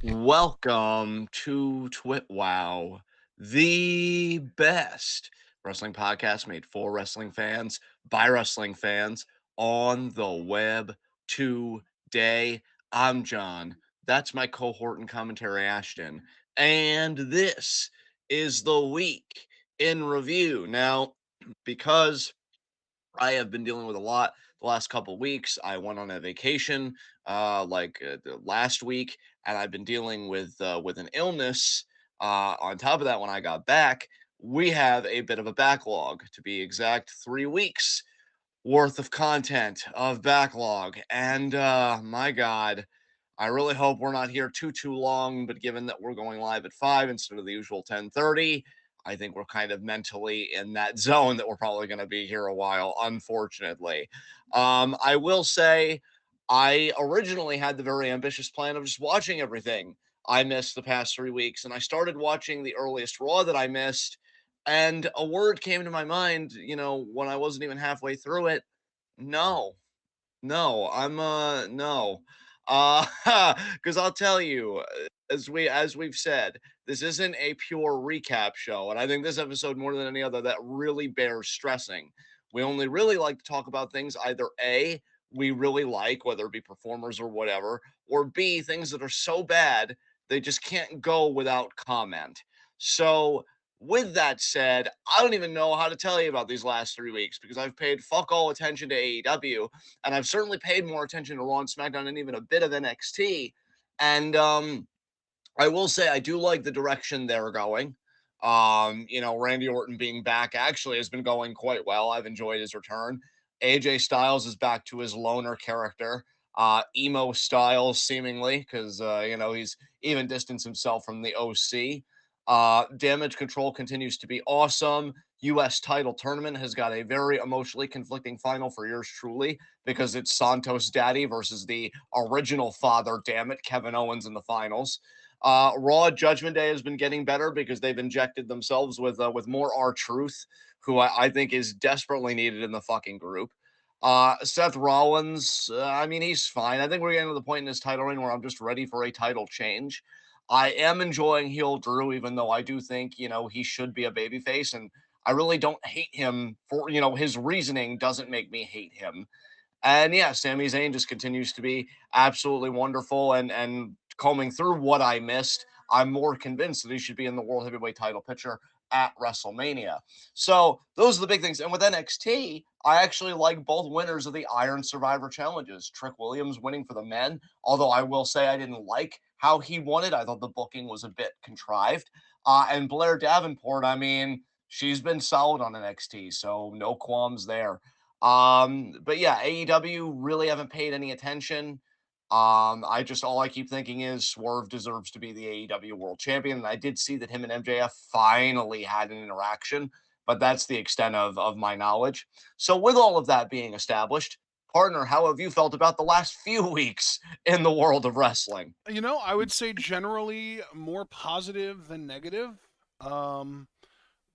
Welcome to TWitWoW, the best wrestling podcast made for wrestling fans by wrestling fans on the web today. I'm John. That's my cohort and commentary, Ashton. And this is the week in review. Now, because I have been dealing with a lot the last couple weeks. I went on a vacation last week, and I've been dealing with an illness. On top of that, when I got back, we have a bit of a backlog. To be exact, 3 weeks worth of content of backlog, and my God. I really hope we're not here too long, but given that we're going live at 5 instead of the usual 10:30, I think we're kind of mentally in that zone that we're probably going to be here a while, unfortunately. I will say I originally had the very ambitious plan of just watching everything I missed the past 3 weeks, and I started watching the earliest Raw that I missed, and a word came to my mind, when I wasn't even halfway through it. No, no, no. Uh, because I'll tell you, as we've said, this isn't a pure recap show, and I think this episode more than any other that really bears stressing. We only really like to talk about things either A, we really like, whether it be performers or whatever, or B, things that are so bad they just can't go without comment. So with that said, I don't even know how to tell you about these last 3 weeks because I've paid fuck all attention to AEW, and I've certainly paid more attention to Raw and SmackDown and even a bit of NXT. And I will say I do like the direction they're going. Randy Orton being back actually has been going quite well. I've enjoyed his return. AJ Styles is back to his loner character, emo Styles seemingly, because he's even distanced himself from the OC. Damage Control continues to be awesome. U.S. title tournament has got a very emotionally conflicting final for yours truly because it's Santos Daddy versus the original father, damn it, Kevin Owens in the finals. Raw Judgment Day has been getting better because they've injected themselves with more R-Truth, who I think is desperately needed in the fucking group. Seth Rollins, I mean, he's fine. I think we're getting to the point in his title reign where I'm just ready for a title change. I am enjoying heel Drew, even though I do think, he should be a babyface. And I really don't hate him for, his reasoning doesn't make me hate him. And yeah, Sami Zayn just continues to be absolutely wonderful. And combing through what I missed, I'm more convinced that he should be in the World Heavyweight title picture at WrestleMania. So those are the big things. And with NXT, I actually like both winners of the Iron Survivor challenges. Trick Williams winning for the men, although I will say I didn't like how he won it. I thought the booking was a bit contrived. And Blair Davenport, I mean, she's been solid on NXT, so no qualms there. But yeah, AEW really haven't paid any attention. I just all I keep thinking is Swerve deserves to be the AEW World Champion, and I did see that him and MJF finally had an interaction, but that's the extent of my knowledge. So, with all of that being established, partner, how have you felt about the last few weeks in the world of wrestling? I would say generally more positive than negative. Um,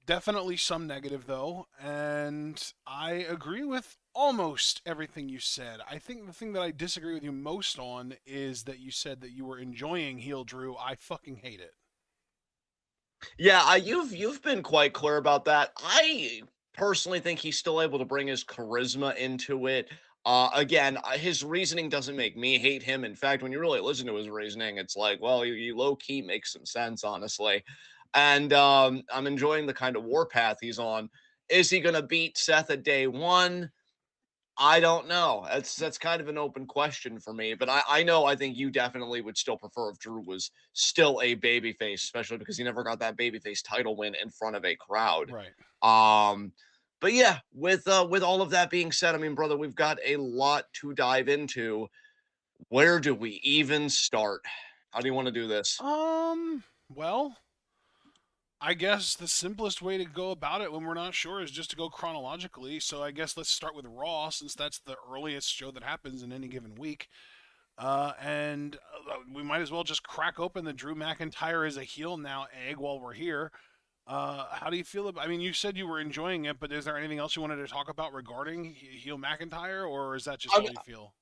Definitely some negative though, and I agree with almost everything you said. I think the thing that I disagree with you most on is that you said that you were enjoying Heel Drew. I fucking hate it. Yeah, you've been quite clear about that. I personally think he's still able to bring his charisma into it. Again, his reasoning doesn't make me hate him. In fact, when you really listen to his reasoning, it's like, well, you low key make some sense, honestly. And I'm enjoying the kind of warpath he's on. Is he going to beat Seth at day one? I don't know. That's kind of an open question for me, but I know I think you definitely would still prefer if Drew was still a babyface, especially because he never got that babyface title win in front of a crowd. Right. Um, but yeah, with all of that being said, I mean, brother, we've got a lot to dive into. Where do we even start? How do you want to do this? Well, I guess the simplest way to go about it when we're not sure is just to go chronologically. So I guess let's start with Raw since that's the earliest show that happens in any given week. And we might as well just crack open the Drew McIntyre as a heel now egg while we're here. How do you feel about? I mean, you said you were enjoying it, but is there anything else you wanted to talk about regarding heel McIntyre, or is that just I how you feel?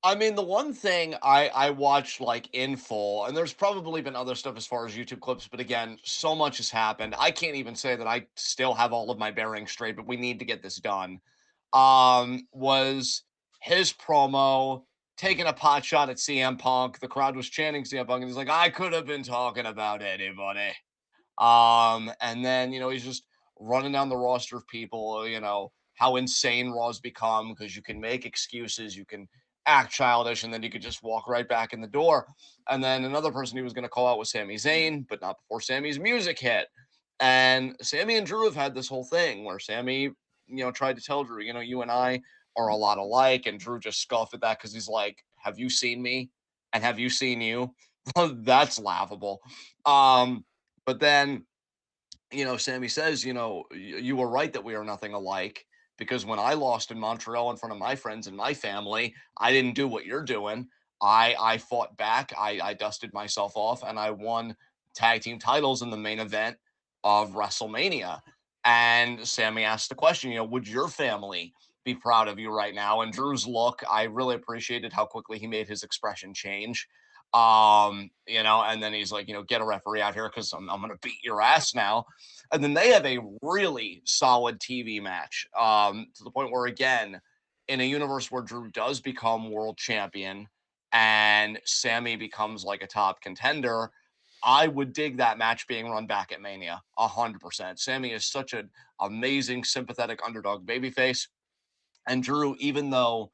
I mean, the one thing I watched like in full, and there's probably been other stuff as far as YouTube clips, but again, so much has happened. I can't even say that I still have all of my bearings straight, but we need to get this done. Was his promo taking a pot shot at CM Punk. The crowd was chanting CM Punk, and he's like, I could have been talking about anybody. And then, he's just running down the roster of people, how insane Raw's become because you can make excuses, you can act childish, and then you could just walk right back in the door. And then another person he was going to call out was Sami Zayn, but not before Sami's music hit. And Sami and Drew have had this whole thing where Sami, tried to tell Drew, you and I are a lot alike. And Drew just scoffed at that because he's like, have you seen me? And have you seen you? That's laughable. But then, Sammy says, you were right that we are nothing alike because when I lost in Montreal in front of my friends and my family, I didn't do what you're doing. I fought back. I dusted myself off and I won tag team titles in the main event of WrestleMania. And Sammy asked the question, would your family be proud of you right now? And Drew's look, I really appreciated how quickly he made his expression change. And then he's like, get a referee out here because I'm gonna beat your ass now. And then they have a really solid TV match, to the point where, again, in a universe where Drew does become world champion and Sammy becomes like a top contender, I would dig that match being run back at Mania 100%. Sammy is such an amazing, sympathetic underdog babyface. And Drew, even though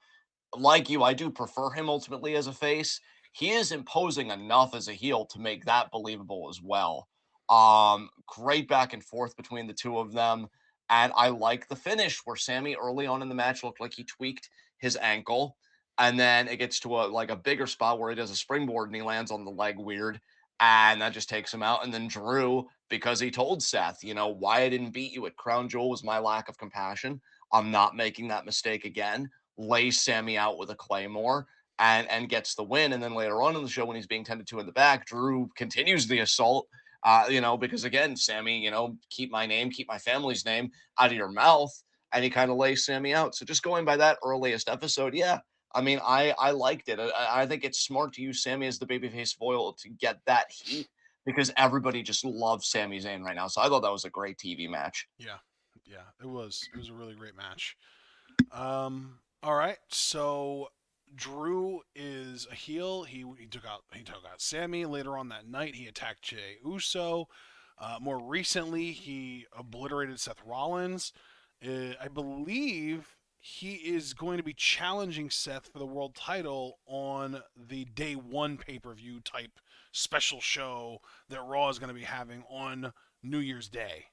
like you, I do prefer him ultimately as a face. He is imposing enough as a heel to make that believable as well. Great back and forth between the two of them. And I like the finish where Sammy early on in the match looked like he tweaked his ankle. And then it gets to a bigger spot where he does a springboard and he lands on the leg weird. And that just takes him out. And then Drew, because he told Seth, why I didn't beat you at Crown Jewel was my lack of compassion. I'm not making that mistake again, lays Sammy out with a claymore and gets the win. And then later on in the show, when he's being tended to in the back, Drew continues the assault. Because again, Sammy, keep my name, keep my family's name out of your mouth, and he kind of lays Sammy out. So just going by that earliest episode, yeah, I mean, I liked it. I think it's smart to use Sammy as the babyface foil to get that heat because everybody just loves Sami Zayn right now. So I thought that was a great TV match. Yeah, yeah, it was. It was a really great match. All right, so Drew is a heel. He took out Sammy later on that night. He attacked Jey Uso. More recently, he obliterated Seth Rollins. I believe he is going to be challenging Seth for the world title on the day one pay per view type special show that Raw is going to be having on New Year's Day.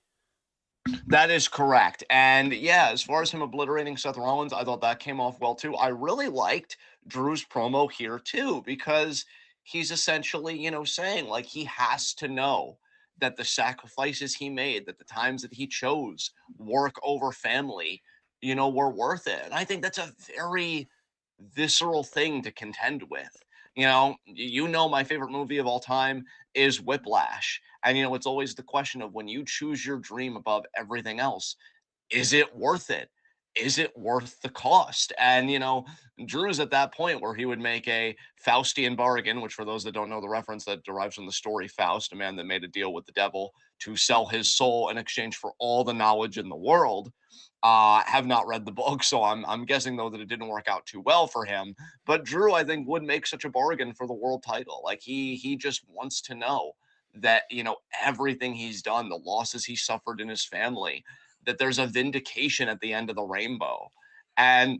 That is correct. And yeah, as far as him obliterating Seth Rollins, I thought that came off well too. I really liked Drew's promo here too, because he's essentially, saying like he has to know that the sacrifices he made, that the times that he chose work over family, were worth it. And I think that's a very visceral thing to contend with. My favorite movie of all time is Whiplash. And it's always the question of when you choose your dream above everything else, is it worth it? Is it worth the cost? And Drew's at that point where he would make a Faustian bargain, which for those that don't know the reference, that derives from the story Faust, a man that made a deal with the devil to sell his soul in exchange for all the knowledge in the world. Have not read the book, so I'm guessing though that it didn't work out too well for him. But Drew, I think, would make such a bargain for the world title. Like he just wants to know that everything he's done, the losses he suffered in his family, that there's a vindication at the end of the rainbow. And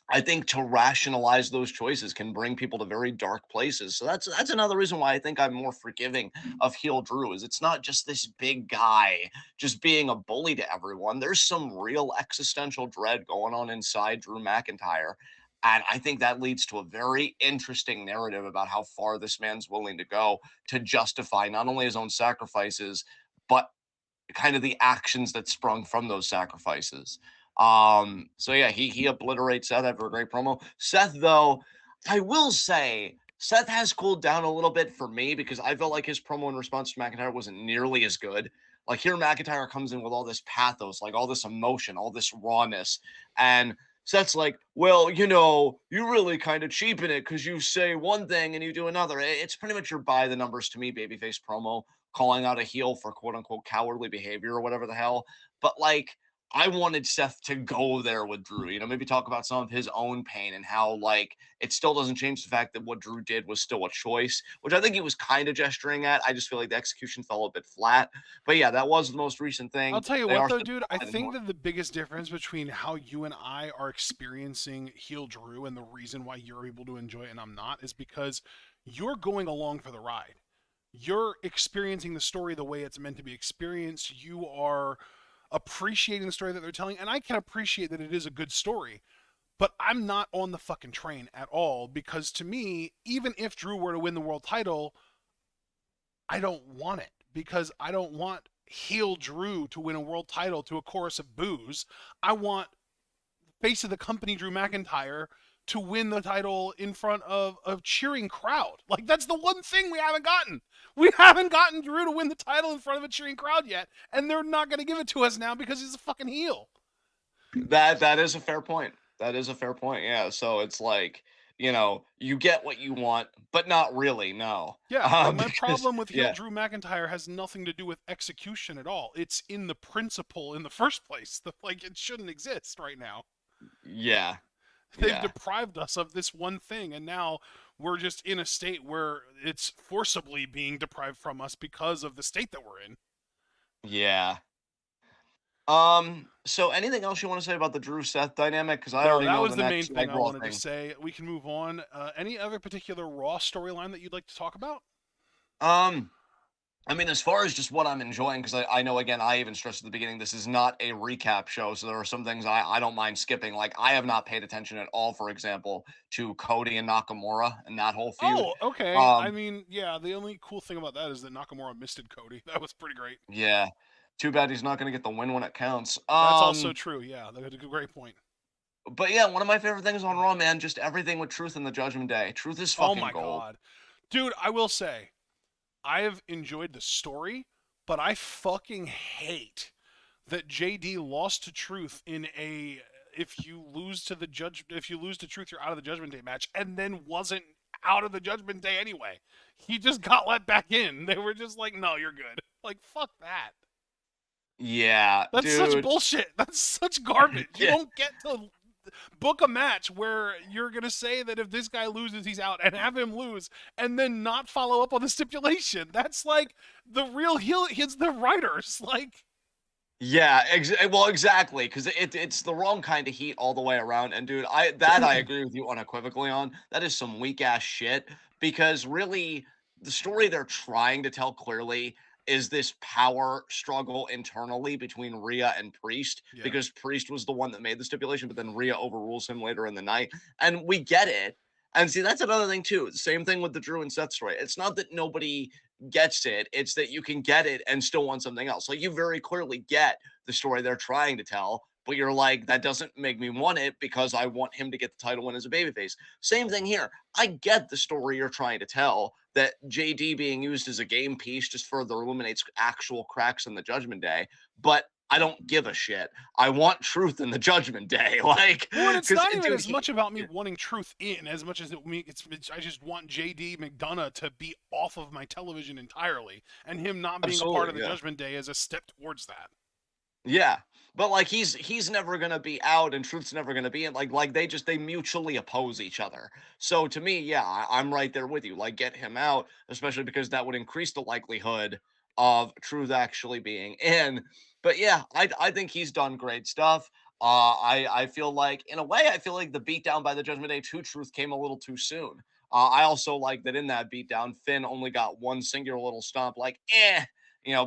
I think to rationalize those choices can bring people to very dark places. So that's another reason why I think I'm more forgiving of heel Drew is it's not just this big guy just being a bully to everyone. There's some real existential dread going on inside Drew McIntyre. And I think that leads to a very interesting narrative about how far this man's willing to go to justify not only his own sacrifices, but kind of the actions that sprung from those sacrifices. So yeah, he obliterates Seth after a great promo. Seth, though, I will say Seth has cooled down a little bit for me because I felt like his promo in response to McIntyre wasn't nearly as good. Like here, McIntyre comes in with all this pathos, like all this emotion, all this rawness, and So that's like, well, you really kind of cheapen it because you say one thing and you do another. It's pretty much your by the numbers to me babyface promo calling out a heel for quote unquote cowardly behavior or whatever the hell. But like, I wanted Seth to go there with Drew, maybe talk about some of his own pain and how, like, it still doesn't change the fact that what Drew did was still a choice, which I think he was kind of gesturing at. I just feel like the execution fell a bit flat. But yeah, that was the most recent I'll thing. tell you They what, are though, still dude. I divided think more. that the biggest difference between how you and I are experiencing heel Drew and the reason why you're able to enjoy it and I'm not is because you're going along for the ride. You're experiencing the story the way it's meant to be experienced. You are appreciating the story that they're telling, and I can appreciate that it is a good story. But I'm not on the fucking train at all because to me, even if Drew were to win the world title, I don't want it because I don't want heel Drew to win a world title to a chorus of boos. I want face of the company Drew McIntyre to win the title in front of a cheering crowd. Like, that's the one thing we haven't gotten. We haven't gotten Drew to win the title in front of a cheering crowd yet, and they're not going to give it to us now because he's a fucking heel. That is a fair point. That is a fair point. Yeah. So it's like, you get what you want, but not really. No. Yeah, like my Because problem with heel yeah, Drew McIntyre has nothing to do with execution at all. It's in the principle in the first place. Like, it shouldn't exist right now. yeah, They've yeah, deprived us of this one thing, and now we're just in a state where it's forcibly being deprived from us because of the state that we're in. yeah. So anything else you want to say about the Drew Seth dynamic? Because I No, already that know was the the main next thing Tag I Raw wanted to thing. say. We can move on. Any other particular Raw storyline that you'd like to talk about? Um, I mean, as far as just what I'm enjoying, because I know, again, I even stressed at the beginning, this is not a recap show. So there are some things I don't mind skipping. Like, I have not paid attention at all, for example, to Cody and Nakamura and that whole feud. Oh, okay. I Um, mean, yeah, the only cool thing about that is that Nakamura misted Cody. That was pretty great. yeah. Too bad he's not going to get the win when it counts. That's also true. Yeah, that's a great point. But yeah, one of my favorite things on Raw, man, just everything with Truth in the Judgment Day. Truth is Oh fucking my gold. god. Dude, I will say, I have enjoyed the story, but I fucking hate that JD lost to Truth in a if you lose to Truth you're out of the Judgment Day match and then wasn't out of the Judgment Day anyway. He just got let back in. They were just like, "No, you're good." Like, fuck that. Yeah, That's such dude. bullshit. That's such garbage. You Yeah. don't get to book a match where you're going to say that if this guy loses, he's out and have him lose and then not follow up on the stipulation. That's like the real heel. It's the writers. Like, Yeah, well, exactly, because it's the wrong kind of heat all the way around. And dude, I agree with you unequivocally on. That is some weak ass shit. Because really, the story they're trying to tell clearly is this power struggle internally between Rhea and Priest. yeah, Because Priest was the one that made the stipulation, but then Rhea overrules him later in the night, and we get it. And see, that's another thing too. Same thing with the Drew and Seth story. It's not that nobody gets it. It's that you can get it and still want something else. Like, you very clearly get the story they're trying to tell, but you're like, that doesn't make me want it because I want him to get the title win as a babyface. Same thing here. I get the story you're trying to tell, that JD being used as a game piece just further illuminates actual cracks in the Judgment Day, but I don't give a shit. I want truth in the Judgment Day. Like, well, and it's because, not even dude, as much about me wanting truth in as much as it's I just want JD McDonough to be off of my television entirely, and him not being a part of absolutely, the yeah. Judgment Day is a step towards that. Yeah. But like, he's never gonna be out and Truth's never gonna be in. Like they mutually oppose each other. So to me, yeah, I'm right there with you. Like, get him out, especially because that would increase the likelihood of Truth actually being in. But yeah, I think he's done great stuff. I feel like, in a way, I feel like the beatdown by the Judgment Day to Truth came a little too soon. I also like that in that beatdown, Finn only got one singular little stomp. Like,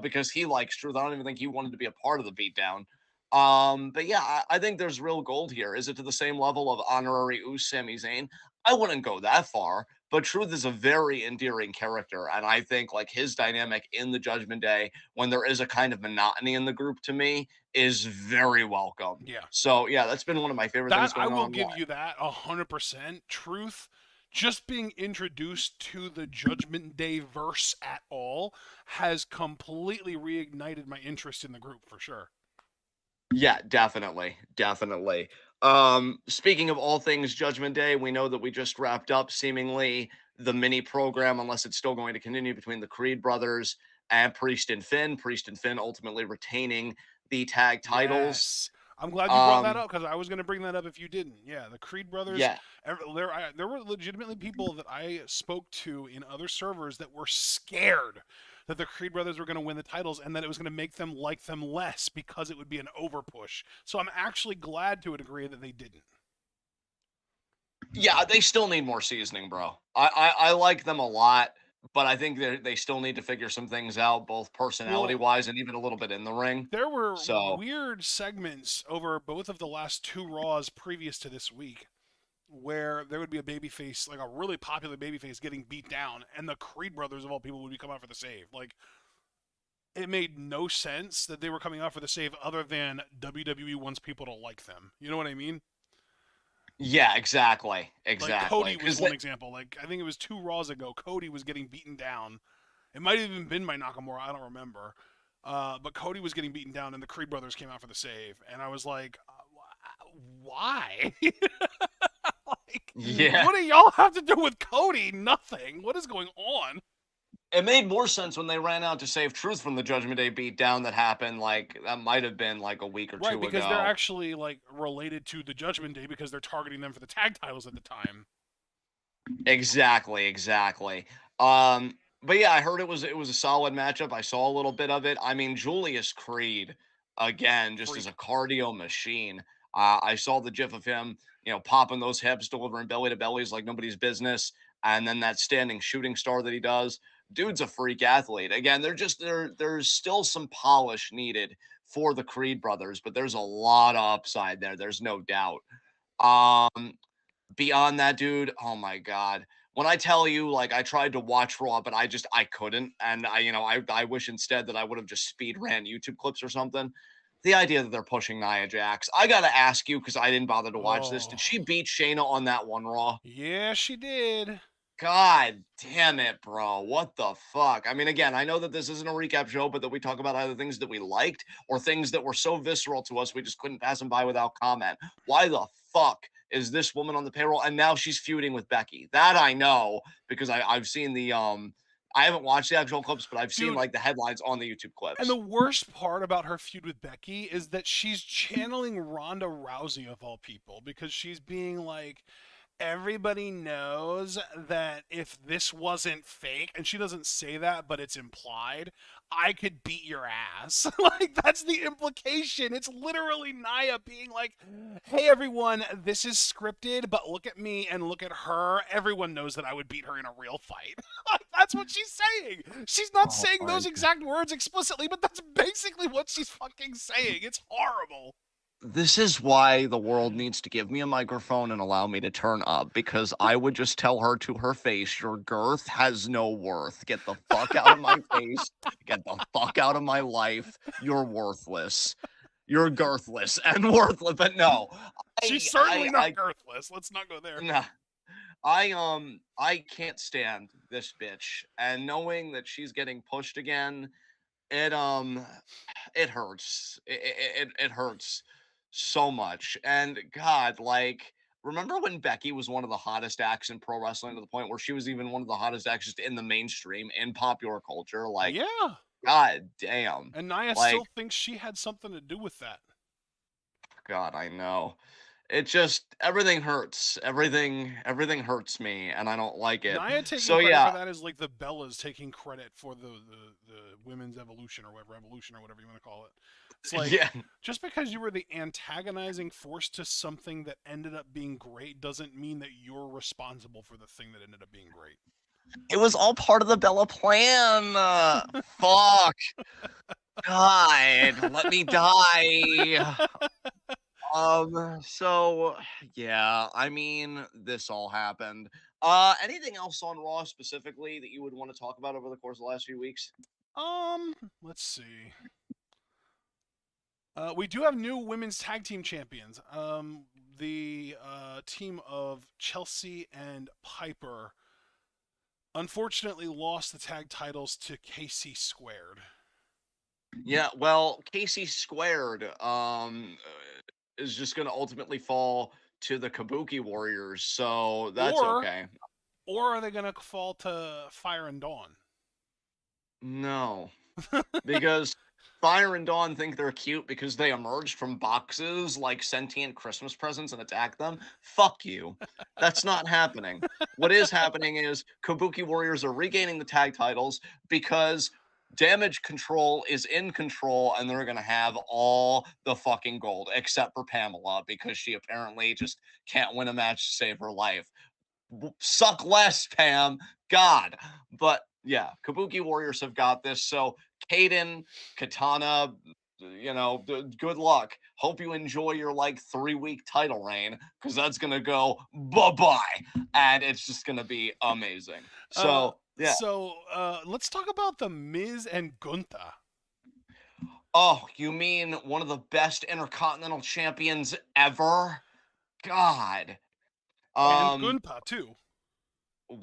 because he likes Truth. I don't even think he wanted to be a part of the beatdown. But yeah, I think there's real gold here. Is it to the same level of honorary Uce Sami Zayn? I wouldn't go that far, but Truth is a very endearing character, and I think like his dynamic in the Judgment Day, when there is a kind of monotony in the group, to me, is very welcome. Yeah. So yeah, that's been one of my favorite That things I going will on. give you that 100%. Truth, just being introduced to the Judgment Day verse at all has completely reignited my interest in the group for sure. Yeah, definitely, definitely. Speaking of all things Judgment Day, we know that we just wrapped up seemingly the mini program, unless it's still going to continue between the Creed brothers and Priest and Finn. Priest and Finn ultimately retaining the tag titles. Yes. I'm glad you brought that Um, up because I was going to bring that up if you didn't. Yeah, the Creed brothers. yeah, There were legitimately people that I spoke to in other servers that were scared that the Creed brothers were going to win the titles and that it was going to make them like them less because it would be an overpush. So I'm actually glad to a degree that they didn't. yeah, they still need more seasoning, bro. I like them a lot, but I think they still need to figure some things out, both personality Well, wise and even a little bit in the ring. there were So weird segments over both of the last two Raws previous to this week where there would be a babyface, like a really popular babyface, getting beat down, and the Creed brothers of all people would be coming out for the save. Like, it made no sense that they were coming out for the save other than WWE wants people to like them. You know what I mean? yeah, exactly, Like exactly. Cody was Because one example. Like I think it was two Raws ago, Cody was getting beaten down. It might have even been by Nakamura. I don't remember. But Cody was getting beaten down, and the Creed brothers came out for the save, and I was like, why? Like, yeah, what do y'all have to do with Cody? Nothing. What is going on? it made more sense when they ran out to save Truth from the Judgment Day beatdown that happened. Like that might have been like a week or Right, two because they're ago. actually like related to the Judgment Day because they're targeting them for the tag titles at the time. Exactly, exactly. But yeah, I heard it was a solid matchup. I saw a little bit of it. I mean, Julius Creed again, just as a Freak. cardio machine. I saw the gif of him, popping those hips, delivering belly to bellies like nobody's business, and then that standing shooting star that he does. Dude's a freak athlete. Again, there's still some polish needed for the Creed brothers, but there's a lot of upside there. There's no doubt. Um, Beyond that, dude, oh my god. When I tell you, like, I tried to watch Raw, but I couldn't, and I wish instead that I would have just speed ran YouTube clips or something. The idea that they're pushing Nia Jax, I gotta ask you because I didn't bother to watch this. Did Oh, she beat Shayna on that one Raw? yeah, she did. God damn it, bro. What the fuck? I mean, again, I know that this isn't a recap show, but that we talk about either things that we liked or things that were so visceral to us we just couldn't pass them by without comment. Why the fuck is this woman on the payroll? And now she's feuding with Becky. That I know because I've seen the I haven't watched the actual clips, but I've seen Dude, like the headlines on the YouTube and the clips. worst part about her feud with Becky is that she's channeling Ronda Rousey of all people because she's being like, everybody knows that if this wasn't fake, and she doesn't say that, but it's implied, I could beat your ass. Like, that's the implication. It's literally Nia being like, hey, everyone, this is scripted, but look at me and look at her. Everyone knows that I would beat her in a real fight. Like, that's what she's saying. She's not Oh saying my those exact words explicitly, but that's basically what she's fucking saying. It's horrible. This is why the world needs to give me a microphone and allow me to turn up because I would just tell her to her face, your girth has no worth. Get the fuck out of my face. Get the fuck out of my life. You're worthless. You're girthless and worthless. But no, She's I, certainly I, not I, girthless. Let's not go there. nah, I can't stand this bitch. And knowing that she's getting pushed again, it, it hurts. It hurts so much. And God, like, remember when Becky was one of the hottest acts in pro wrestling to the point where she was even one of the hottest acts just in the mainstream in popular culture? Like, Yeah. God damn. And Nia Like, still thinks she had something to do with that. God, I know. It just everything hurts. Everything hurts me, and I don't like it. Nia taking So credit for yeah, that is like the Bellas taking credit for the women's evolution or whatever revolution or whatever you want to call it. It's like yeah. just because you were the antagonizing force to something that ended up being great doesn't mean that you're responsible for the thing that ended up being great. It was all part of the Bella plan. Fuck. God, let me die. So yeah, I mean, this all happened. Anything else on Raw specifically that you would want to talk about over the course of the last few weeks? Let's see. We do have new women's tag team champions. The team of Chelsea and Piper unfortunately lost the tag titles to KC Squared. Yeah, well, Casey squared. is just going to ultimately fall to the Kabuki Warriors. So that's Or okay. or are they gonna fall to Fire and Dawn? No, because Fire and Dawn think they're cute because they emerged from boxes like sentient Christmas presents and attack them. Fuck you. That's not happening. What is happening is Kabuki Warriors are regaining the tag titles because Damage Control is in control and they're going to have all the fucking gold except for Pamela because she apparently just can't win a match to save her life. Suck less, Pam. God. But yeah, Kabuki Warriors have got this. So Kaden, Katana, good luck. Hope you enjoy your like 3-week title reign because that's gonna go bye-bye, and it's just gonna be amazing. Uh, So yeah. let's talk about the Miz and Gunther. Oh, you mean one of the best intercontinental champions ever? God. And Um. Gunther too.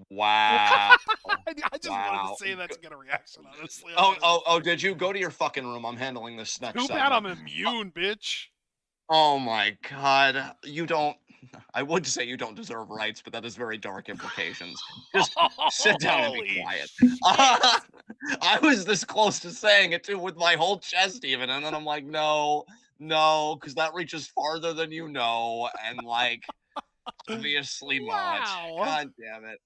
Wow. I just wanted to Wow. say that to get a reaction. Honestly, I Oh, thought it oh, was oh, did you? Go to your fucking room. I'm handling this next too bad I'm segment. immune, bitch. Oh my god. You don't I would say you don't deserve rights, but that is very dark implications. Just sit down and be Holy quiet. shit! I was this close to saying it too with my whole chest even, and then I'm like, no, no, because that reaches farther than you know, and like obviously not. Wow. God damn it.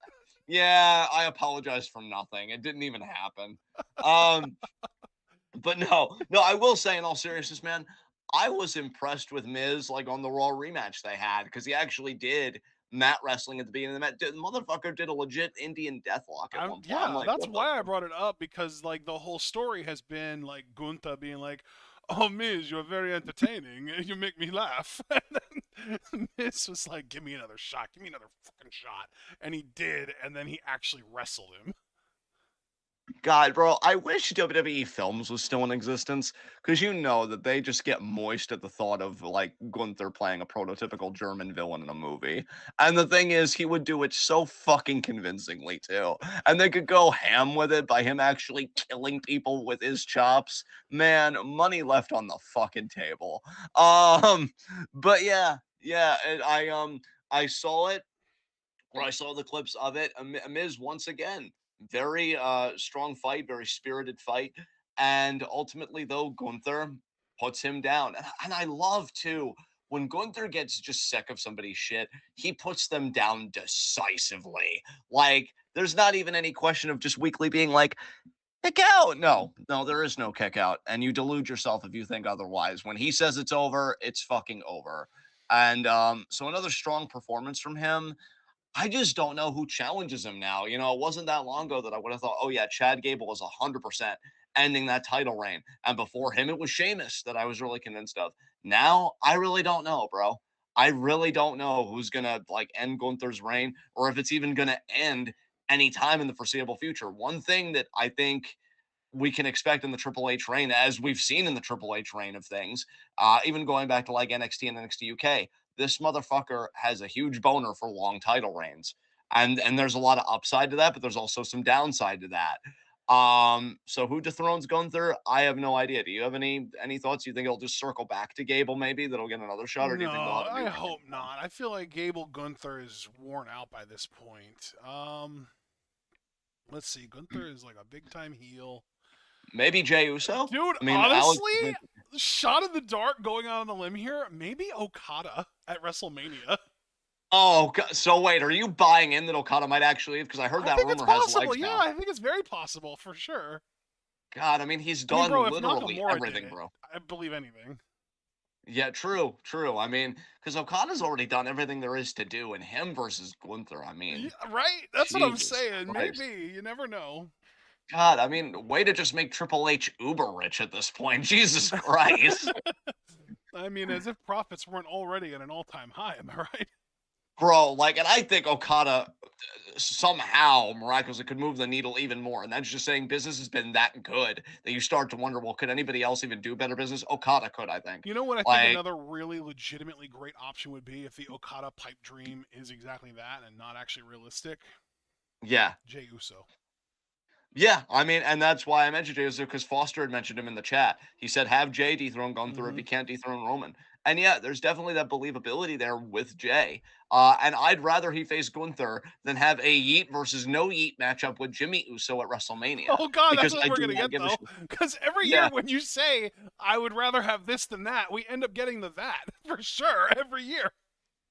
Yeah, I apologize for nothing. It didn't even happen. Um but no, I will say in all seriousness, man, I was impressed with Miz like on the Raw rematch they had because he actually did mat wrestling at the beginning of the match. The motherfucker did a legit Indian deathlock at one point. I'm Yeah, like, that's what the why I fuck? brought it up because like the whole story has been like Gunther being like, "Oh, Miz, you're very entertaining. You make me laugh." And then Miz was like, "Give me another shot. Give me another fucking shot." And he did, and then he actually wrestled him. God, bro, I wish WWE Films was still in existence because you know that they just get moist at the thought of like Gunther playing a prototypical German villain in a movie. And the thing is, he would do it so fucking convincingly too. And they could go ham with it by him actually killing people with his chops. Man, money left on the fucking table. But yeah, I saw it where I saw the clips of it. Miz once again, very strong fight, very spirited fight, and ultimately though Gunther puts him down, and I love too when Gunther gets just sick of somebody's shit, he puts them down decisively. Like there's not even any question of just weekly being like, kick out. No, there is no kick out. And you delude yourself if you think otherwise. When he says it's over, it's fucking over. And so another strong performance from him. I just don't know who challenges him now. It wasn't that long ago that I would have thought, oh yeah, Chad Gable was 100% ending that title reign. And before him, it was Sheamus that I was really convinced of. Now, I really don't know, bro. I really don't know who's gonna like end Gunther's reign or if it's even gonna end anytime in the foreseeable future. One thing that I think we can expect in the Triple H reign, as we've seen in the Triple H reign of things, even going back to like NXT and NXT UK, this motherfucker has a huge boner for long title reigns, and there's a lot of upside to that, but there's also some downside to that. So who dethrones Gunther? I have no idea. Do you have any thoughts? You think it'll just circle back to Gable maybe that'll get another shot, or do you think they'll No, have a I new reign hope for him? not. I feel like Gable Gunther is worn out by this point. Let's see. Gunther is like a big time heel. Maybe Jey Uso? Dude, I mean, Alex. honestly, shot in the dark going out on a limb here. Maybe Okada at WrestleMania. Oh, so wait, are you buying in that Okada might actually? Because I heard I that think it's rumor has possible. legs Yeah, now. I think it's very possible for sure. God, I mean, he's I mean, done bro, if literally Nakamura did everything, it, bro. I believe anything. Yeah, true, true. I mean, because Okada's already done everything there is to do, and him versus Gunther, I Yeah, mean, right? That's what I'm Jesus saying. Christ. Maybe. You never know. God, I mean, way to just make Triple H uber rich at this point. Jesus Christ. I mean, as if profits weren't already at an all time high, am I right? Bro, like, and I think Okada somehow miraculously could move the needle even more. And that's just saying business has been that good that you start to wonder, well, could anybody else even do better business? Okada could, I think. You know what I think Like, another really legitimately great option would be if the Okada pipe dream is exactly that and not actually realistic? yeah. Jey Uso. Yeah, I mean, and that's why I mentioned Jey Uso because Foster had mentioned him in the chat. He said, "Have Jay dethrone Gunther if Mm-hmm. he can't dethrone Roman." And yeah, there's definitely that believability there with Jay. And I'd rather he face Gunther than have a Yeet versus no Yeet matchup with Jimmy Uso at WrestleMania Oh God, that's because what I we're do gonna not get give a though. shit. Because every year Yeah, when you say I would rather have this than that, we end up getting the that for sure every year.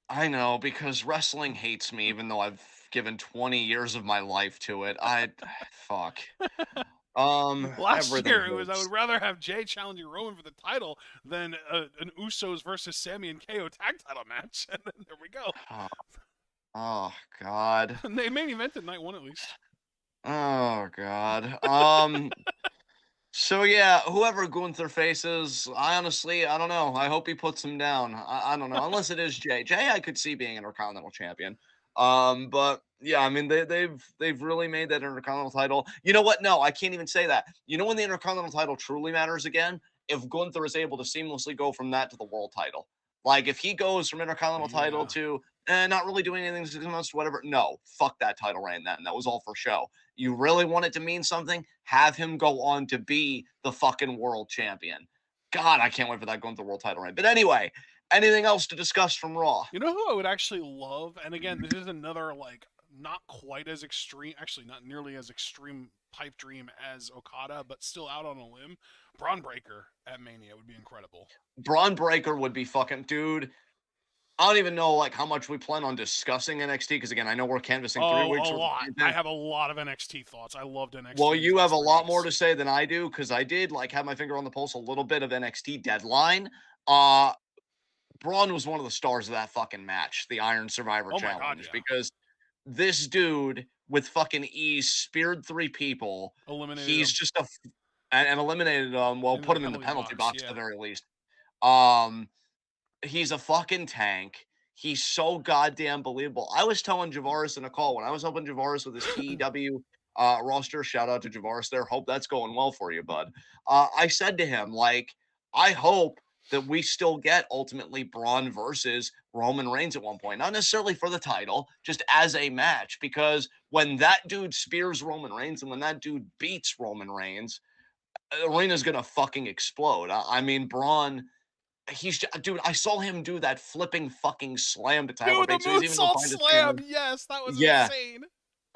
I know because wrestling hates me, even though I've given 20 years of my life to it. I fuck. Last Everything year it was I hurts. would rather have Jay challenging Roman for the title than an Usos versus Sammy and KO tag title match. And then there we go. Oh, oh God. And they main evented night one at least. Oh God. So yeah, whoever Gunther faces, I don't know. I hope he puts him down. I don't know, unless it is Jay. Jay, I could see being Intercontinental Champion. But yeah, I mean they've really made that Intercontinental title. You know what? No, I can't even say that. You know when the Intercontinental title truly matters again? If Gunther is able to seamlessly go from that to the world title. Like if he goes from Intercontinental title Yeah. to not really doing anything 6 months, whatever. No, fuck that title reign then. That was all for show. You really want it to mean something? Have him go on to be the fucking world champion. God, I can't wait for that going to the world title reign. But anyway, anything else to discuss from Raw? You know who I would actually love? And again, this is another like not quite as extreme, actually not nearly as extreme pipe dream as Okada, but still out on a limb. Braun Breaker at Mania would be incredible. Braun Breaker would be fucking dude. I don't even know like how much we plan on discussing NXT because again, I know we're canvassing three Oh, a weeks worth of lot. I content. have a lot of NXT thoughts. I loved Well, NXT these you have last a three lot more to weeks. say than I do because I did like have my finger on the pulse a little bit of NXT deadline. Uh Braun was one of the stars of that fucking match, the Iron Survivor Oh my god, Challenge, yeah. because this dude with fucking ease speared three people. Eliminated He's him just and eliminated well, into put the him in the penalty penalty box. box at Yeah. the very least. Um, he's a fucking tank. He's so goddamn believable. I was telling Javaris in a call when I was helping Javaris with his TEW roster. Shout out to Javaris there. Hope that's going well for you, bud. I said to him, like, I hope that we still get ultimately Braun versus Roman Reigns at one point. Not necessarily for the title, just as a match. Because when that dude spears Roman Reigns and when that dude beats Roman Reigns, arena's gonna fucking explode. I mean, Braun, dude. I saw him do that flipping fucking slam to Tyler Dude, the Bate, so he's even go moonsault find his slam. family. Yes, that was Yeah, insane.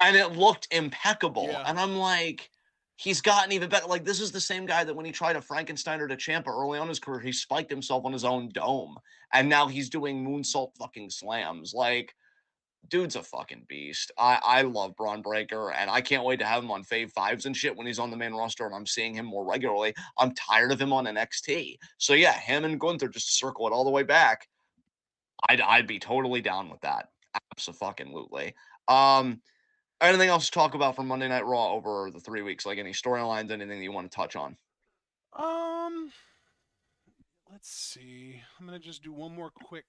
and it looked impeccable. Yeah. And I'm like, he's gotten even better. Like this is the same guy that when he tried a Frankensteiner to Ciampa early on in his career, he spiked himself on his own dome, and now he's doing moonsault fucking slams. Like dude's a fucking beast. I love Braun Breaker, and I can't wait to have him on Fave Fives and shit when he's on the main roster, and I'm seeing him more regularly. I'm tired of him on NXT. So yeah, him and Gunther just circle it all the way back. I'd be totally down with that. Absolutely. Um, anything else to talk about from Monday Night Raw over the 3 weeks? Like any storylines, anything that you want to touch on? Um, let's see. I'm gonna just do one more quick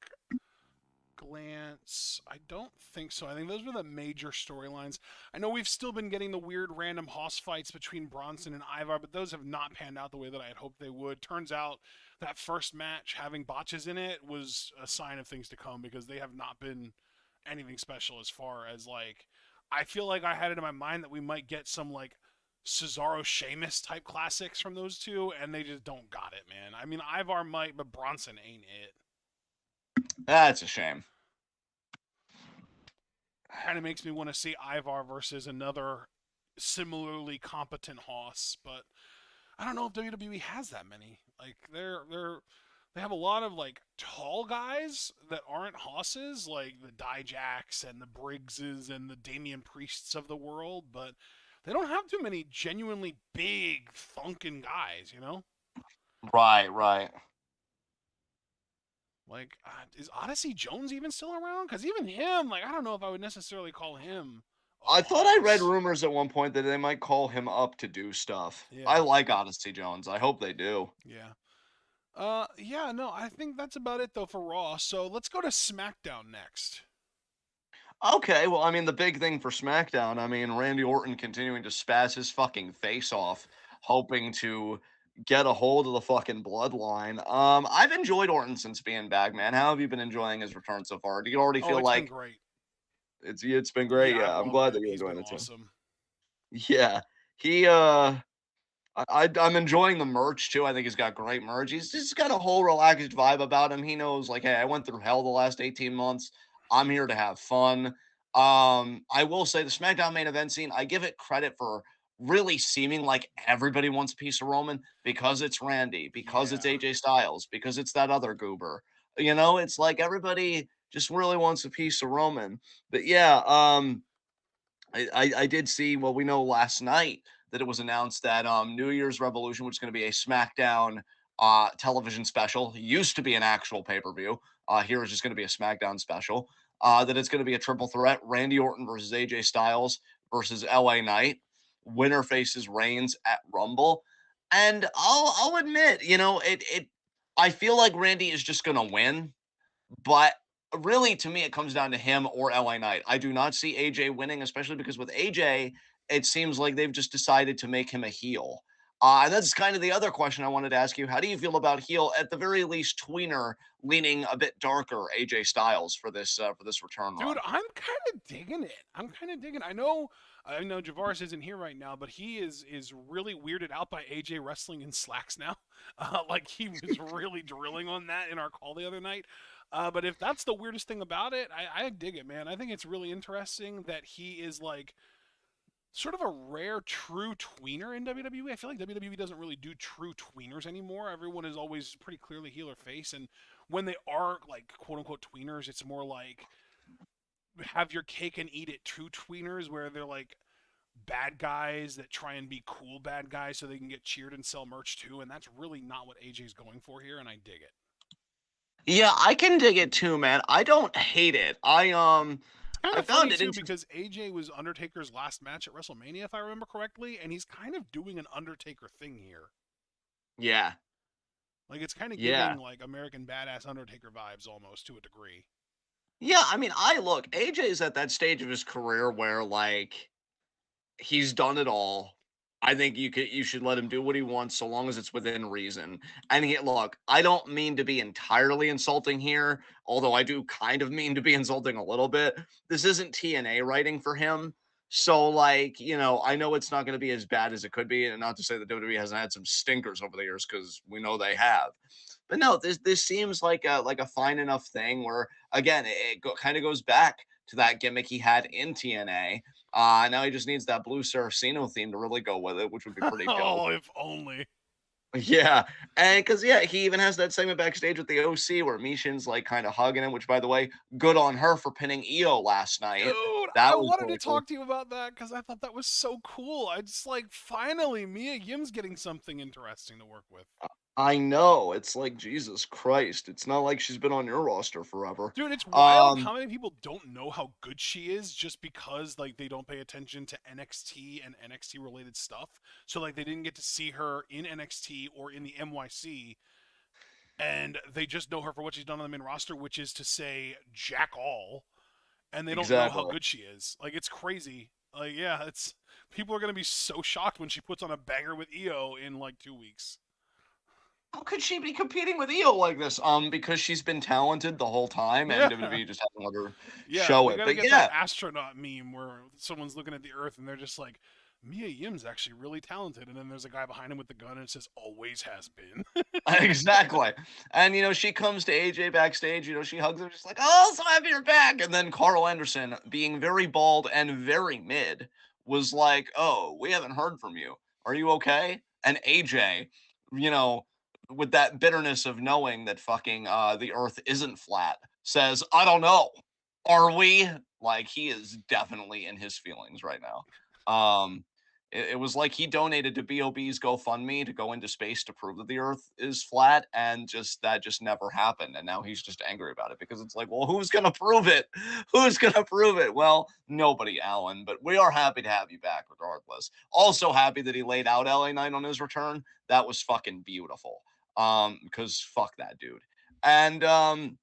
glance. I don't think so. I think those were the major storylines. I know we've still been getting the weird random hoss fights between Bronson and Ivar, but those have not panned out the way that I had hoped they would. Turns out that first match having botches in it was a sign of things to come because they have not been anything special as far as like I feel like I had it in my mind that we might get some like Cesaro Sheamus type classics from those two, and they just don't got it, man. I mean, Ivar might, but Bronson ain't it. That's a shame. Kind of makes me want to see Ivar versus another similarly competent Hoss, but I don't know if WWE has that many. Like they have a lot of like tall guys that aren't Hosses, like the Dijaks and the Briggses and the Damian Priests of the world, but they don't have too many genuinely big thunking guys, you know? Right, right. Like, is Odyssey Jones even still around? Because even him, like, I don't know if I would necessarily call him a I thought I read hoss. rumors at one point that they might call him up to do stuff. I Yeah, like Odyssey Jones. I hope they do. yeah. Yeah, no, I think that's about it though for Raw. So let's go to SmackDown next. Okay, well, I mean, the big thing for SmackDown, I mean, Randy Orton continuing to spaz his fucking face off, hoping to get a hold of the fucking bloodline. I've enjoyed Orton since being back, man. How have you been enjoying his return so far? Do you already Oh, feel it's been like great. it's been great? Yeah, Yeah, I've I'm loved glad it. that you're He's been enjoying it too. awesome. Yeah, he I'm enjoying the merch too. I think he's got great merch. He's just got a whole relaxed vibe about him. He knows, like, hey, I went through hell the last 18 months. I'm here to have fun. I will say the SmackDown main event scene, I give it credit for really seeming like everybody wants a piece of Roman because it's Randy, because it's Yeah. AJ Styles, because it's that other goober. You know, it's like everybody just really wants a piece of Roman. But yeah, I did see, well, we know last night that it was announced that New Year's Revolution, which is going to be a SmackDown television special, used to be an actual pay-per-view. Here is just going to be a SmackDown special. That it's going to be a triple threat: Randy Orton versus AJ Styles versus LA Knight. Winner faces Reigns at Rumble. And I'll admit, you know, it I feel like Randy is just going to win, but really, to me, it comes down to him or LA Knight. I do not see AJ winning, especially because with AJ, it seems like they've just decided to make him a heel. And that's kind of the other question I wanted to ask you. How do you feel about heel, at the very least, tweener leaning a bit darker AJ Styles for this return Dude, run? I'm kind of digging it. I'm kind of digging. I know Javaris isn't here right now, but he is really weirded out by AJ wrestling in slacks now. Like he was really drilling on that in our call the other night. But if that's the weirdest thing about it, I dig it, man. I think it's really interesting that he is like sort of a rare true tweener in WWE. I feel like WWE doesn't really do true tweeners anymore. Everyone is always pretty clearly heel or face, and when they are like quote unquote tweeners, it's more like have your cake and eat it true tweeners where they're like bad guys that try and be cool bad guys so they can get cheered and sell merch too, and that's really not what AJ's going for here, and I dig it. Yeah, I can dig it too, man. I don't hate it. It's kind I of funny found it too interesting. because AJ was Undertaker's last match at WrestleMania, if I remember correctly, and he's kind of doing an Undertaker thing here. Yeah, Like it's kind of yeah. giving like American Badass Undertaker vibes almost to a degree. Yeah, I mean, I look, AJ's at that stage of his career where, like, he's done it all. I think you should let him do what he wants so long as it's within reason. And he, look, I don't mean to be entirely insulting here, although I do kind of mean to be insulting a little bit. This isn't TNA writing for him. So, like, you know, I know it's not going to be as bad as it could be, and not to say that WWE hasn't had some stinkers over the years, because we know they have. But no, this seems like a fine enough thing where, again, kind of goes back to that gimmick he had in TNA. Now he just needs that Blue Saraceno theme to really go with it, which would be pretty dope. Oh, if only. Yeah, and because yeah, he even has that segment backstage with the OC where Mishin's like kind of hugging him. Which, by the way, good on her for pinning Io last night. Dude, I That was wanted to really cool. talk to you about that because I thought that was so cool. I just like finally Mia Yim's getting something interesting to work with. I know, it's like Jesus Christ. It's not like she's been on your roster forever. Dude, it's wild Um, how many people don't know how good she is just because like they don't pay attention to NXT and NXT related stuff. So like they didn't get to see her in NXT or in the NYC, and they just know her for what she's done on the main roster, which is to say jack all, and they don't know how exactly. good she is. Like it's crazy. Like yeah, it's people are gonna be so shocked when she puts on a banger with EO in like 2 weeks. How could she be competing with Io like this? Because she's been talented the whole time, and Yeah. WWE just hasn't let her Yeah, show we it. got to But get that yeah, astronaut meme where someone's looking at the Earth and they're just like, Mia Yim's actually really talented, and then there's a guy behind him with the gun and it says "always has been." exactly. And, you know, she comes to AJ backstage, you know, she hugs him, just like, oh, so happy you're back. And then Carl Anderson, being very bald and very mid, was like, oh, we haven't heard from you. Are you okay? And AJ, you know, with that bitterness of knowing that fucking the earth isn't flat, says, I don't know. Are we? Like, he is definitely in his feelings right now. It was like he donated to BOB's GoFundMe to go into space to prove that the Earth is flat, and just that just never happened. And now he's just angry about it because it's like, well, who's gonna prove it? Who's gonna prove it? Well, nobody, Alan. But we are happy to have you back, regardless. Also happy that he laid out LA Knight on his return. That was fucking beautiful. Because fuck that dude. And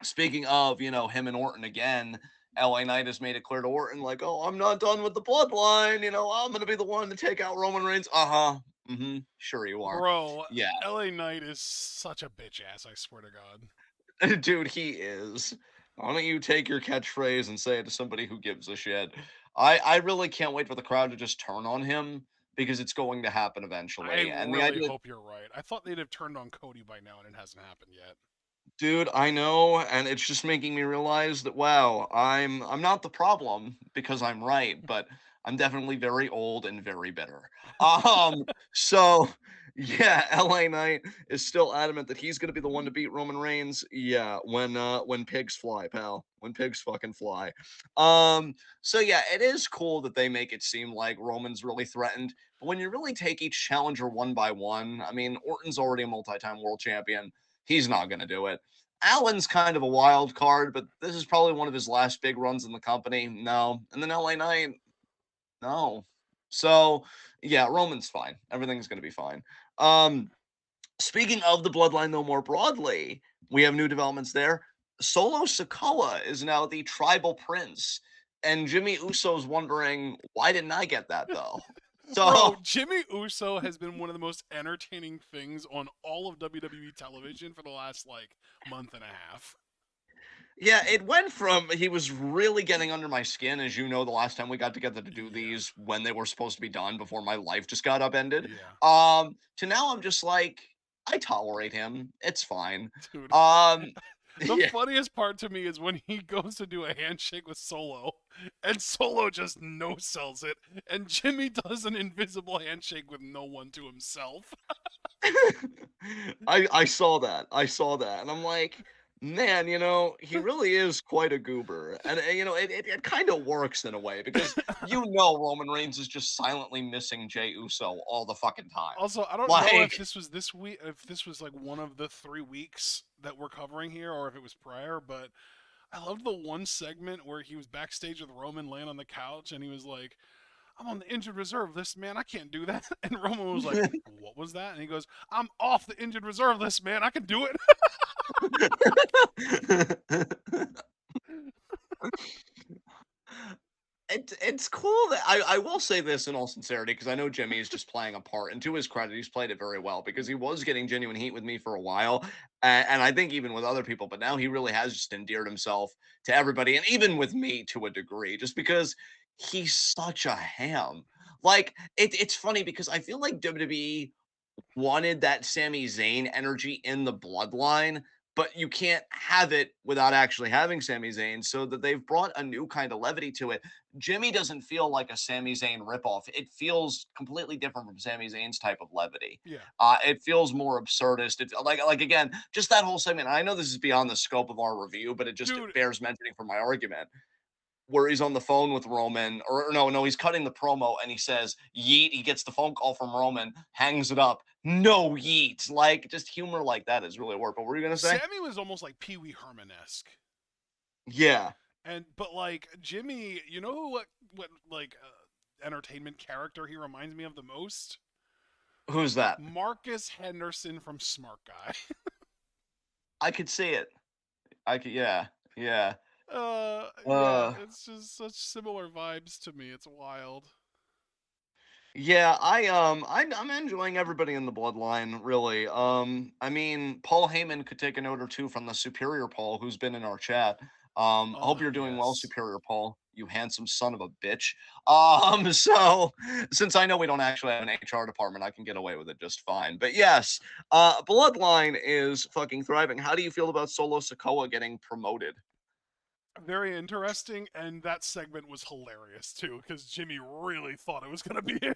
speaking of, you know, him and Orton again, LA Knight has made it clear to Orton, like, oh, I'm not done with the bloodline. You know, I'm going to be the one to take out Roman Reigns. Uh huh. Mm-hmm. Sure you are. Bro, Yeah. LA Knight is such a bitch ass, I swear to God. Dude, he is. Why don't you take your catchphrase and say it to somebody who gives a shit? I really can't wait for the crowd to just turn on him because it's going to happen I eventually. And the really idea, hope you're right. I thought they'd have turned on Cody by now, and it hasn't happened yet. dude, I know, and it's just making me realize that wow, I'm not the problem because I'm right, but I'm definitely very old and very bitter. So yeah, LA Knight is still adamant that he's gonna be the one to beat Roman Reigns. Yeah, when pigs fly, pal. When pigs fucking fly. So yeah, it is cool that they make it seem like Roman's really threatened. But when you really take each challenger one by one, I mean, Orton's already a multi-time world champion. He's not gonna do it. Allen's kind of a wild card, but this is probably one of his last big runs in the company. No. And then LA Knight, no. So yeah, Roman's fine. Everything's gonna be fine. Um, Speaking of the bloodline though more broadly, we have new developments there. Solo Sikoa is now the tribal prince. And Jimmy Uso's wondering, why didn't I get that though? Bro, So Jimmy Uso has been one of the most entertaining things on all of WWE television for the last like month and a half. yeah, it went from he was really getting under my skin, as you know, the last time we got together to do Yeah. these when they were supposed to be done before my life just got upended. Yeah. To now I'm just like, I tolerate him. It's fine. Dude, Um, the yeah. funniest part to me is when he goes to do a handshake with Solo, and Solo just no sells it, and Jimmy does an invisible handshake with no one to himself. I saw that. I saw that, and I'm like, man, he really is quite a goober, and it kind of works in a way because Roman Reigns is just silently missing Jey Uso all the fucking time. Also, I don't know if Like, this was this week, if this was like one of the 3 weeks that we're covering here, or if it was prior, but I loved the one segment where he was backstage with Roman laying on the couch and he was like, I'm on the injured reserve list, man. I can't do that. And Roman was like, what was that? And he goes, I'm off the injured reserve list, man. I can do it. it's cool that I will say this in all sincerity because I know Jimmy is just playing a part, and to his credit, he's played it very well because he was getting genuine heat with me for a while, and I think even with other people, but now he really has just endeared himself to everybody, and even with me to a degree, just because he's such a ham. Like it's funny because I feel like WWE wanted that Sami Zayn energy in the bloodline, but you can't have it without actually having Sami Zayn, so that they've brought a new kind of levity to it. Jimmy doesn't feel like a Sami Zayn ripoff. It feels completely different from Sami Zayn's type of levity. Yeah. It feels more absurdist. It's like again, just that whole segment. I know this is beyond the scope of our review, but it Dude, bears mentioning for my argument where he's on the phone with Roman, or no, he's cutting the promo and he says, yeet. He gets the phone call from Roman, hangs it up. No yeet. Like, just humor like that is really work. But what were you going to say? Sammy was almost like Pee Wee Herman esque. Yeah. But like Jimmy, you know what like entertainment character he reminds me of the most? Who's that? Marcus Henderson from Smart Guy. I could see it. I could, yeah. Yeah. Yeah, Uh, it's just such similar vibes to me. It's wild. Yeah, I'm enjoying everybody in the bloodline, really. I mean, Paul Heyman could take a note or two from the Superior Paul, who's been in our chat. I hope Oh you're doing well, yes. Superior Paul, you handsome son of a bitch. So since I know we don't actually have an HR department, I can get away with it just fine. But yes, Bloodline is fucking thriving. How do you feel about Solo Sikoa getting promoted? Very interesting, and that segment was hilarious too, because Jimmy really thought it was gonna be him.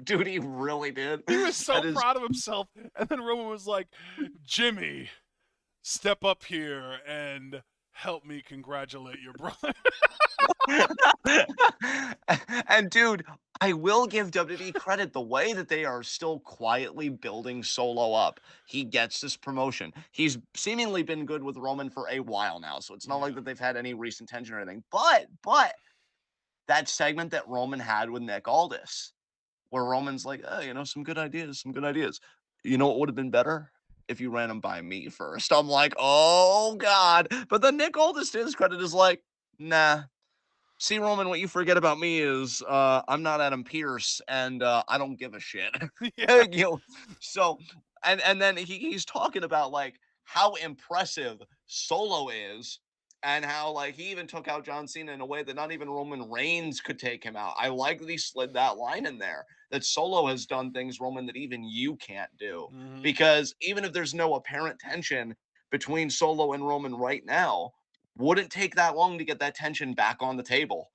Dude, he really did. He was so That is proud of himself, and then Roman was like, Jimmy, step up here and help me congratulate your brother. and dude, I will give WWE credit the way that they are still quietly building Solo up. He gets this promotion. He's seemingly been good with Roman for a while now, so it's not like Yeah. that they've had any recent tension or anything. But that segment that Roman had with Nick Aldis, where Roman's like, oh, some good ideas, some good ideas. You know what would have been better? If you ran them by me first. I'm like, oh God. But then Nick Aldis, to his credit, is like, nah, see, Roman, what you forget about me is I'm not Adam Pierce, and I don't give a shit. Yeah. You know, so and then he's talking about like how impressive Solo is, and how like he even took out John Cena in a way that not even Roman Reigns could take him out. I like that he slid that line in there. That Solo has done things, Roman, that even you can't do. Mm-hmm. Because even if there's no apparent tension between Solo and Roman right now, wouldn't take that long to get that tension back on the table.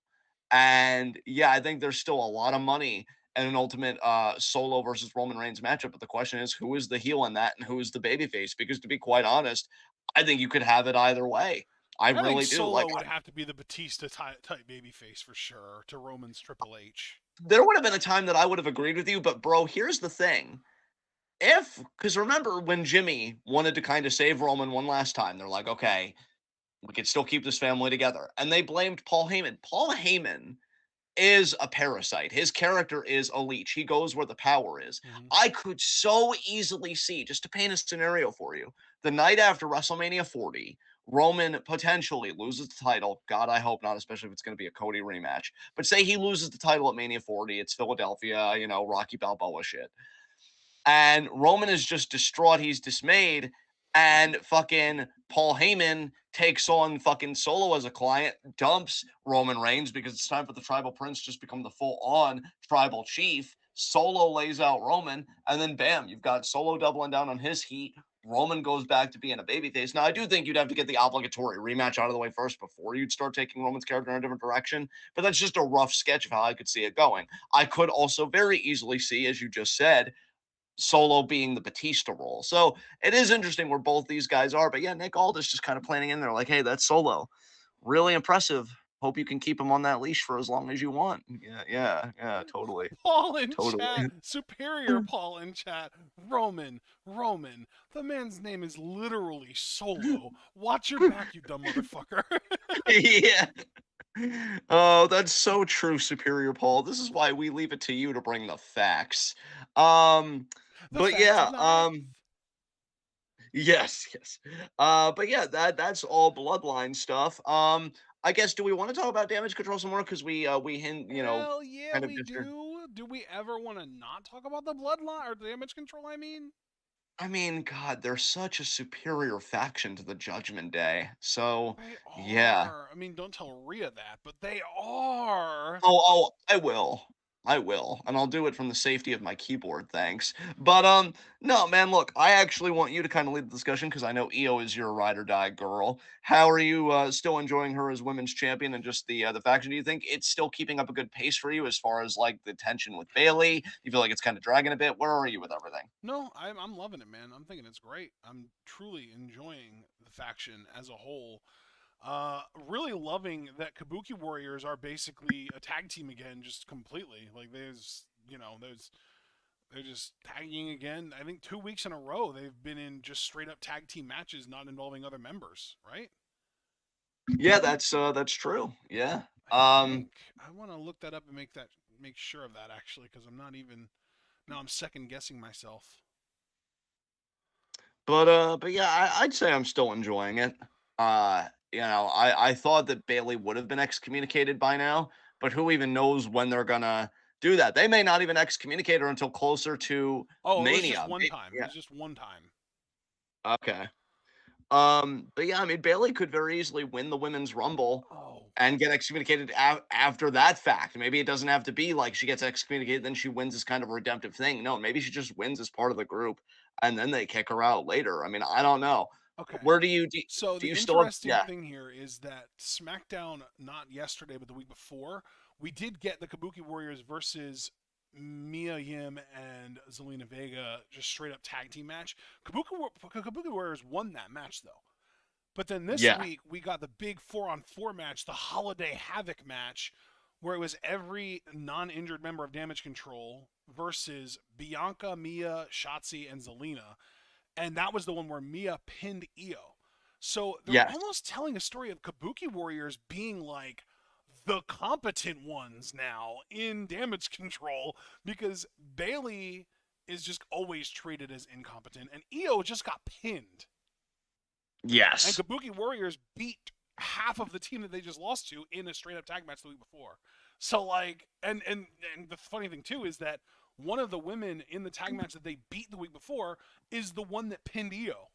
And yeah, I think there's still a lot of money in an ultimate Solo versus Roman Reigns matchup. But the question is, who is the heel in that and who is the babyface? Because to be quite honest, I think you could have it either way. I I think really do. Solo Like, would have to be the Batista type babyface for sure to Roman's Triple H. there would have been a time that I would have agreed with you, but bro, here's the thing. Because remember when Jimmy wanted to kind of save Roman one last time, they're like, okay, we can still keep this family together. And they blamed Paul Heyman. Paul Heyman is a parasite. His character is a leech. He goes where the power is. Mm-hmm. I could so easily see, just to paint a scenario for you, the night after WrestleMania 40, Roman potentially loses the title. God, I hope not, especially if it's going to be a Cody rematch. But say he loses the title at Mania 40. It's Philadelphia, Rocky Balboa shit. And Roman is just distraught. He's dismayed. And fucking Paul Heyman takes on fucking Solo as a client, dumps Roman Reigns because it's time for the tribal prince just become the full on tribal chief. Solo lays out Roman, and then bam, you've got Solo doubling down on his heat. Roman goes back to being a babyface. Now, I do think you'd have to get the obligatory rematch out of the way first before you'd start taking Roman's character in a different direction. But that's just a rough sketch of how I could see it going. I could also very easily see, as you just said, Solo being the Batista role. So it is interesting where both these guys are. But yeah, Nick Aldis just kind of planning in there like, hey, that's Solo. Really impressive. Hope you can keep him on that leash for as long as you want. Yeah, totally. Paul in Totally. chat, superior Paul in chat. Roman. The man's name is literally Solo. Watch your back, you dumb motherfucker. Yeah. Oh, that's so true, Superior Paul. This is why we leave it to you to bring the facts. The But facts of yeah, life. yes. But yeah, that's all bloodline stuff. I guess do we want to talk about damage control some more? Because we hint, Hell yeah, kind of we just do. Do we ever want to not talk about the bloodline or damage control? I mean, I mean, God, they're such a superior faction to the Judgment Day. So they yeah. are. I mean, don't tell Rhea that, but they are. I will. I will, and I'll do it from the safety of my keyboard, thanks. But no, man, look, I actually want you to kind of lead the discussion because I know Io is your ride or die girl. How are you still enjoying her as women's champion and just the faction? Do you think it's still keeping up a good pace for you as far as like the tension with Bailey? You feel like it's kind of dragging a bit? Where are you with everything? No, I'm loving it, man. I'm thinking it's great. I'm truly enjoying the faction as a whole. Really loving that Kabuki Warriors are basically a tag team again, just completely. Like they're just tagging again. I think 2 weeks in a row they've been in just straight up tag team matches, not involving other members. Right? Yeah, that's true. Yeah. I Um, think I want to look that up and make sure of that actually, because I'm not even now I'm second guessing myself. but yeah, I'd say I'm still enjoying it. I thought that Bailey would have been excommunicated by now, but who even knows when they're gonna do that? They may not even excommunicate her until closer to Oh, it was just Mania. one time. It Yeah. was just one time. Okay. But yeah, I mean, Bailey could very easily win the women's rumble Oh, and get excommunicated after that fact. Maybe it doesn't have to be like she gets excommunicated, then she wins this kind of redemptive thing. No, maybe she just wins as part of the group, and then they kick her out later. I mean, I don't know. okay. Where So do the you still have? interesting Yeah, thing here is that SmackDown, not yesterday, but the week before, we did get the Kabuki Warriors versus Mia Yim and Zelina Vega just straight up tag team match. Kabuki Warriors won that match though. But then this yeah, week we got the big 4-on-4 match, the Holiday Havoc match, where it was every non-injured member of Damage Control versus Bianca, Mia, Shotzi, and Zelina, and that was the one where Mia pinned Io. So they're yes, almost telling a story of Kabuki Warriors being like the competent ones now in Damage Control because Bailey is just always treated as incompetent, and Io just got pinned. And yes, Kabuki Warriors beat half of the team that they just lost to in a straight up tag match the week before. So like, and the funny thing too is that one of the women in the tag match that they beat the week before is the one that pinned Io.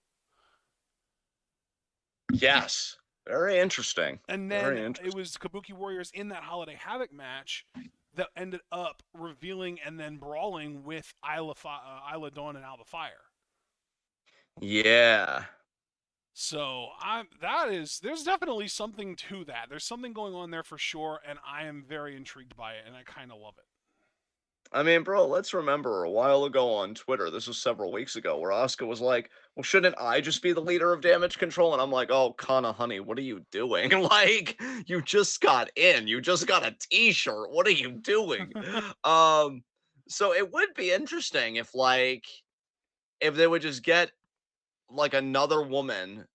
yes. Very interesting. And then Very it interesting. was Kabuki Warriors in that Holiday Havoc match that ended up revealing and then brawling with Isla Dawn and Alba Fire. Yeah. So there's definitely something to that. There's something going on there for sure, and I am very intrigued by it, and I kind of love it. I mean, bro, let's remember a while ago on Twitter, this was several weeks ago, where Asuka was like, well, shouldn't I just be the leader of damage control? And I'm like, oh, Kana, honey, what are you doing? Like, you just got in. You just got a t-shirt. What are you doing? Um, so it would be interesting if, like, if they would just get like another woman,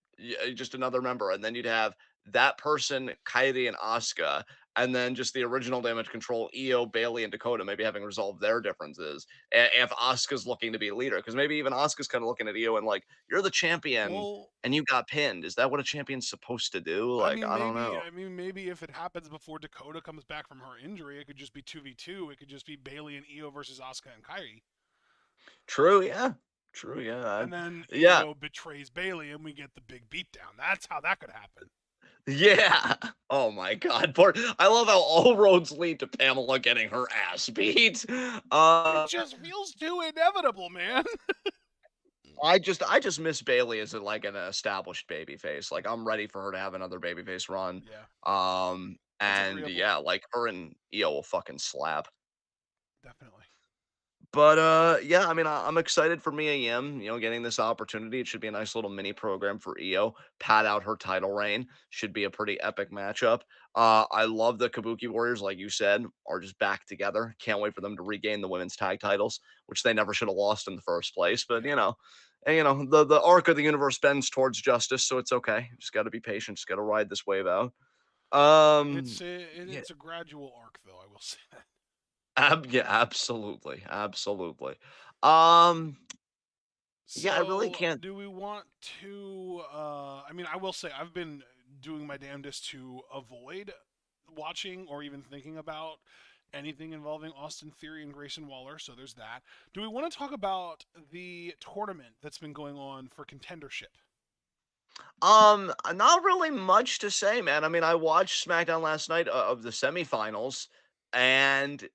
just another member, and then you'd have that person, Kairi and Asuka, and then just the original Damage Control, Io, Bailey, and Dakota, maybe having resolved their differences. If Asuka's looking to be a leader, because maybe even Asuka's kind of looking at Io and like, you're the champion, Well, and you got pinned. Is that what a champion's supposed to do? Like, I don't know. I mean, maybe if it happens before Dakota comes back from her injury, it could just be 2v2. It could just be Bailey and Io versus Asuka and Kairi. True, yeah. True, yeah. And then Yeah, Io betrays Bailey and we get the big beatdown. That's how that could happen. yeah. Oh my god. I love how all roads lead to Pamela getting her ass beat. It Uh just feels too inevitable, man. I just miss Bailey as like an established babyface. Like I'm ready for her to have another babyface run. Yeah, that's And agreeable. yeah, like her and Io will fucking slap. Definitely. But yeah, I mean, I'm excited for Mia Yim, getting this opportunity. It should be a nice little mini program for Io. Pad out her title reign. Should be a pretty epic matchup. I love the Kabuki Warriors, like you said, are just back together. Can't wait for them to regain the women's tag titles, which they never should have lost in the first place. But Yeah. and the arc of the universe bends towards justice, so it's okay. Just got to be patient. Just got to ride this wave out. It's Um, yeah, it's a gradual arc, though. I will say that. yeah, absolutely, absolutely. Um, Yeah, I really So, can't. do we want to? I mean, I will say I've been doing my damnedest to avoid watching or even thinking about anything involving Austin Theory and Grayson Waller. So there's that. Do we want to talk about the tournament that's been going on for contendership? Not really much to say, man. I mean, I watched SmackDown last night of the semifinals, and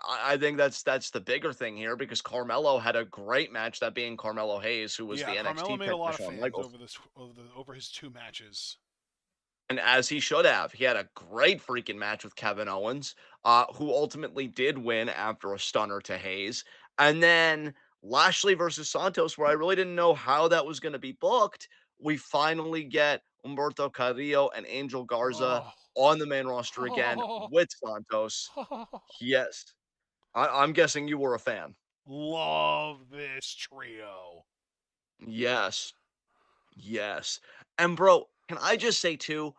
I think that's the bigger thing here because Carmelo had a great match. That being Carmelo Hayes, who was Yeah, the Carmelo NXT made a pick for lot of Shawn fans Michaels. over over his two matches. And as he should have. He had a great freaking match with Kevin Owens, who ultimately did win after a stunner to Hayes. And then Lashley versus Santos, where I really didn't know how that was going to be booked. We finally get Humberto Carrillo and Angel Garza Oh, on the main roster again with Santos. Yes. I'm guessing you were a fan. love this trio. Yes. Yes. And bro, can I just say too,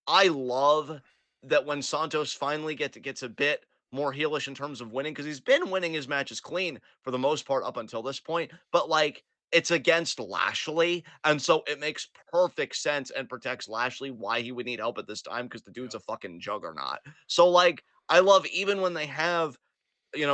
I love that when Santos finally gets a bit more heelish in terms of winning, because he's been winning his matches clean for the most part up until this point, but like it's against Lashley, and so it makes perfect sense and protects Lashley why he would need help at this time because the dude's Yeah, a fucking juggernaut. So like I love even when they have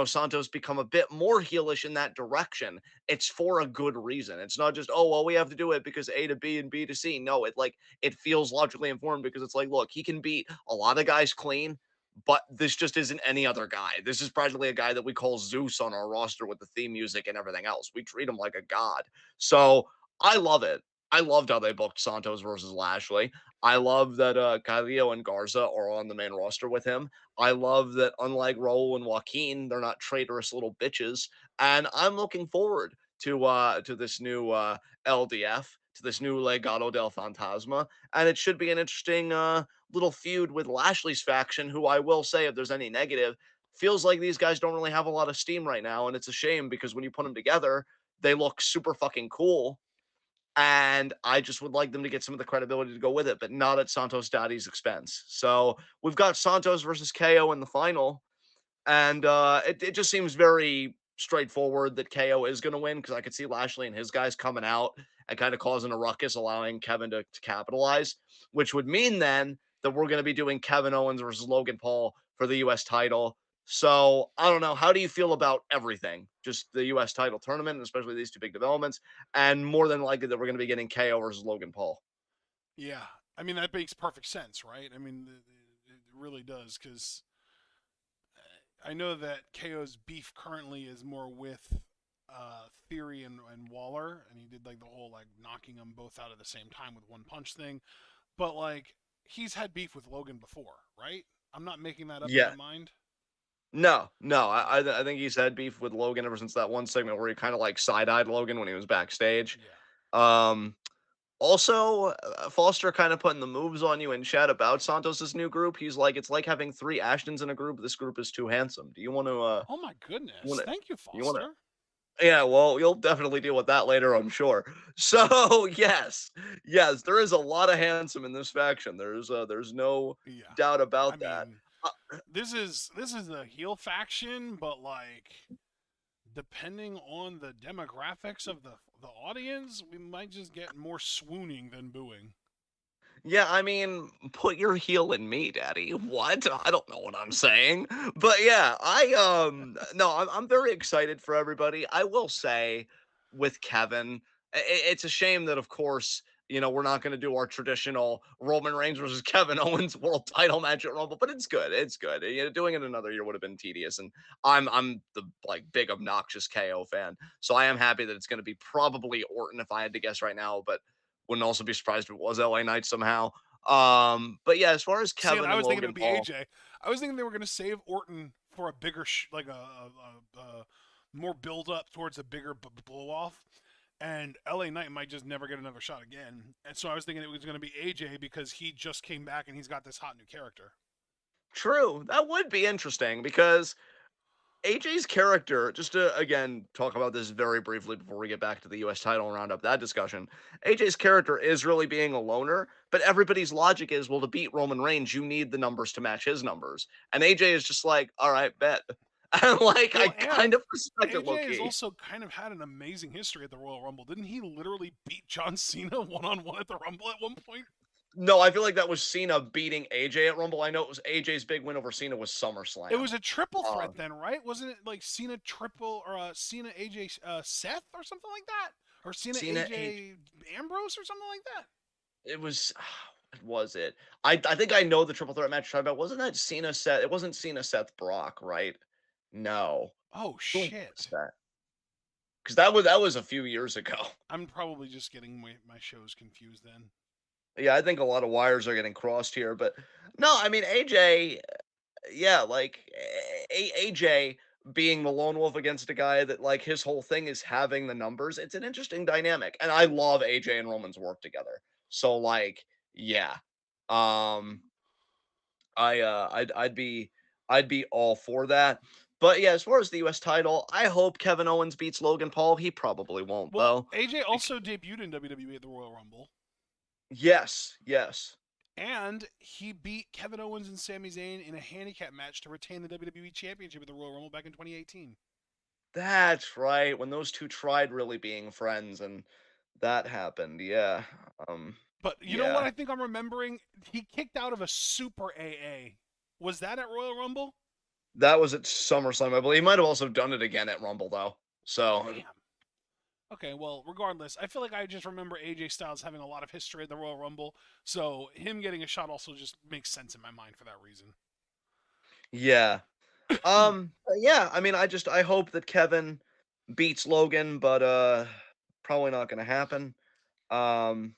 Santos become a bit more heelish in that direction, it's for a good reason. It's not just, oh, well, we have to do it because A to B and B to C. No, it feels logically informed because it's like, look, he can beat a lot of guys clean, but this just isn't any other guy. This is practically a guy that we call Zeus on our roster with the theme music and everything else. We treat him like a god. So I love it. I loved how they booked Santos versus Lashley. I love that Carrillo and Garza are on the main roster with him. I love that unlike Raul and Joaquin, they're not traitorous little bitches. And I'm looking forward to this new LDF, to this new Legado del Fantasma. And it should be an interesting little feud with Lashley's faction, who I will say, if there's any negative, feels like these guys don't really have a lot of steam right now. And it's a shame because when you put them together, they look super fucking cool. And I just would like them to get some of the credibility to go with it, but not at Santos Daddy's expense. So we've got Santos versus KO in the final, and it just seems very straightforward that KO is going to win because I could see Lashley and his guys coming out and kind of causing a ruckus, allowing Kevin to capitalize, which would mean then that we're going to be doing Kevin Owens versus Logan Paul for the U.S. title. So I don't know. How do you feel about everything? Just the U.S. title tournament, and especially these two big developments, and more than likely that we're going to be getting KO versus Logan Paul. yeah. I mean, that makes perfect sense, right? I mean, it really does, because I know that KO's beef currently is more with Theory and Waller, and he did like the whole like knocking them both out at the same time with one punch thing. But like, he's had beef with Logan before, right? I'm not making that up in my Yeah. mind. No, no. Yeah, I think he's had beef with Logan ever since that one segment where he kind of like side-eyed Logan when he was backstage. yeah. Um, Also, Foster kind of putting the moves on you in chat about Santos's new group. He's like, it's like having three Ashtons in a group. This group is too handsome. Do you want to? Oh my You goodness! want to? Thank you, You want to? Foster. Yeah. Well, you'll definitely deal with that later, I'm sure. So yes, yes, there is a lot of handsome in this faction. There's no Yeah, doubt I about that. mean, Uh, this is the heel faction, but like, depending on the demographics of the audience, we might just get more swooning than booing. Yeah, I mean, put your heel in me, daddy. What? I don't know what I'm saying. But yeah, no, I'm very excited for everybody. I will say with Kevin, it's a shame that of course, we're not going to do our traditional Roman Reigns versus Kevin Owens world title match at Rumble, but it's good. It's good. Doing it another year would have been tedious, and I'm the like big obnoxious KO fan. So I am happy that it's going to be probably Orton if I had to guess right now, but wouldn't also be surprised if it was LA Knight somehow. But yeah, as far as See, and Kevin I and was thinking it Logan would be Paul, AJ. I was thinking they were going to save Orton for a bigger, like a more build up towards a bigger blow off, and LA Knight might just never get another shot again. And so I was thinking it was going to be AJ because he just came back and he's got this hot new character. true, that would be interesting because AJ's character, just to again talk about this very briefly before we get back to the US title and round up that discussion, AJ's character is really being a loner, but everybody's logic is, well, to beat Roman Reigns, you need the numbers to match his numbers. And AJ is just like, all right, bet. And like, I Well, kind and of respect it low AJ has key. also kind of had an amazing history at the Royal Rumble. Didn't he literally beat John Cena one on one at the Rumble at one point? No, I feel like that was Cena beating AJ at Rumble. I know it was AJ's big win over Cena was It SummerSlam. was a triple Uh, threat then, right? Wasn't it like Cena triple or Cena AJ Seth or something like that, or Cena Cena AJ. AJ Ambrose or something like that? It was. What was it? I think I know the triple threat match you're talking about. Wasn't that Cena Seth? It wasn't Cena Seth Brock, right? No. Oh Who was shit! that? Because that was a few years ago. I'm probably just getting my shows confused then. Yeah, I think a lot of wires are getting crossed here, but no, I mean AJ. Yeah, like AJ being the lone wolf against a guy that like his whole thing is having the numbers. It's an interesting dynamic, and I love AJ and Roman's work together. So like, yeah, um, I'd be all for that. But yeah, as far as the U.S. title, I hope Kevin Owens beats Logan Paul. He probably won't Well, though. AJ also debuted in WWE at the Royal Rumble, Yes, yes. and he beat Kevin Owens and Sami Zayn in a handicap match to retain the WWE Championship at the Royal Rumble back in 2018. That's right. When those two tried really being friends and that happened. Yeah. But you know what? Yeah. I think I'm remembering. He kicked out of a Super AA. Was that at Royal Rumble? That was at SummerSlam, I believe. He might have also done it again at Rumble though. So Damn. Okay, well, regardless, I feel like I just remember AJ Styles having a lot of history at the Royal Rumble, so him getting a shot also just makes sense in my mind for that reason. yeah. Yeah, I mean I hope that Kevin beats Logan, but probably not gonna happen. Um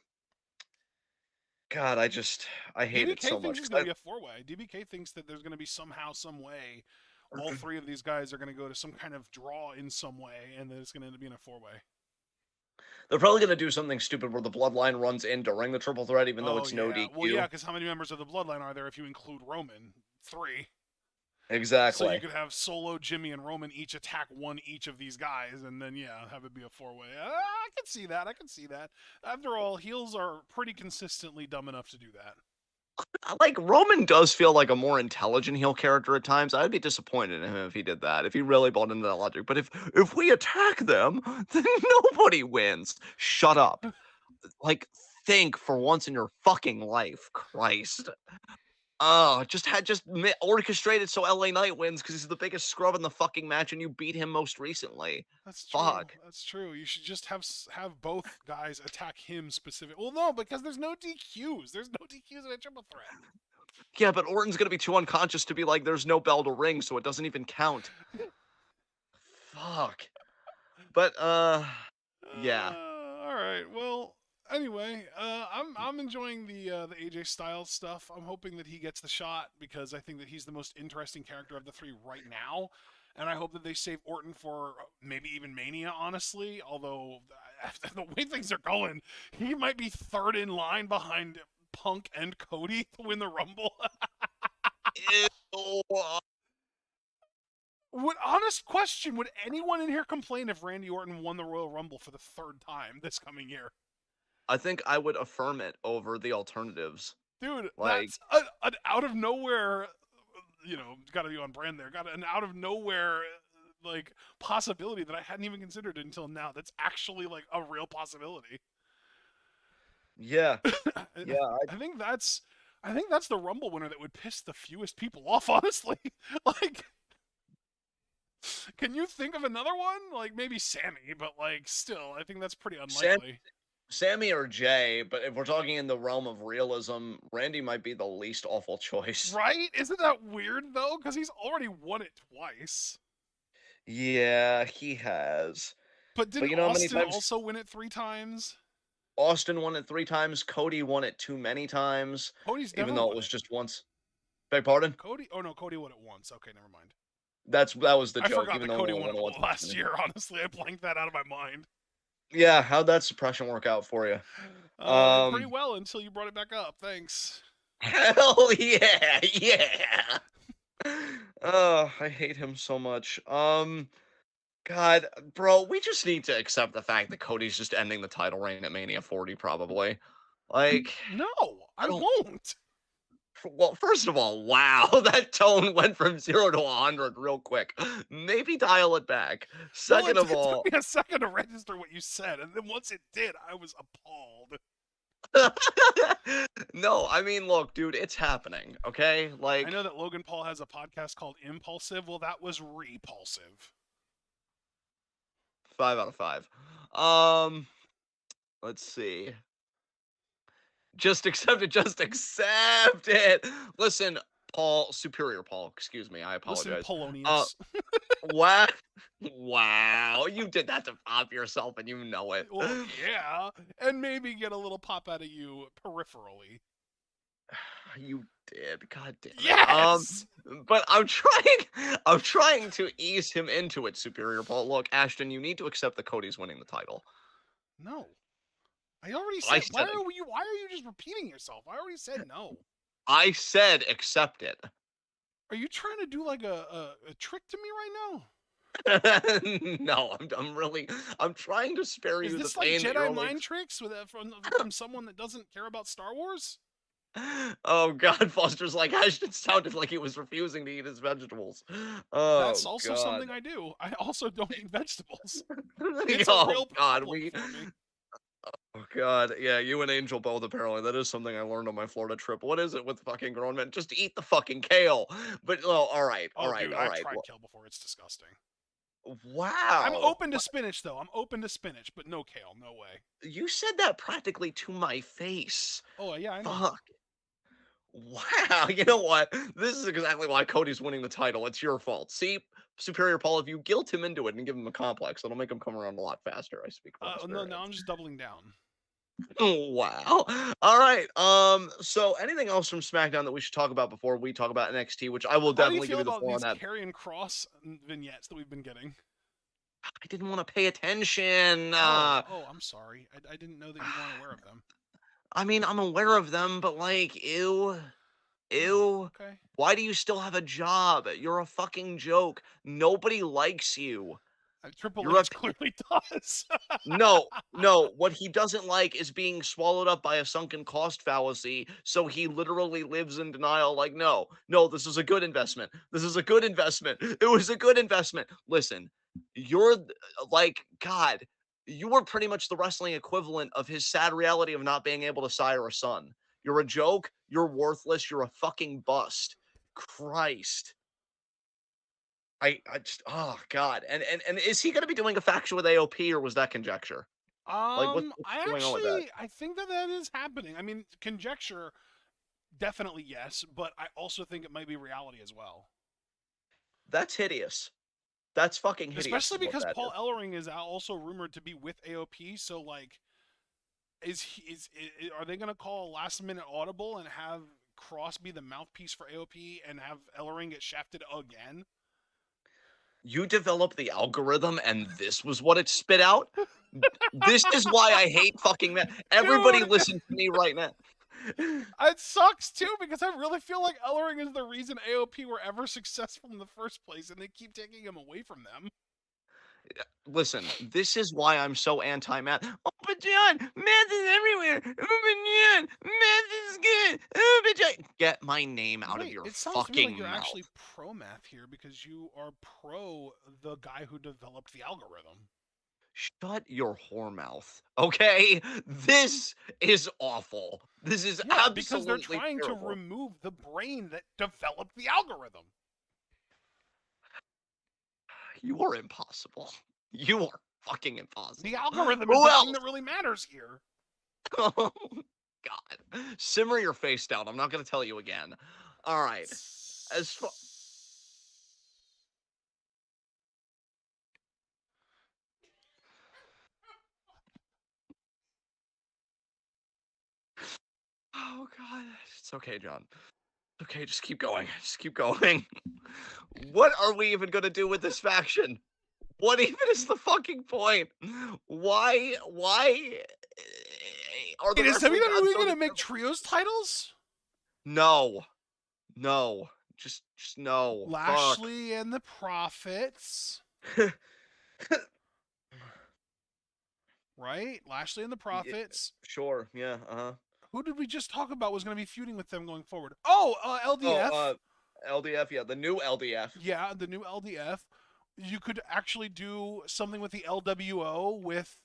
God, I hate it DBK so thinks much it's 'cause going to be a four-way. DBK thinks that there's going to be somehow, some way, all three of these guys are going to go to some kind of draw in some way, and then it's going to end up being a four-way. they're probably gonna do something stupid where the bloodline runs in during the triple threat, even though Oh it's no yeah, well yeah, DQ. because how many members of the Bloodline are there if you include Roman? Three. So you Exactly. could have Solo, Jimmy, and Roman each attack one each of these guys, and then yeah, have it be a four-way. I can see that. I can see that. After all, heels are pretty consistently dumb enough to do that. Like Roman does feel like a more intelligent heel character at times. I'd be disappointed in him if he did that. If he really bought into that logic. But if we attack them, then nobody wins. Shut up. Like think for once in your fucking life, Christ. Oh, orchestrated so LA Knight wins because he's the biggest scrub in the fucking match, and you beat him most recently. That's true. Fuck. That's true. You should just have both guys attack him specific. Well, no, because there's no DQs. There's no DQs in a triple threat. Yeah, but Orton's gonna be too unconscious to be like, there's no bell to ring, so it doesn't even count. Fuck. But, yeah. All right. Well, anyway, I'm enjoying the AJ Styles stuff. I'm hoping that he gets the shot because I think that he's the most interesting character of the three right now, and I hope that they save Orton for maybe even Mania. Honestly, although the way things are going, he might be third in line behind Punk and Cody to win the Rumble. Ew. Honest question, would anyone in here complain if Randy Orton won the Royal Rumble for the third time this coming year? I think I would affirm it over the alternatives. Dude, Like, that's an out of nowhere, got to be on brand there. Got an out of nowhere like possibility that I hadn't even considered until now. That's actually like a real possibility. yeah. I, Yeah, I think that's the Rumble winner that would piss the fewest people off, honestly. Like, can you think of another one? Like maybe Sammy, but like still, I think that's pretty Sam, unlikely. Sammy or Jay, but if we're talking in the realm of realism, Randy might be the least awful choice. Right? Isn't that weird though? Because he's already won it twice. Yeah, he has. But But didn't you know how many Austin times also win it 3 times? Austin won it 3 times, Cody won it too many times, Cody's even never though it won was it. just once. Beg pardon? Cody? Oh no, Cody won it once. Okay, never mind. That was the I joke, forgot even that though he Cody only won won it once. it last year. Honestly, I blanked that out of my mind. Yeah, how'd that suppression work out for you? Pretty well until you brought it back up. Thanks. Hell yeah, yeah. Oh, I hate him so much. God, bro, we just need to accept the fact that Cody's just ending the title reign at Mania 40, probably. Like, No, I I don't. won't. Well, first of all, wow, that tone went from 0 to 100 real quick. Maybe dial it back. Well, Second it of took all, me a second to register what you said, and then once it did, I was appalled. no, I mean, look, dude, it's happening, okay? I Like, know that Logan Paul has a podcast called Impulsive. Well, that was repulsive. 5 out of 5. Let's see. Just accept it. Just accept it. Listen, Paul, Superior Paul, excuse me. I Listen, apologize. Uh, Polonius. what? Wow, you did that to pop yourself, and you know it. Well, yeah, and maybe get a little pop out of you peripherally. You did. God damn it. Yes. But I'm trying to ease him into it, Superior Paul. Look, Ashton, you need to accept that Cody's winning the title. No, I already I said. Why said are you? Why are you just repeating yourself? I already said no. I said accept it. Are you trying to do like a trick to me right now? No, I'm trying to spare Is you the this like pain that you're Jedi only. mind tricks from someone that doesn't care about Star Wars? Oh God, Foster's like Ashton sounded like he was refusing to eat his vegetables. That's Oh also God. something I do. I also don't eat vegetables. It's a Oh real God, problem for me. oh God, yeah, you and Angel both apparently. That is something I learned on my Florida trip. What is it with fucking grown men? Just eat the fucking kale. But oh, all right, all Oh, right, dude, all I've right. tried kale before. It's disgusting. I'm Wow, open to spinach, though. I'm open to spinach, but no kale. No way. you said that practically to my face. Oh, yeah, I know. Fuck. Wow, you know what? This is exactly why Cody's winning the title. It's your fault. See, Superior Paul, if you guilt him into it and give him a complex, it'll make him come around a lot faster. I speak from No, now experience. I'm just doubling down. Oh, wow. All right. So anything else from SmackDown that we should talk about before we talk about NXT, which I will How do you definitely give feel you the about floor on these that. Karrion Cross vignettes that we've been getting? I didn't want to pay attention. I'm sorry. I didn't know that you weren't aware of them. I mean, I'm aware of them, but like, ew. Oh, Ew. okay. Why do you still have a job? You're a fucking joke. Nobody likes you. Triple You're a H clearly does. No, no, what he doesn't like is being swallowed up by a sunken cost fallacy, so he literally lives in denial like, "No, no, this is a good investment. This is a good investment. It was a good investment." Listen, you're like, God, you were pretty much the wrestling equivalent of his sad reality of not being able to sire a son. You're a joke. You're worthless. You're a fucking bust. Christ. I just oh god. And is he gonna be doing a faction with AOP or was that conjecture? Like what's going on with that? I think that that is happening. I mean, conjecture, definitely yes, but I also think it might be reality as well. That's hideous. That's fucking hideous Especially is what because that Paul is. Ellering is also rumored to be with AOP. So like, are they gonna call a last minute audible and have Cross be the mouthpiece for AOP and have Ellering get shafted again? You developed the algorithm and this was what it spit out? This is why I hate fucking men. Everybody Dude, listen to me right now. it sucks too because I really feel like Ellering is the reason AOP were ever successful in the first place, and they keep taking him away from them. Listen, this is why I'm so anti-math. Oh, but John, math is everywhere. Oh, but John, math is good. Oh, but John. Get my name out of Wait, your it sounds to me like fucking you're actually mouth. pro math here because you are pro the guy who developed the algorithm. Shut your whore mouth. Okay? This is awful. This is Yeah, because they're absolutely trying to terrible. remove the brain that developed the algorithm. You are impossible. You are fucking The impossible. algorithm is Who the thing that else? really matters here. Oh, God. Simmer your face down. I'm not going to tell you again. All right. As far. Oh, God. It's okay, John. Okay, just keep going. Just keep going. What are we even going to do with this faction? What even is the fucking point? Why are the Wait, is wrestling gods WWE so gonna make determined? trios titles? No. No. Just no. Fuck. Lashley and the Profits, right? Lashley and the Yeah, Profits. sure. Yeah. Uh-huh. Who did we just talk about was going to be feuding with them going forward? Oh, Oh, LDF. LDF, yeah, the new LDF. Yeah, the new LDF. You could actually do something with the LWO with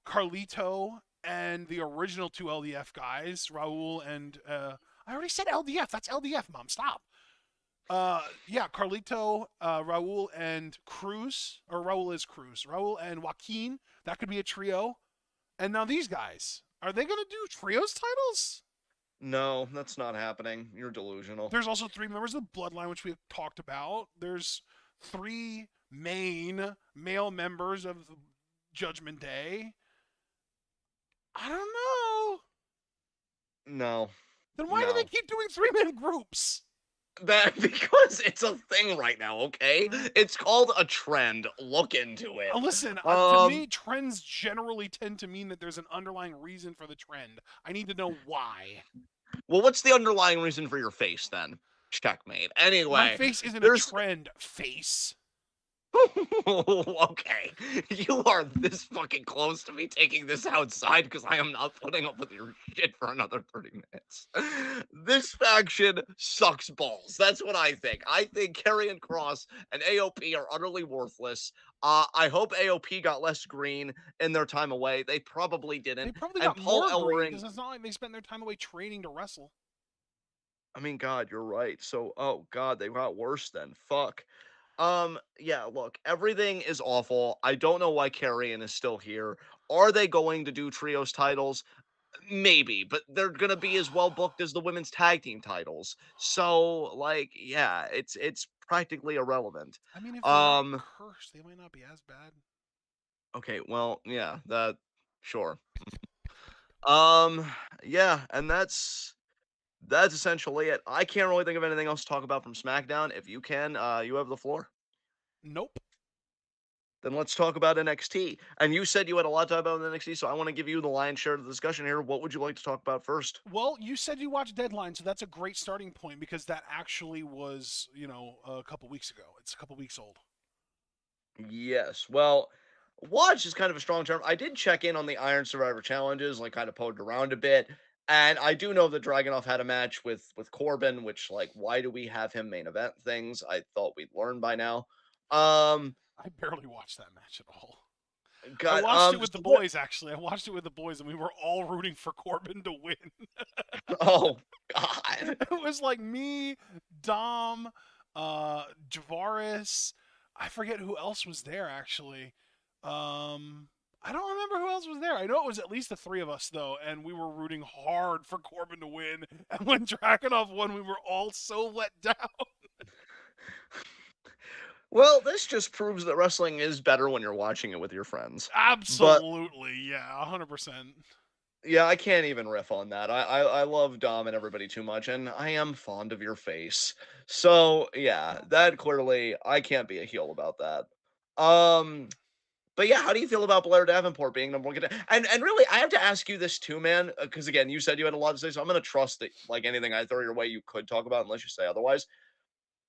Carlito and the original two LDF guys, Raul and I already said LDF. That's LDF, Mom. Stop. Yeah, Carlito, Raul, and Cruz, or Raul is Cruz. Raul and Joaquin. That could be a trio. And now these guys, are they gonna do trios titles? No, that's not happening. You're delusional. There's also three members of the Bloodline, which we've talked about. There's three main male members of Judgment Day. I don't know. No. Then why do they No. keep doing three-man groups? That because it's a thing right now, okay? It's called a trend. Look into it. Listen, to me, trends generally tend to mean that there's an underlying reason for the trend. I need to know why. Well, what's the underlying reason for your face then? Checkmate. My Anyway, face isn't a there's trend face. okay. You are this fucking close to me taking this outside because I am not putting up with your shit for another 30 minutes. This faction sucks balls. That's what I think. I think Karrion Kross and AOP are utterly worthless. I hope AOP got less green in their time away. They probably They didn't. probably And got Paul more green Ellering, because it's not like they spent their time away training to wrestle. I mean, God, you're right. So, oh God, they got worse then. Fuck. Yeah, look, everything is awful. I don't know why Carrion is still here. Are they going to do trios titles? Maybe, but they're gonna be as well booked as the women's tag team titles. So, like, yeah, it's practically irrelevant. I mean, if they're not Um, cursed, they might not be as bad. okay, well, yeah, that sure. Um, yeah, and that's essentially it. I can't really think of anything else to talk about from SmackDown. If you can, you have the floor. Nope. Then let's talk about NXT. And you said you had a lot to talk about in NXT, so I want to give you the lion's share of the discussion here. What would you like to talk about first? Well, you said you watched Deadline, so that's a great starting point because that actually was, a couple weeks ago. It's a couple weeks old. Yes. Well, watch is kind of a strong term. I did check in on the Iron Survivor challenges, like kind of poked around a bit. And I do know that Dragunov had a match with Corbin, which like why do we have him main event things? I thought we'd learn by now. Um I barely watched that match at all. I God, watched it with the so what? boys. Actually, I watched it with the boys, and we were all rooting for Corbin to win. Oh God. It was like me, Dom, Javaris. I forget who else was there actually. I don't remember who else was there. I know it was at least the three of us though, and we were rooting hard for Corbin to win. And when Dragunov won, we were all so let down. Well, this just proves that wrestling is better when you're watching it with your friends. But Absolutely, yeah, 100%. yeah, I can't even riff on that. I love Dom and everybody too much, and I am fond of your face. So yeah, that clearly I can't be a heel about that. Um, but yeah, how do you feel about Blair Davenport being number one contender? And really, I have to ask you this too, man, because again, you said you had a lot to say, so I'm gonna trust that like anything I throw your way, you could talk about, unless you say otherwise.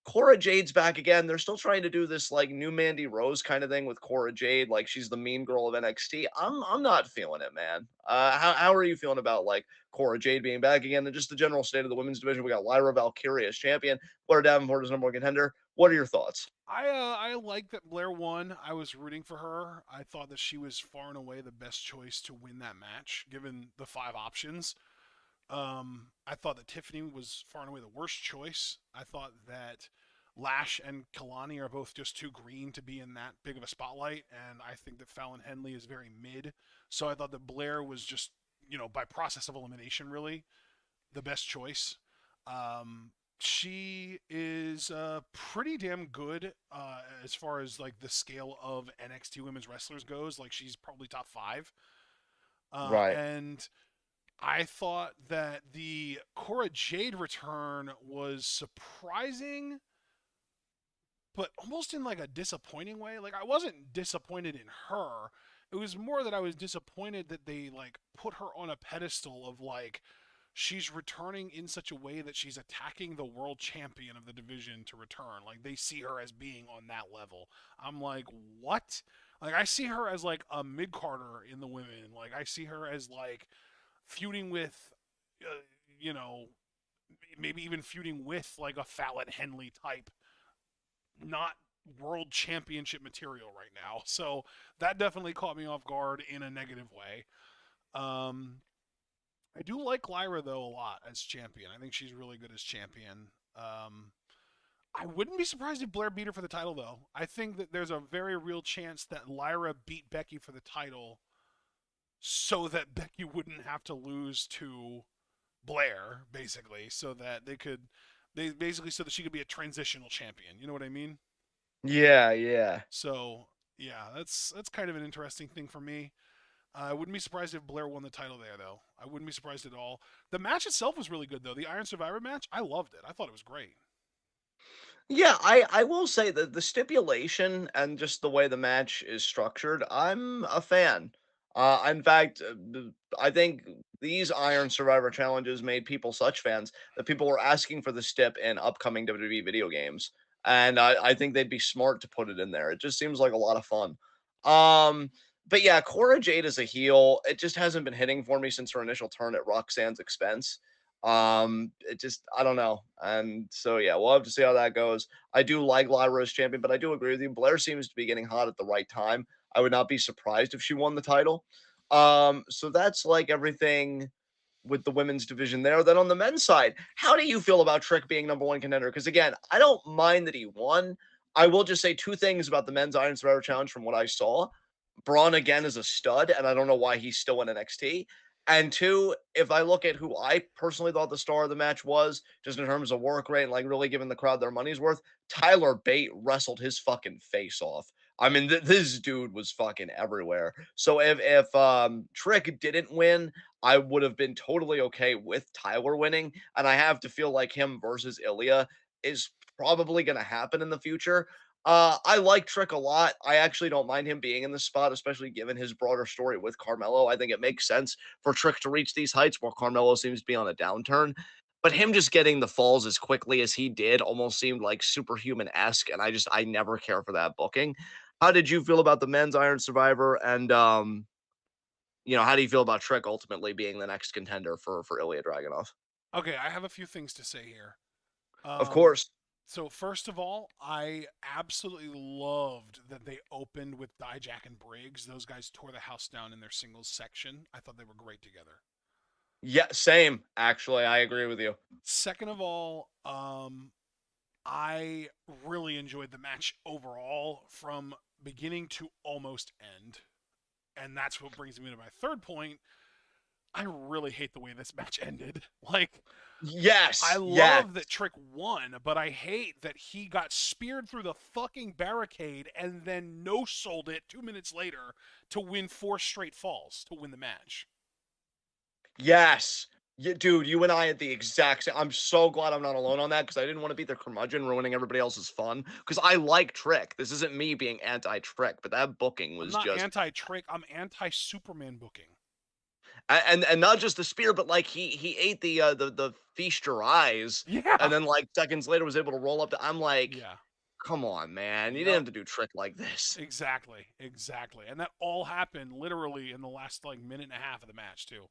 Cora Jade's back again. They're still trying to do this like new Mandy Rose kind of thing with Cora Jade, like she's the mean girl of NXT. I'm not feeling it, man. How are you feeling about like Cora Jade being back again and just the general state of the women's division? We got Lyra Valkyria as champion, Blair Davenport is number one contender. What are your thoughts? I like that Blair won. I was rooting for her. I thought that she was far and away the best choice to win that match, given the five options. I thought that Tiffany was far and away the worst choice. I thought that Lash and Kalani are both just too green to be in that big of a spotlight, and I think that Fallon Henley is very mid. So I thought that Blair was just, by process of elimination, really the best choice. She is pretty damn good as far as like the scale of NXT women's wrestlers goes. Like she's probably top five. Right. And I thought that the Cora Jade return was surprising, but almost in like a disappointing way. Like I wasn't disappointed in her. It was more that I was disappointed that they like put her on a pedestal of like she's returning in such a way that she's attacking the world champion of the division to return. Like they see her as being on that level. I'm like, what? Like I see her as like a mid carder in the women. Like I see her as like feuding with, uh, you know, maybe even feuding with like a Fallon Henley type, not world championship material right now. So that definitely caught me off guard in a negative way. Um, I do like Lyra though a lot as champion. I think she's really good as champion. Um, I wouldn't be surprised if Blair beat her for the title though. I think that there's a very real chance that Lyra beat Becky for the title so that Becky wouldn't have to lose to Blair, basically, so that so that she could be a transitional champion. You know what I mean? Yeah, yeah. So yeah, that's kind of an interesting thing for me. I wouldn't be surprised if Blair won the title there, though. I wouldn't be surprised at all. The match itself was really good, though. The Iron Survivor match, I loved it. I thought it was great. Yeah, I will say that the stipulation and just the way the match is structured, I'm a fan. In fact, I think these Iron Survivor challenges made people such fans that people were asking for the stip in upcoming WWE video games, and I think they'd be smart to put it in there. It just seems like a lot of fun. Um, but yeah, Cora Jade as a heel, it just hasn't been hitting for me since her initial turn at Roxanne's expense. It just I don't know. And so yeah, we'll have to see how that goes. I do like Lyra as champion, but I do agree with you. Blair seems to be getting hot at the right time. I would not be surprised if she won the title. So that's like everything with the women's division there. Then on the men's side, how do you feel about Trick being number one contender? Because again, I don't mind that he won. I will just say two things about the men's Iron Survivor Challenge from what I saw. Braun again is a stud, and I don't know why he's still in NXT. And two, if I look at who I personally thought the star of the match was, just in terms of work rate and like really giving the crowd their money's worth, Tyler Bate wrestled his fucking face off. I mean, this dude was fucking everywhere. So if Trick didn't win, I would have been totally okay with Tyler winning, and I have to feel like him versus Ilya is probably going to happen in the future. I like Trick a lot. I actually don't mind him being in this spot, especially given his broader story with Carmelo. I think it makes sense for Trick to reach these heights where Carmelo seems to be on a downturn. But him just getting the falls as quickly as he did almost seemed like superhuman esque, and I never care for that booking. How did you feel about the men's Iron Survivor, and how do you feel about Trick ultimately being the next contender for Ilya Dragunov? Okay, I have a few things to say here. Of Um, course. So first of all, I absolutely loved that they opened with Dijak and Briggs. Those guys tore the house down in their singles section. I thought they were great together. Yeah, same. Actually, I agree with you. Second of all, I really enjoyed the match overall from beginning to almost end. And that's what brings me to my third point. I really hate the way this match ended. Like, I Yes, yes. love that Trick won, but I hate that he got speared through the fucking barricade and then no sold it 2 minutes later to win 4 straight falls to win the match. Yes. Yeah, dude, you and I had the exact same. I'm so glad I'm not alone on that because I didn't want to be the curmudgeon ruining everybody else's fun. Because I like Trick. This isn't me being anti-Trick, but that booking I'm was not just anti Trick, I'm anti Superman booking. and not just the spear, but like he ate the feast your eyes, and Yeah. then like seconds later was able to roll up. I'm like, Yeah. come on, man, you didn't Yep. have to do Trick like this. Exactly. Exactly. And that all happened literally in the last like minute and a half of the match, too.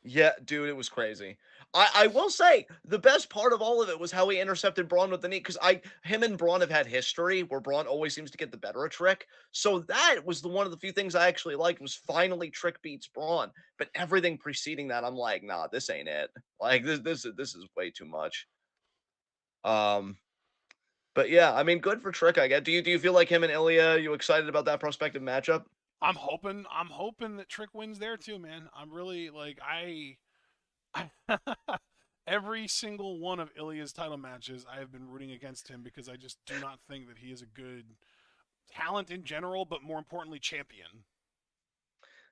Yeah, dude, it was crazy. I will say the best part of all of it was how he intercepted Braun with the knee because I him and Braun have had history where Braun always seems to get the better of Trick. So that was the one of the few things I actually liked was finally Trick beats Braun. But everything preceding that, I'm like, nah, this ain't it. Like this is way too much. Um, but yeah, I mean, good for Trick. I get. Do you feel like him and Ilya? You excited about that prospective matchup? I'm hoping that Trick wins there too, man. I'm really like every single one of Ilya's title matches, I have been rooting against him because I just do not think that he is a good talent in general, but more importantly, champion.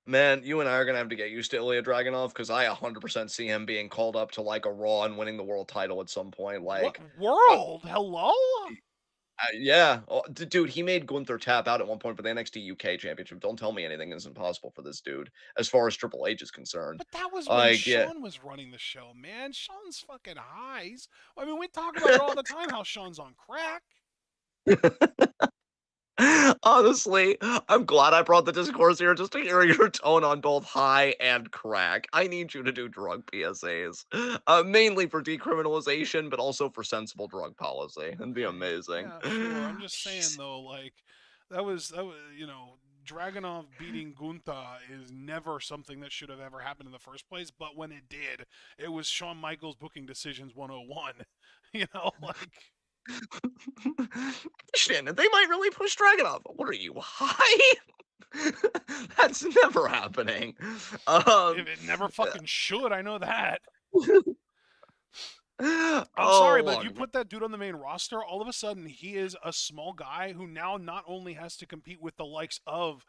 Man, you and I are gonna have to get used to Ilya Dragunov because I 100% see him being called up to like a Raw and winning the world title at some point. What Like, uh, world? Hello? yeah, oh, dude, he made Gunther tap out at one point for the NXT UK Championship. Don't tell me anything is impossible for this dude as far as Triple H is concerned. But that was when Like, yeah. Sean was running the show, man. Sean's fucking highs. I mean, we talk about it all the time how Sean's on crack. Honestly, I'm glad I brought the discourse here just to hear your tone on both high and crack. I need you to do drug PSAs, mainly for decriminalization, but also for sensible drug policy. It'd be Okay, amazing. yeah, sure. I'm just saying though, like that was Dragonov beating Gunther is never something that should have ever happened in the first place. But when it did, it was Shawn Michaels booking decisions 101. Like Shannon, they might really push Dragunov. What are you high? That's never happening. if Um, it never fucking should, I know that. I'm oh, sorry, but you look, put that dude on the main roster, all of a sudden he is a small guy who now not only has to compete with the likes of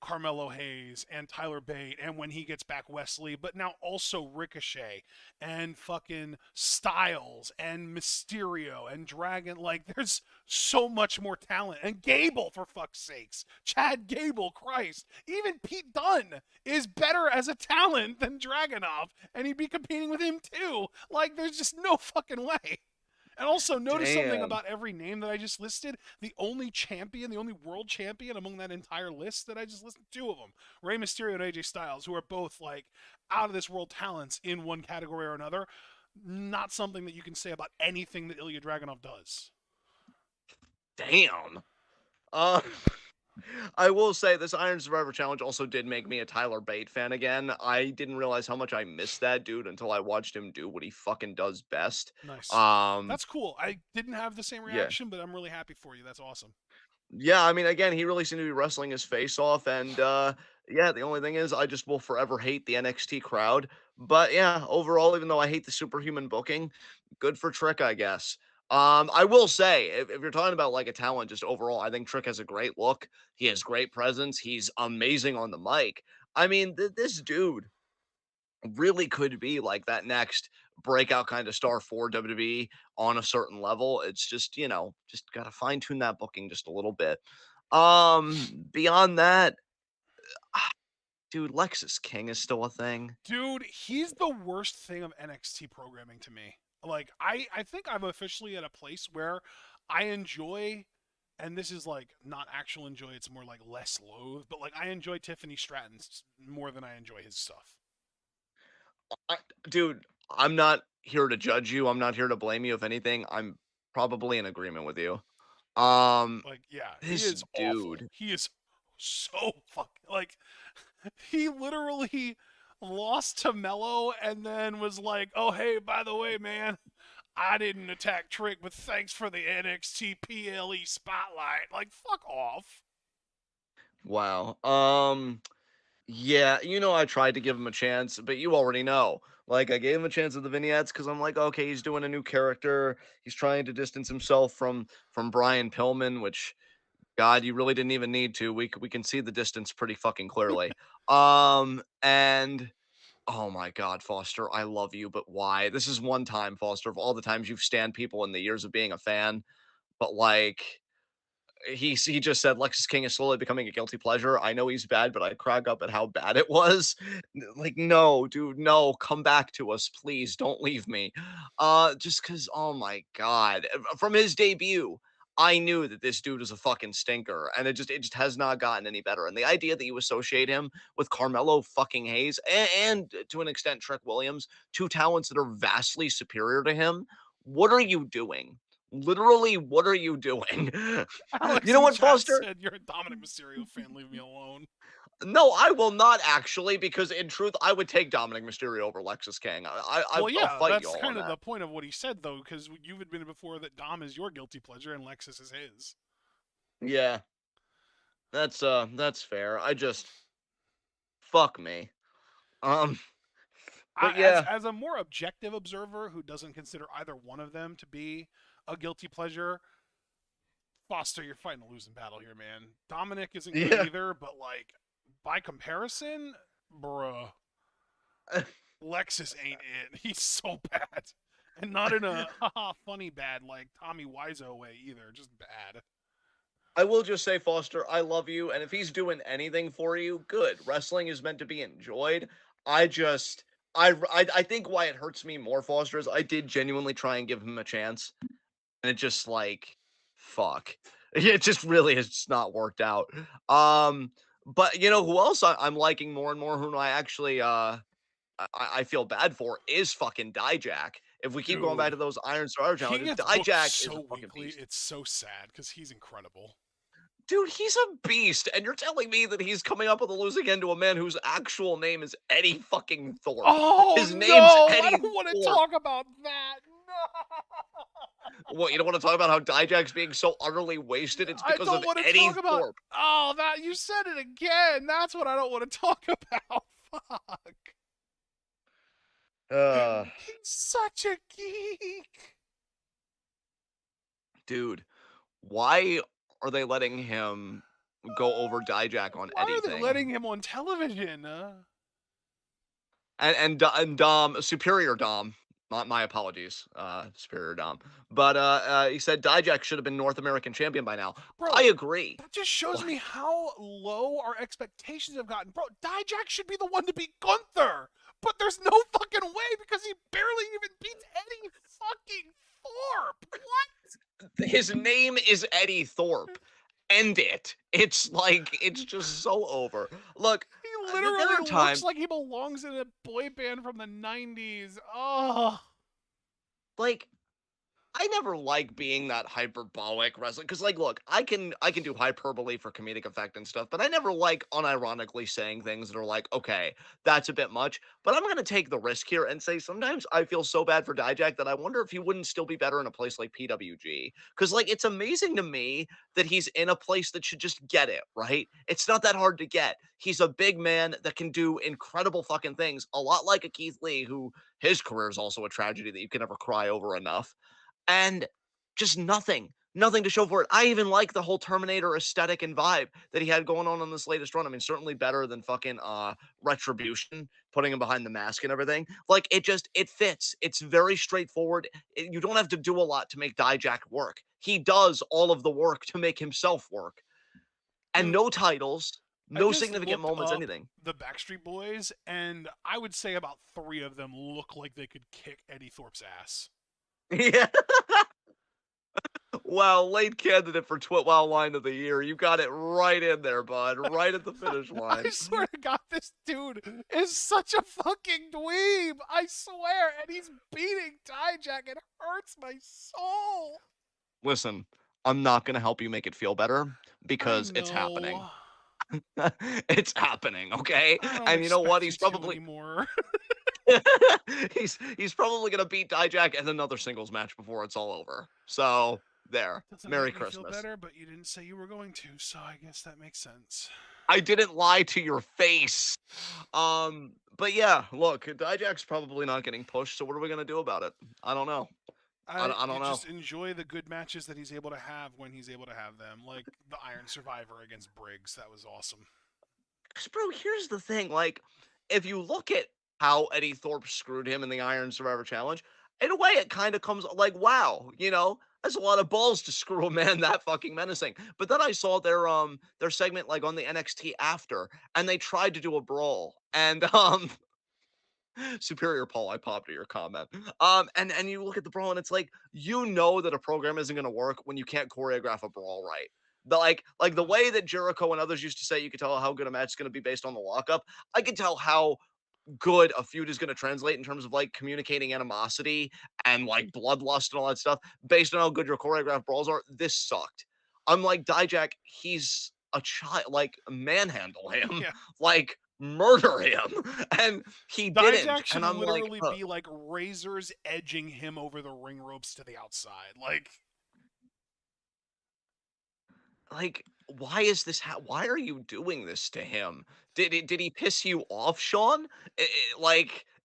Carmelo Hayes and Tyler Bate, and when he gets back Wesley, but now also Ricochet and fucking Styles and Mysterio and Dragon. Like, there's so much more talent. And Gable, for fuck's sakes. Chad Gable, Christ. Even Pete Dunne is better as a talent than Dragonov, and he'd be competing with him too. Like, there's just no fucking way. And also, notice something damn. about every name that I just listed. The only champion, the only world champion among that entire list that I just listed, two of them, Rey Mysterio and AJ Styles, who are both like out of this world talents in one category or another. Not something that you can say about anything that Ilya Dragunov does. Damn. Uh, I will say this Iron Survivor Challenge also did make me a Tyler Bate fan again. I didn't realize how much I missed that dude until I watched him do what he fucking does best. Nice. Um, That's cool. I didn't have the same yeah. reaction, but I'm really happy for you. That's awesome. Yeah, I mean, again, he really seemed to be wrestling his face off, and yeah, the only thing is, I just will forever hate the NXT crowd. But yeah, overall, even though I hate the superhuman booking, good for Trick, I guess. I will say, if you're talking about like a talent, just overall, I think Trick has a great look. He has great presence. He's amazing on the mic. I mean, this dude really could be like that next breakout kind of star for WWE on a certain level. It's just, just got to fine tune that booking just a little bit. Beyond that, dude, Lexus King is still a thing. Dude, he's the worst thing of NXT programming to me. Like, I think I'm officially at a place where I enjoy, and this is like not actual enjoy, it's more like less loathe, but like I enjoy Tiffany Stratton more than I enjoy his stuff. I, dude, I'm not here to judge you. I'm not here to blame you. If anything, I'm probably in agreement with you. Um, Like, yeah, he this is awful. dude. He is so fucking like he literally lost to Mello and then was like, "Oh hey, by the way, man, I didn't attack Trick, but thanks for the NXT PLE spotlight." Like, fuck off. Wow. Yeah, I tried to give him a chance, but you already know. Like, I gave him a chance at the vignettes because I'm like, okay, he's doing a new character. He's trying to distance himself from Brian Pillman, which God, you really didn't even need to. We can see the distance pretty fucking clearly. And oh my God, Foster, I love you, but why? This is one time, Foster, of all the times you've stand people in the years of being a fan, but like he just said Lexus King is slowly becoming a guilty pleasure. I know he's bad, but I crack up at how bad it was. Like, no, dude, no, come back to us, please. Don't leave me. Just because, oh my God, from his debut, I knew that this dude was a fucking stinker, and it just has not gotten any better. And the idea that you associate him with Carmelo fucking Hayes and to an extent Trick Williams, two talents that are vastly superior to him, what are you doing? Literally, what are you doing? You Alex know in what, chat Foster? said, "You're a Dominic Mysterio fan. Leave me alone." No, I will not actually, because in truth, I would take Dominic Mysterio over Lexus King. Well, I'll yeah, fight you that's all on kind of that. the point of what he said, though, because you've admitted before that Dom is your guilty pleasure and Lexus is his. Yeah, that's fair. I just fuck me. Um, but As yeah, as a more objective observer who doesn't consider either one of them to be a guilty pleasure, Foster, you're fighting a losing battle here, man. Dominic isn't good yeah. either, but like by comparison, bruh, Lexus ain't it. He's so bad, and not in a haha funny bad like Tommy Wiseau way either. Just bad. I will just say, Foster, I love you, and if he's doing anything for you, good. Wrestling is meant to be enjoyed. I just, I think why it hurts me more, Foster, is I did genuinely try and give him a chance, and it just like fuck. It just really has just not worked out. But you know who else I'm liking more and more, who I actually I feel bad for is fucking Dijak. If we keep going back Dude, to those Iron Survivor he challenges, gets booked Dijak is so a fucking weakly. beast. It's so sad because he's incredible. Dude, he's a beast, and you're telling me that he's coming up with a losing end to a man whose actual name is Eddie fucking Thorpe. Oh His name's no! I Eddie don't want to Thorpe. talk about that. What, you don't want to talk about how Dijak's being so utterly wasted? It's I because don't of want to Eddie talk about. Thorpe. Oh, that you said it again. That's what I don't want to talk about. Fuck. Uh, He's such a geek. dude, why are they letting him go over Dijak on Why are they anything? letting him on television? And Dom, Superior Dom, my apologies, Superior Dom. But he said Dijak should have been North American champion by now. I Bro, agree. that just shows me Like, how low our expectations have gotten. Bro, Dijak should be the one to beat Gunther, but there's no fucking way because he barely even beats Eddie fucking Thorpe. What? his name is Eddie Thorpe. End it. It's like it's just so over. Look, He there literally are looks times like he belongs in a boy band from the 90s. Oh. like I never like being that hyperbolic wrestling because, like, look, I can do hyperbole for comedic effect and stuff, but I never like unironically saying things that are like, okay, that's a bit much. But I'm gonna take the risk here and say sometimes I feel so bad for Dijak that I wonder if he wouldn't still be better in a place like PWG. Because, like, it's amazing to me that he's in a place that should just get it, right? It's not that hard to get. He's a big man that can do incredible fucking things, a lot like a Keith Lee, who his career is also a tragedy that you can never cry over enough and just nothing to show for it. I even like the whole Terminator aesthetic and vibe that he had going on this latest run. I mean, certainly better than fucking Retribution, putting him behind the mask and everything. Like it fits. It's very straightforward. You don't have to do a lot to make Dijak work. He does all of the work to make himself work. And Dude, no titles, I no just significant looked moments, up anything. the Backstreet Boys, and I would say about 3 of them look like they could kick Eddie Thorpe's ass. Yeah. Wow, late candidate for TWitWoW line of the year. You got it right in there, bud. Right at the finish I line. swear to God, this dude is such a fucking dweeb. I swear, and he's beating Dijak. It hurts my soul. listen, I'm not gonna help you make it feel better I because it's happening. know. It's happening, okay? I don't And you know what? expect you He's to probably anymore. he's probably gonna beat Dijak in another singles match before it's all over. So there. Doesn't Merry make me feel Christmas. better, but you didn't say you were going to, so I guess that makes sense. I didn't lie to your face. But yeah, look, Dijak's probably not getting pushed, so what are we gonna do about it? I don't know. I You don't know. just enjoy the good matches that he's able to have when he's able to have them, like the Iron Survivor against Briggs. That was awesome. 'Cause, bro, here's the thing. Like, if you look at how Eddie Thorpe screwed him in the Iron Survivor Challenge, in a way, it kind of comes like, wow, that's a lot of balls to screw a man that fucking menacing. But then I saw their segment like on the NXT after, and they tried to do a brawl, and Superior Paul, I popped at your comment. And you look at the brawl, and it's like that a program isn't gonna work when you can't choreograph a brawl right. The way that Jericho and others used to say you could tell how good a match is gonna be based on the lockup. I can tell how good a feud is gonna translate in terms of like communicating animosity and like bloodlust and all that stuff based on how good your choreographed brawls are. This sucked. Unlike Dijak, he's a child. Like manhandle him, Yeah. like murder him, and he didn't. Dijak should And I'm like, literally be like razors edging him over the ring ropes to the outside. why is this? Why are you doing this to him? Did he piss you off, Sean?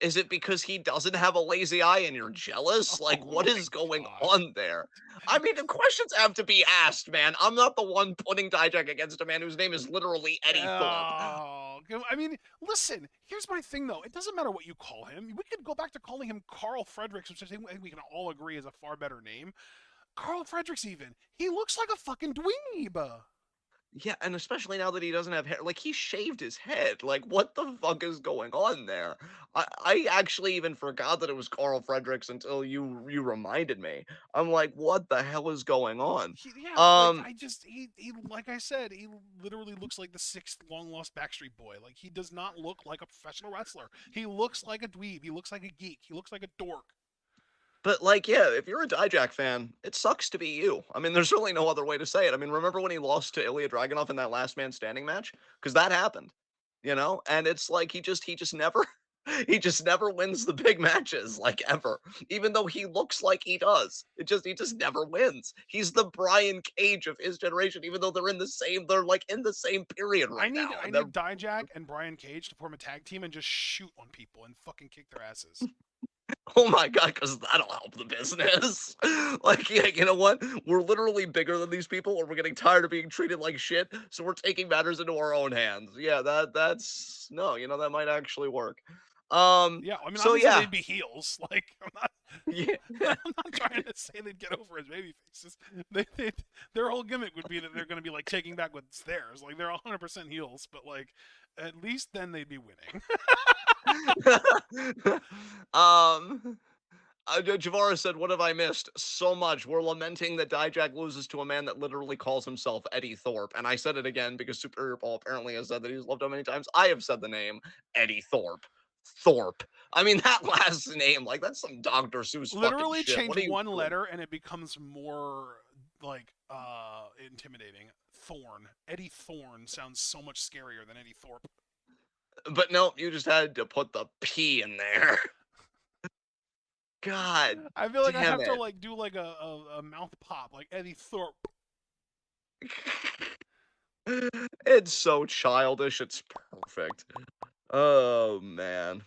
Is it because he doesn't have a lazy eye and you're jealous? Like, Oh what my is going god. on there? I mean, the questions have to be asked, man. I'm not the one putting Dijak against a man whose name is literally Eddie Thorpe. Oh, I mean, listen. Here's my thing, though. It doesn't matter what you call him. We could go back to calling him Carl Fredericks, which I think we can all agree is a far better name. Carl Fredericks, even he looks like a fucking dweeb. Yeah, and especially now that he doesn't have hair, like he shaved his head. Like, what the fuck is going on there? I actually even forgot that it was Carl Fredericks until you reminded me. I'm like, what the hell is going on? Yeah, like Um, he like I said, he literally looks like the sixth long lost Backstreet Boy. Like he does not look like a professional wrestler. He looks like a dweeb. He looks like a geek. He looks like a dork. but like, yeah, if you're a Dijak fan, it sucks to be you. I mean, there's really no other way to say it. I mean, remember when he lost to Ilya Dragunov in that last man standing match? Because that happened, and it's like he just never he just never wins the big matches, like ever. Even though he looks like he does. He just never wins. He's the Brian Cage of his generation, even though they're like in the same period right now. I And they're need Dijak and Brian Cage to form a tag team and just shoot on people and fucking kick their asses. oh my god, because that'll help the business. Like, yeah, you know what? We're literally bigger than these people, or we're getting tired of being treated like shit, so we're taking matters into our own hands. Yeah, that's no, that might actually work. Yeah, I mean, So obviously yeah, they'd be heels. Like I'm not, yeah. I'm not trying to say they'd get over as baby faces. Their whole gimmick would be that they're going to be like taking back what's theirs. Like they're 100% heels, but like at least then they'd be winning. um, Javara said, "What have I missed? So much. We're lamenting that Dijak loses to a man that literally calls himself Eddie Thorpe." And I said it again because Superior Paul apparently has said that he's loved him many times. I have said the name Eddie Thorpe. Thorpe. I mean, that last name, like, that's some Dr. Seuss fucking Literally shit. change What are you one doing? letter and it becomes more like intimidating. Thorn. Eddie Thorn sounds so much scarier than Eddie Thorpe. But no, you just had to put the P in there. God I feel like I'd damn have to it. like do like a mouth pop like Eddie Thorpe. It's so childish. It's perfect. Oh, man.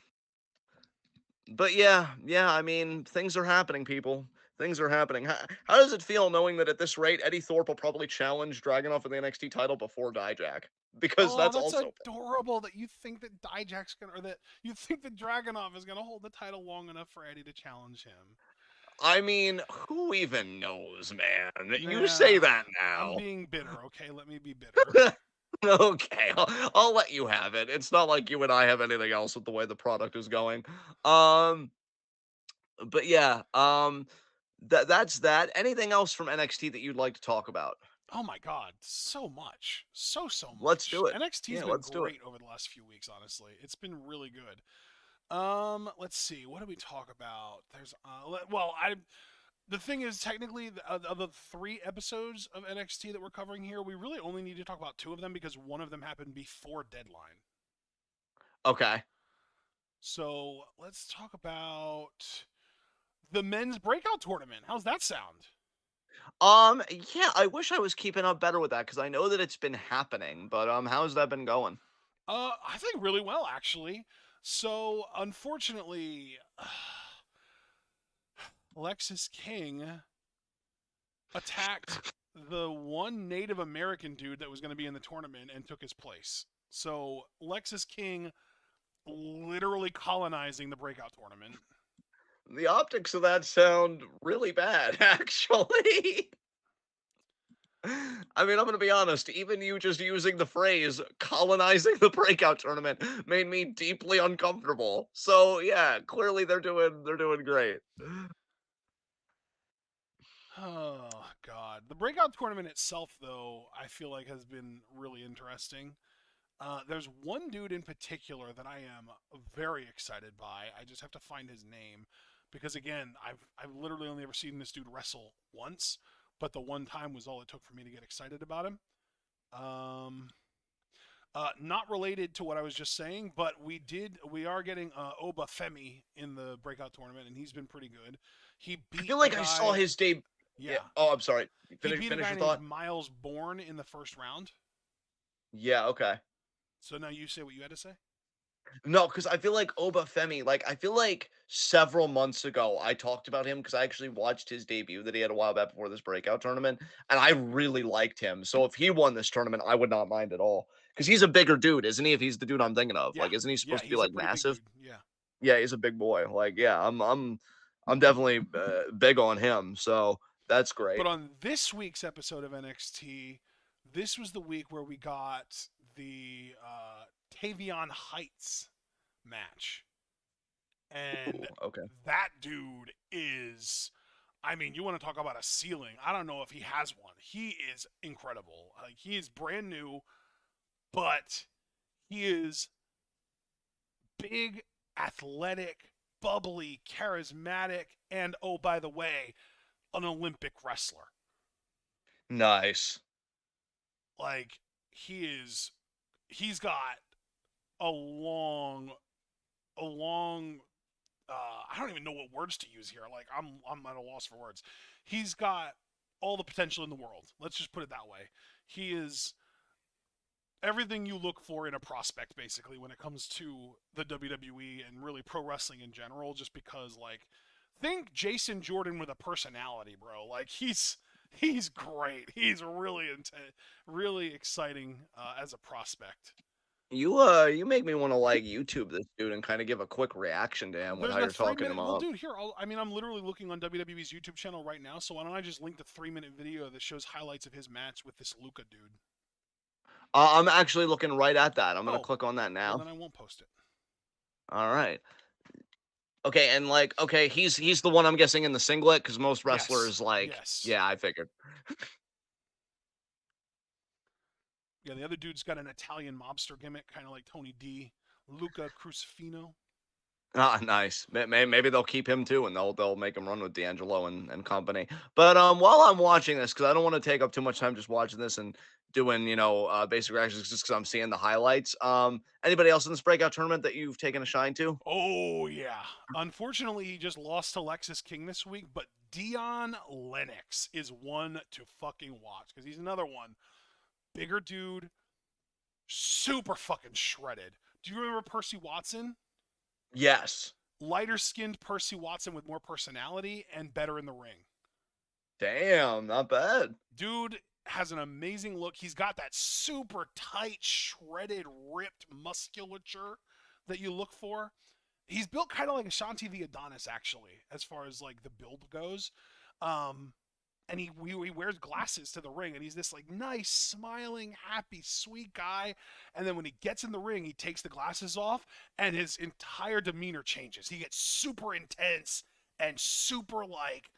But yeah, I mean, things are happening, people. Things are happening. How does it feel knowing that at this rate, Eddie Thorpe will probably challenge Dragunov for the NXT title before Dijak? Because Oh, that's that's also. adorable that you think that Dijak's gonna, or that you think that Dragonov is gonna hold the title long enough for Eddie to challenge him. I mean, who even knows, man? You say Nah, that I'm now. being bitter. Okay, let me be bitter. Okay, I'll let you have it. It's not like you and I have anything else with the way the product is going. Um, but yeah, that's that. Anything else from NXT that you'd like to talk about? Oh my god, so much, so Let's much. do it. NXT's Yeah, been let's do it. great over the last few weeks. Honestly, it's been really good. Let's see. What do we talk about? There's well, The thing is, technically, of the 3 episodes of NXT that we're covering here, we really only need to talk about 2 of them because one of them happened before Deadline. Okay. So let's talk about the men's breakout tournament. How's that sound? Yeah, I wish I was keeping up better with that because I know that it's been happening, but how's that been going? I think really well, actually. So, unfortunately, Lexus King attacked the one Native American dude that was going to be in the tournament and took his place. So, Lexus King literally colonizing the breakout tournament. The optics of that sound really bad, actually. I mean, I'm gonna be honest, even you just using the phrase colonizing the breakout tournament made me deeply uncomfortable. So yeah, clearly they're doing great. Oh, God. The breakout tournament itself, though, I feel like has been really interesting. There's one dude in particular that I am very excited by. I just have to find his name because again, I've literally only ever seen this dude wrestle once, but the one time was all it took for me to get excited about him. Um, not related to what I was just saying, but we are getting Oba Femi in the breakout tournament, and he's been pretty good. He I beat feel a like I saw guy, his debut. Yeah. yeah, Oh, I'm sorry. he Finish beat a finish guy your named thought. Miles Bourne in the first round. Yeah. Okay. So now you say what you had to say. No, because I feel like Obafemi, like I feel like several months ago I talked about him because I actually watched his debut that he had a while back before this breakout tournament, and I really liked him. So if he won this tournament, I would not mind at all. Because he's a bigger dude, isn't he? If he's the dude I'm thinking of, Yeah, like, isn't he yeah, supposed to be he's a like pretty big massive? dude. Yeah. Yeah, he's a big boy. Like, yeah, I'm definitely big on him. So that's But great. on this week's episode of NXT, this was the week where we got the Tavion Heights match. And Ooh, okay. that dude is, I mean, you want to talk about a ceiling. I don't know if he has one. He is incredible. Like, he is brand new, but he is big, athletic, bubbly, charismatic, and oh, by the way, an Olympic wrestler. Nice. Like, he's got a long a long I don't even know what words to use here. Like, I'm at a loss for words. He's got all the potential in the world. Let's just put it that way. He is everything you look for in a prospect, basically, when it comes to the WWE and really pro wrestling in general. Just because, like, think Jason Jordan with a personality, bro. Like, he's great. He's really really exciting as a prospect. You make me want to like YouTube this dude and kind of give a quick reaction to him with There's how a you're three talking him minute. Well, up. dude, here. I mean, I'm literally looking on WWE's YouTube channel right now. So why don't I just link the 3 minute video that shows highlights of his match with this Luca dude? I'm actually looking right at that. I'm gonna Oh, click on that well now. then I won't post it. All right. Okay, and like, okay, he's the one I'm guessing in the singlet because most Yes, wrestlers like, yes. yeah, I figured. Yeah, the other dude's got an Italian mobster gimmick, kind of like Tony D. Luca Crucifino. Ah, nice. Maybe they'll keep him too, and they'll make him run with D'Angelo and company. But while I'm watching this, because I don't want to take up too much time just watching this and doing basic reactions just because I'm seeing the highlights. Anybody else in this breakout tournament that you've taken a shine to? Oh yeah. Unfortunately, he just lost to Lexus King this week, but Dion Lennox is one to fucking watch because he's another one. Bigger dude, super fucking shredded. Do you remember Percy Watson? Yes. Lighter skinned Percy Watson with more personality and better in the ring. Damn, not bad. Dude has an amazing look. He's got that super tight, shredded, ripped musculature that you look for. He's built kind of like Ashanti the Adonis, actually, as far as like the build goes. Um, and he wears glasses to the ring, and he's this like nice, smiling, happy, sweet guy. And then when he gets in the ring, he takes the glasses off, and his entire demeanor changes. He gets super intense and super like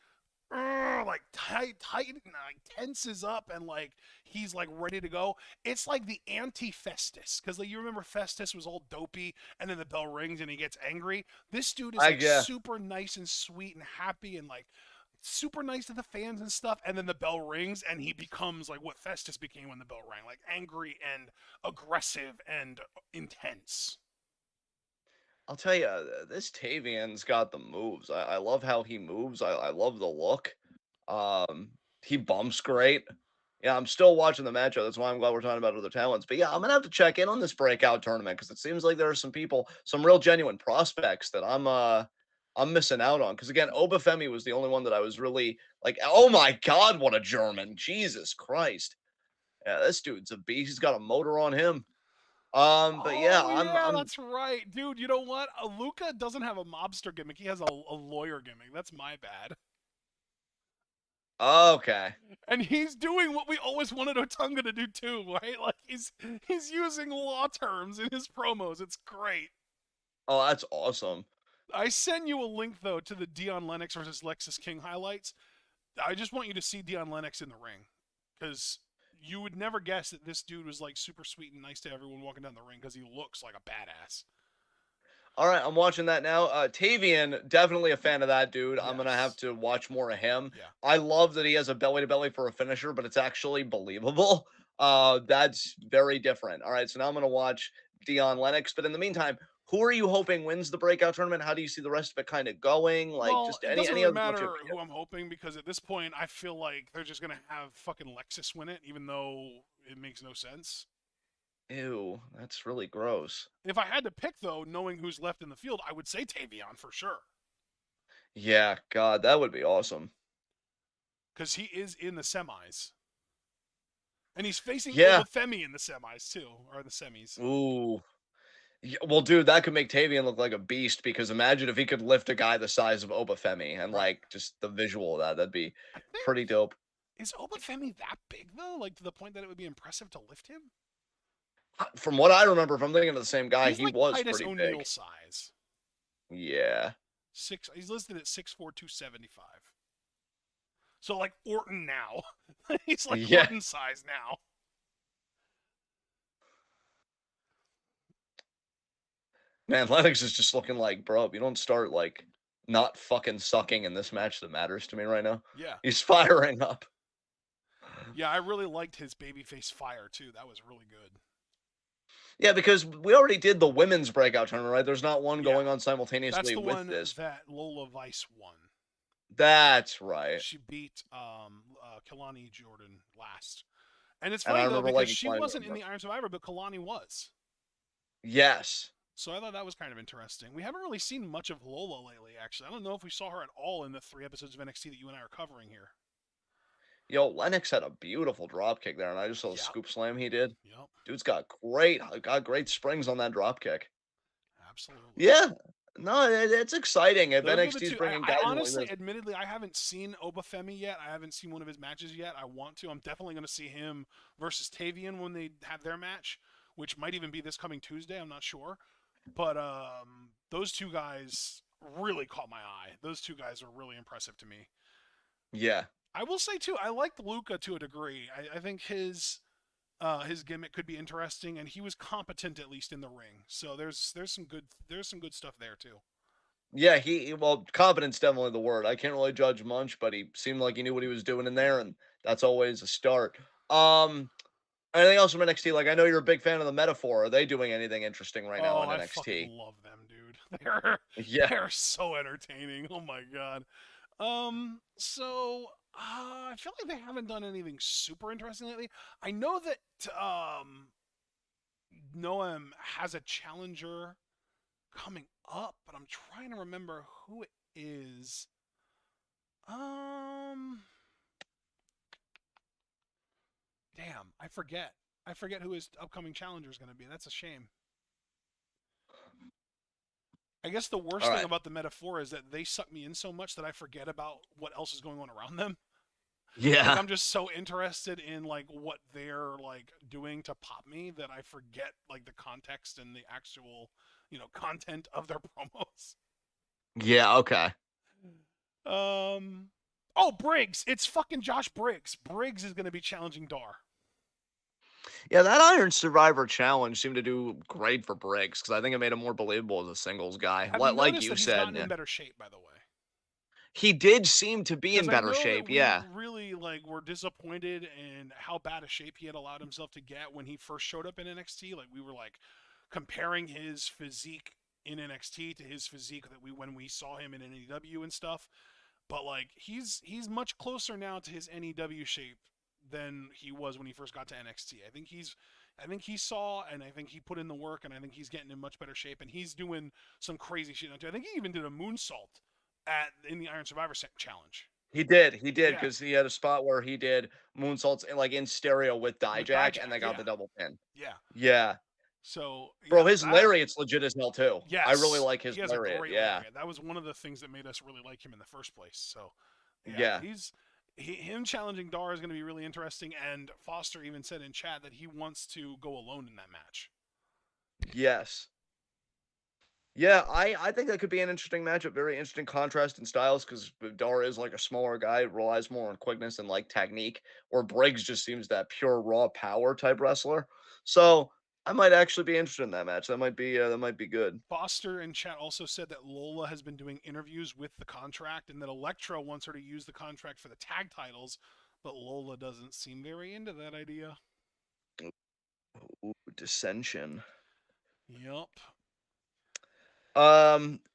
tight, and like tenses up, and like he's like ready to go. It's like the anti Festus, because like you remember Festus was all dopey, and then the bell rings and he gets angry. This dude is I like guess. super nice and sweet and happy and like super nice to the fans and stuff, and then the bell rings and he becomes like what Festus became when the bell rang, like angry and aggressive and intense. I'll tell you, this Tavian's got the moves. I love how he moves. I love the look. Um, he bumps great. Yeah, I'm still watching the matchup. That's why I'm glad we're talking about other talents. But yeah, I'm gonna have to check in on this breakout tournament because it seems like there are some people, some real genuine prospects that I'm missing out on. Because again, Obafemi was the only one that I was really like, oh my god, what a German! Jesus Christ. Yeah, this dude's a beast. He's got a motor on him. But yeah, Oh I'm yeah, I'm that's right, dude. You know what? Luca doesn't have a mobster gimmick. He has a lawyer gimmick. That's my bad. okay. And he's doing what we always wanted Otunga to do too, right? Like he's using law terms in his promos. It's great. Oh, that's awesome. I send you a link though to the Dion Lennox versus Lexus King highlights. I just want you to see Dion Lennox in the ring because you would never guess that this dude was like super sweet and nice to everyone walking down the ring because he looks like a badass. All right, I'm watching that now. Tavian, definitely a fan of that dude. I'm gonna have Yes. to watch more of him. Yeah. I love that he has a belly to belly for a finisher, but it's actually believable. That's very different. All right, so now I'm gonna watch Dion Lennox. But in the meantime, who are you hoping wins the breakout tournament? How do you see the rest of it kind of going? Like, Well, just it any doesn't any really other what you matter who I'm hoping because at this point I feel like they're just gonna have fucking Lexus win it, even though it makes no sense. Ew, that's really gross. If I had to pick though, knowing who's left in the field, I would say Tavion for sure. Yeah, God, that would be awesome. Because he is in the semis. And he's facing Yeah. Obafemi in the semis too, or the semis. Ooh. Yeah, well, dude, that could make Tavian look like a beast because imagine if he could lift a guy the size of Obafemi and Right. like just the visual of that. That'd be I think pretty dope. is Obafemi that big though? Like to the point that it would be impressive to lift him? From what I remember, if I'm thinking of the same guy, He's he like was Titus pretty O'Neil big. size. Yeah. He's listed at 6'4", 275. So like Orton now. He's like Yeah. Orton size now. Man, Lennox is just looking like, bro, if you don't start like not fucking sucking in this match that matters to me right now. Yeah. He's firing up. Yeah, I really liked his babyface fire too. That was really good. Yeah, because we already did the women's breakout tournament, right? There's not one Yeah. going on That's simultaneously the with one this. that Lola Vice won. That's right. She beat Kalani Jordan last. And it's And I funny though remember because liking she Klein wasn't in Jordan. the Iron Survivor, but Kalani was. Yes. So I thought that was kind of interesting. We haven't really seen much of Lola lately, actually. I don't know if we saw her at all in the 3 episodes of NXT that you and I are covering here. Yo, Lennox had a beautiful drop kick there, and I just saw the Yep. scoop slam he did. Yep. Dude's got great springs on that drop kick. Absolutely. Yeah, no, it's exciting if Those are the NXT's two. bringing I guys in like honestly, this. admittedly, I haven't seen Obafemi yet. I haven't seen one of his matches yet. I want to. I'm definitely going to see him versus Tavian when they have their match, which might even be this coming Tuesday. I'm not sure. But those two guys really caught my eye. Those two guys are really impressive to me. Yeah, I will say too, I liked Luca to a degree. I think his gimmick could be interesting, and he was competent at least in the ring. So there's some good stuff there too. yeah. Well, competence definitely the word. I can't really judge much, but he seemed like he knew what he was doing in there, and that's always a start. Um, Anything else from NXT? Like, I know you're a big fan of the Metaphor. Are they doing anything interesting right now Oh, in I fucking NXT? love them, dude. They're Yeah, they're so entertaining. Oh my god. So I feel like they haven't done anything super interesting lately. I know that Noam has a challenger coming up, but I'm trying to remember who it is. Um, damn, I forget. I forget who his upcoming challenger is going to be. That's a shame. I guess the all worst thing right. about the metaphor is that they suck me in so much that I forget about what else is going on around them. Like Yeah, I'm just so interested in like what they're like doing to pop me that I forget like the context and the actual, content of their promos. yeah. Okay. Um Oh, Briggs. It's fucking Josh Briggs. Briggs is going to be challenging Dar. Yeah, that Iron Survivor challenge seemed to do great for Briggs because I think it made him more believable as a singles guy. Have you Like noticed you that he's said, gotten in yeah. better shape by the way? He did seem to be Because in I better know that shape, we yeah. really like were disappointed in how bad a shape he had allowed himself to get when he first showed up in NXT. Like we were like comparing his physique in NXT to his physique that we when we saw him in NEW and stuff. But like he's much closer now to his NEW shape than he was when he first got to NXT. I think he saw and I think he put in the work and I think he's getting in much better shape and he's doing some crazy shit now too. I think he even did a moonsault at in the Iron Survivor challenge. He did, Yeah, because he had a spot where he did moonsaults in, like, in stereo with with Dijak, and Dijak. they got Yeah, the double pin. yeah. Yeah. So Bro, yeah, his that lariat's legit as hell too. I really yes, like his he has a lariat, great yeah. lariat. That was one of the things that made us really like him in the first place. So yeah, Yeah. him challenging Dar is going to be really interesting. And Foster even said in chat that he wants to go alone in that match. Yes. Yeah, I think that could be an interesting matchup, very interesting contrast in styles, 'cause Dara is, like, a smaller guy, relies more on quickness and, like, technique, where Briggs just seems that pure raw power type wrestler. So, I might actually be interested in that match. That might be good. Foster in chat also said that Lola has been doing interviews with the contract and that Elektra wants her to use the contract for the tag titles, but Lola doesn't seem very into that idea. Ooh, dissension. Yup.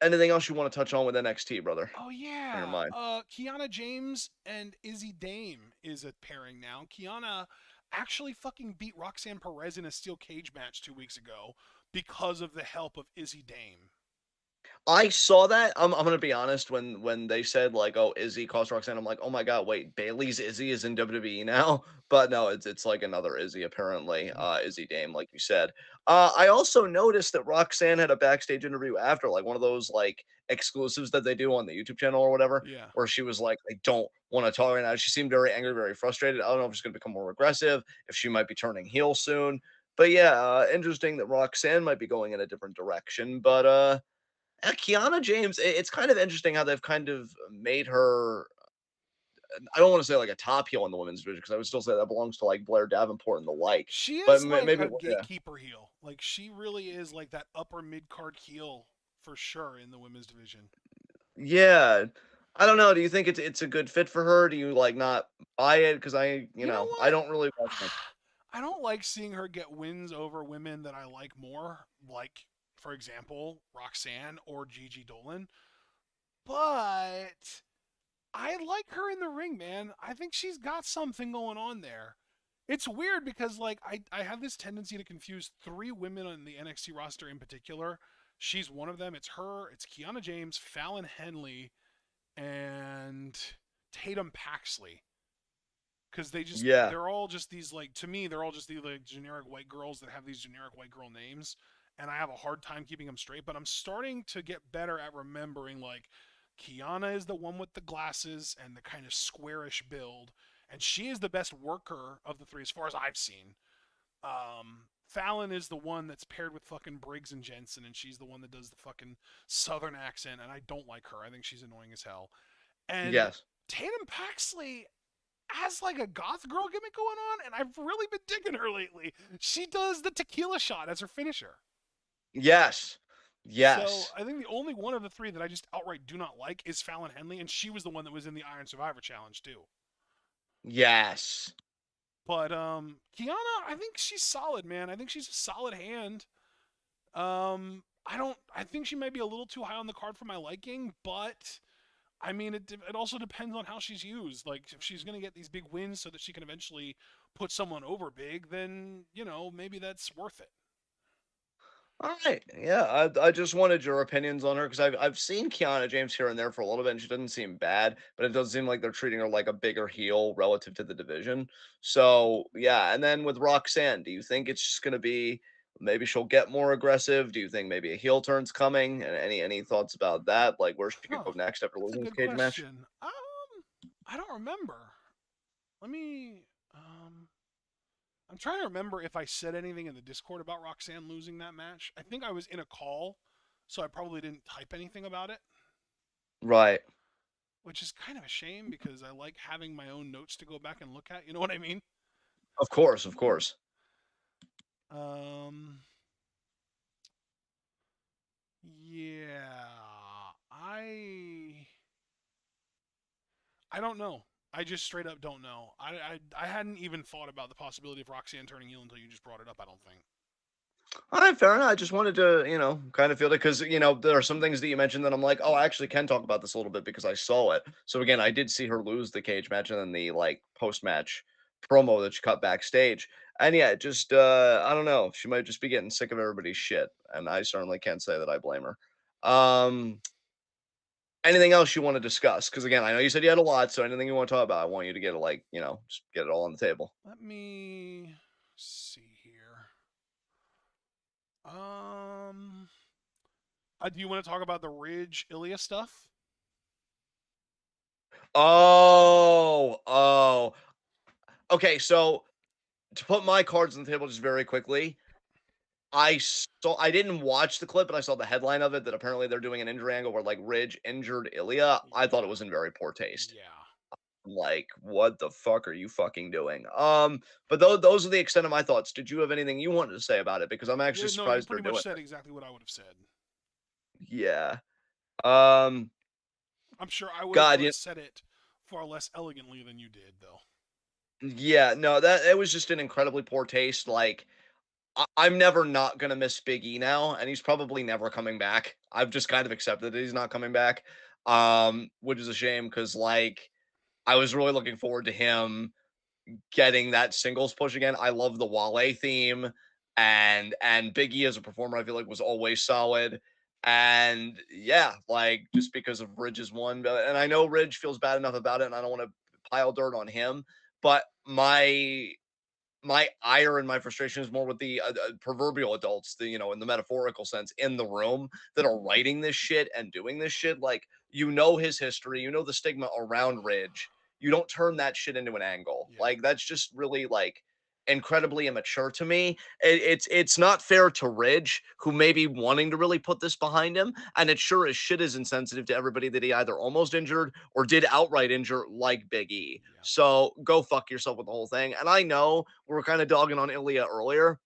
Anything else you wanna touch on with NXT, brother, Oh on your yeah, mind? Kiana James and Izzy Dame is a pairing now. Kiana actually fucking beat Roxanne Perez in a steel cage match 2 weeks ago because of the help of Izzy Dame. I saw that. I'm gonna be honest. When they said like, "Oh, Izzy cost Roxanne," I'm like, "Oh my god, wait, Bailey's Izzy is in WWE now." But no, it's like another Izzy apparently. Izzy Dame, like you said. I also noticed that Roxanne had a backstage interview after, like one of those like exclusives that they do on the YouTube channel or whatever, Yeah. where she was like, "I don't want to talk right now." She seemed very angry, very frustrated. I don't know if she's gonna become more aggressive, if she might be turning heel soon. But yeah, interesting that Roxanne might be going in a different direction. But Kiana James, it's kind of interesting how they've kind of made her. I don't want to say like a top heel in the women's division, because I would still say that belongs to like Blair Davenport and the like. She But is like maybe, a yeah, gatekeeper heel. Like she really is like that upper mid card heel for sure in the women's division. yeah. I don't know. Do you think it's a good fit for her? Do you like not buy it? Because You know I what? don't really watch much. I don't like seeing her get wins over women that I like more, like for example, Roxanne or Gigi Dolan. But I like her in the ring, man. I think she's got something going on there. It's weird because like I have this tendency to confuse three women on the NXT roster in particular. She's one of them. It's her, it's Kiana James, Fallon Henley, and Tatum Paxley. Because Yeah. they're all just these like to me they're all just these like generic white girls that have these generic white girl names, and I have a hard time keeping them straight. But I'm starting to get better at remembering like Kiana is the one with the glasses and the kind of squarish build, and she is the best worker of the three as far as I've seen. Fallon is the one that's paired with fucking Briggs and Jensen, and she's the one that does the fucking southern accent, and I don't like her. I think she's annoying as hell. And Yes. Tatum Paxley has like a goth girl gimmick going on, and I've really been digging her lately. She does the tequila shot as her finisher. Yes. So Yes. I think the only one of the three that I just outright do not like is Fallon Henley, and she was the one that was in the Iron Survivor Challenge too. Yes. But Kiana, I think she's solid, man. I think she's a solid hand. I think she might be a little too high on the card for my liking, but I mean, it also depends on how she's used. Like, if she's going to get these big wins so that she can eventually put someone over big, then, maybe that's worth it. All right. Yeah, I just wanted your opinions on her, because I've seen Kiana James here and there for a little bit, and she doesn't seem bad, but it does seem like they're treating her like a bigger heel relative to the division. So yeah, and then with Roxanne, do you think it's just gonna be, maybe she'll get more aggressive? Do you think maybe a heel turn's coming? And any thoughts about that? Like where she could Huh. go next after That's a losing this good cage match? question. I don't remember. Let me, I'm trying to remember if I said anything in the Discord about Roxanne losing that match. I think I was in a call, so I probably didn't type anything about it, Right. which is kind of a shame because I like having my own notes to go back and look at. You know what I mean? Of course, of course. Um, Yeah, I I don't know. I just straight up don't know. I hadn't even thought about the possibility of Roxanne turning heel until you just brought it up. I don't think. All right, fair enough. I just wanted to, kind of feel it because, there are some things that you mentioned that I'm like, oh, I actually can talk about this a little bit because I saw it. So again, I did see her lose the cage match and then the like post match promo that she cut backstage. And yeah, just I don't know. She might just be getting sick of everybody's shit. And I certainly can't say that I blame her. Anything else you want to discuss? Because again, I know you said you had a lot, so anything you want to talk about, I want you to get it like, just get it all on the table. Let me see here. Um, do you want to talk about the Ridge Ilya stuff? Oh. Okay, so to put my cards on the table just very quickly, I didn't watch the clip, but I saw the headline of it that apparently they're doing an injury angle where like Ridge injured Ilya. I thought it Yeah, was in very poor taste. yeah. Like, what the fuck are you fucking doing? But those are the extent of my thoughts. Did you have anything you wanted to say about it? Because I'm actually No, you surprised they're pretty much doing said it. exactly what I would have said. Yeah. Um. I'm sure I would have God. said it far less elegantly than you did, though. Yeah. No. That it was just an incredibly poor taste. Like, I'm never not gonna miss Big E now, and he's probably never coming back. I've just kind of accepted that he's not coming back, which is a shame because like I was really looking forward to him getting that singles push again. I love the Wale theme, and Big E as a performer, I feel like was always solid. And yeah, like just because of Ridge's one, and I know Ridge feels bad enough about it, and I don't want to pile dirt on him, but my ire and my frustration is more with the proverbial adults, in the metaphorical sense, in the room that are writing this shit and doing this shit. Like, his history, the stigma around Ridge. You don't turn that shit into an angle. Yeah, Like, that's just really like incredibly immature to me. It's not fair to Ridge, who may be wanting to really put this behind him, and it sure as shit is insensitive to everybody that he either almost injured or did outright injure, like Big E. yeah, So go fuck yourself with the whole thing. And I know we were kind of dogging on Ilya earlier,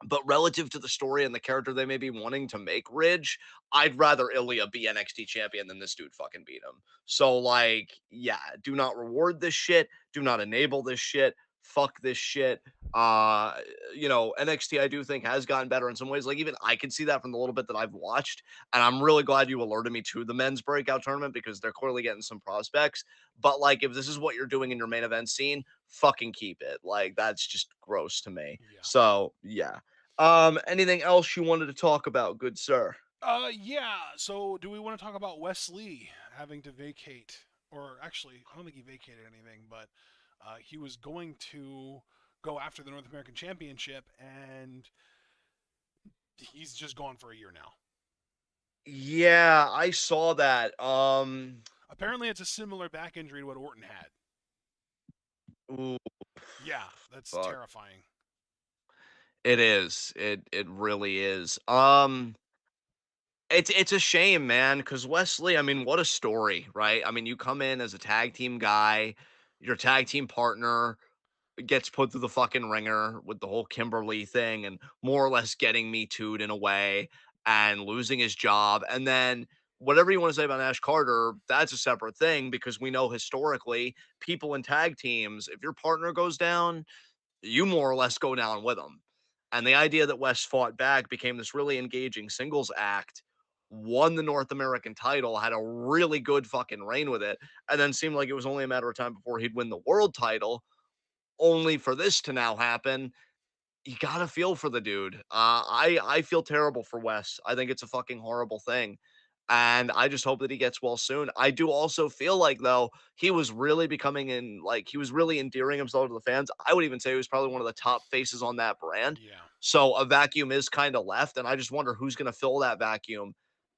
but relative to the story and the character they may be wanting to make Ridge, I'd rather Ilya be NXT champion than this dude fucking beat him. So, like, yeah, do not reward this shit. Do not enable this shit. Fuck this shit. Uh, NXT I do think has gotten better in some ways. Like, even I can see that from the little bit that I've watched. And I'm really glad you alerted me to the men's breakout tournament because they're clearly getting some prospects. But like, if this is what you're doing in your main event scene, fucking keep it. Like, that's just gross to me. yeah. So yeah. Anything else you wanted to talk about, good sir? Yeah. So, do we want to talk about Wesley having to vacate? Or actually, I don't think he vacated anything, but he was going to go after the North American Championship, and he's just gone for a year now. Yeah, I saw that. Apparently, it's a similar back injury to what Orton had. Ooh, Yeah, that's fuck. terrifying. It is. It really is. It's a shame, man, because Wesley, I mean, what a story, right? I mean, you come in as a tag team guy, your tag team partner gets put through the fucking ringer with the whole Kimberly thing and more or less getting me too'd in a way and losing his job. And then whatever you want to say about Ash Carter, that's a separate thing because we know historically people in tag teams, if your partner goes down, you more or less go down with them. And the idea that West fought back became this really engaging singles act, won the North American title, had a really good fucking reign with it, and then seemed like it was only a matter of time before he'd win the world title, only for this to now happen. You gotta feel for the dude. I feel terrible for Wes. I think it's a fucking horrible thing, and I just hope that he gets well soon. I do also feel like though he was really becoming in like he was really endearing himself to the fans. I would even say he was probably one of the top faces on that brand. Yeah, So a vacuum is kind of left, and I just wonder who's gonna fill that vacuum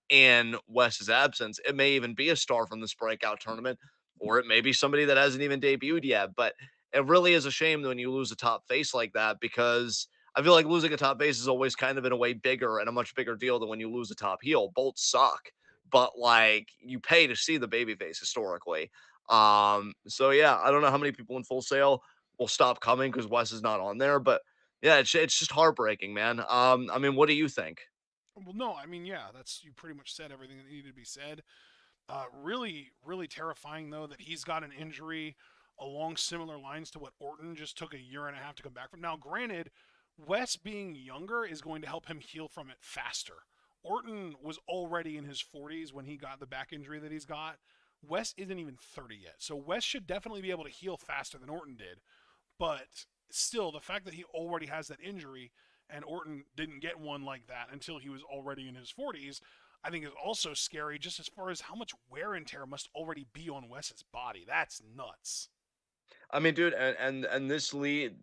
in Wes's absence. It may even be a star from this breakout tournament, or it may be somebody that hasn't even debuted yet. But it really is a shame when you lose a top face like that because I feel like losing a top face is always kind of in a way bigger and a much bigger deal than when you lose a top heel. Both suck, but like you pay to see the babyface historically. So yeah, I don't know how many people in Full Sail will stop coming because Wes is not on there, but yeah, it's just heartbreaking, man. I mean, what do you think? well, no, I mean, yeah, that's you pretty much said everything that needed to be said. Really, really terrifying though that he's got an injury along similar lines to what Orton just took a year and a half to come back from. Now, granted, Wes being younger is going to help him heal from it faster. Orton was already in his 40s when he got the back injury that he's got. Wes isn't even 30 yet. So Wes should definitely be able to heal faster than Orton did. But still, the fact that he already has that injury and Orton didn't get one like that until he was already in his 40s, I think is also scary just as far as how much wear and tear must already be on Wes's body. That's nuts. I mean, dude, and this lead,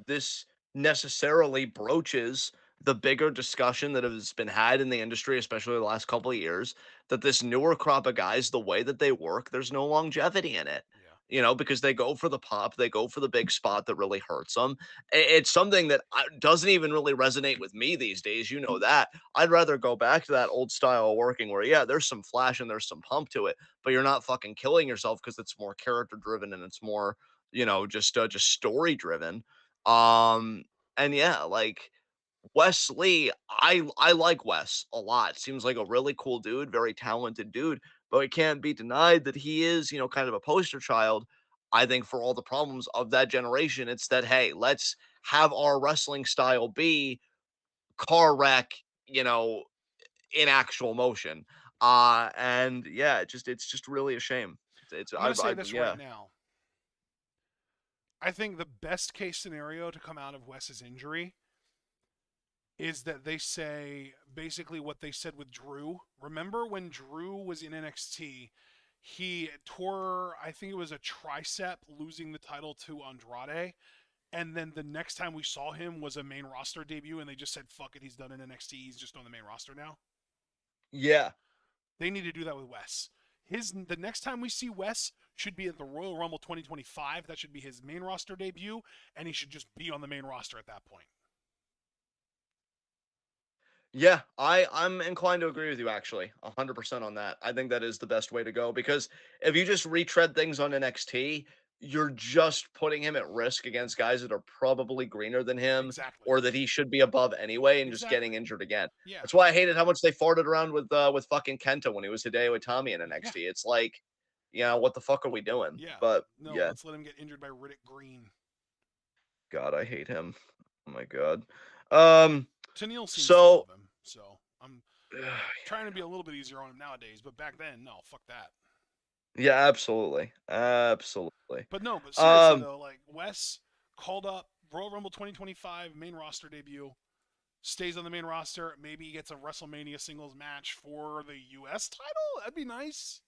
this necessarily broaches the bigger discussion that has been had in the industry, especially the last couple of years, that this newer crop of guys, the way that they work, there's no longevity in it. Yeah. Because they go for the pop, they go for the big spot that really hurts them. It's something that doesn't even really resonate with me these days. You know that. I'd rather go back to that old style of working where, yeah, there's some flash and there's some pump to it, but you're not fucking killing yourself because it's more character driven and it's more just story driven. Um, and yeah, like Wesley, I like Wes a lot. Seems like a really cool dude, very talented dude, but it can't be denied that he is, kind of a poster child. I think for all the problems of that generation, it's that hey, let's have our wrestling style be car wreck, you know, in actual motion. And yeah, it's just really a shame. It's I'm going to say I this right yeah. now. I think the best case scenario to come out of Wes's injury is that they say basically what they said with Drew. Remember when Drew was in NXT, he tore, I think it was a tricep, losing the title to Andrade. And then the next time we saw him was a main roster debut, and they just said, fuck it, he's done in NXT. He's just on the main roster now. Yeah. They need to do that with Wes. The next time we see Wes should be at the Royal Rumble 2025. That should be his main roster debut, and he should just be on the main roster at that point. Yeah, I'm inclined to agree with you actually, 100% on that. I think that is the best way to go because if you just retread things on NXT, you're just putting him at risk against guys that are probably greener than him Exactly. or that he should be above anyway and just getting Exactly. injured again. Yeah. That's why I hated how much they farted around with fucking Kenta when he was Hideo Itami in Yeah. NXT. It's like, what the fuck are we doing? Yeah. But No, yeah, let's let him get injured by Riddick Green. God, I hate him. Oh my god. Um, Tennille seems to so love him, so I'm trying to be a little bit easier on him nowadays. But back then, no, fuck that. yeah, absolutely. Absolutely. But no, but seriously Um, though, like Wes called up Royal Rumble 2025 main roster debut, stays on the main roster. Maybe he gets a WrestleMania singles match for the U.S. title. That'd be nice.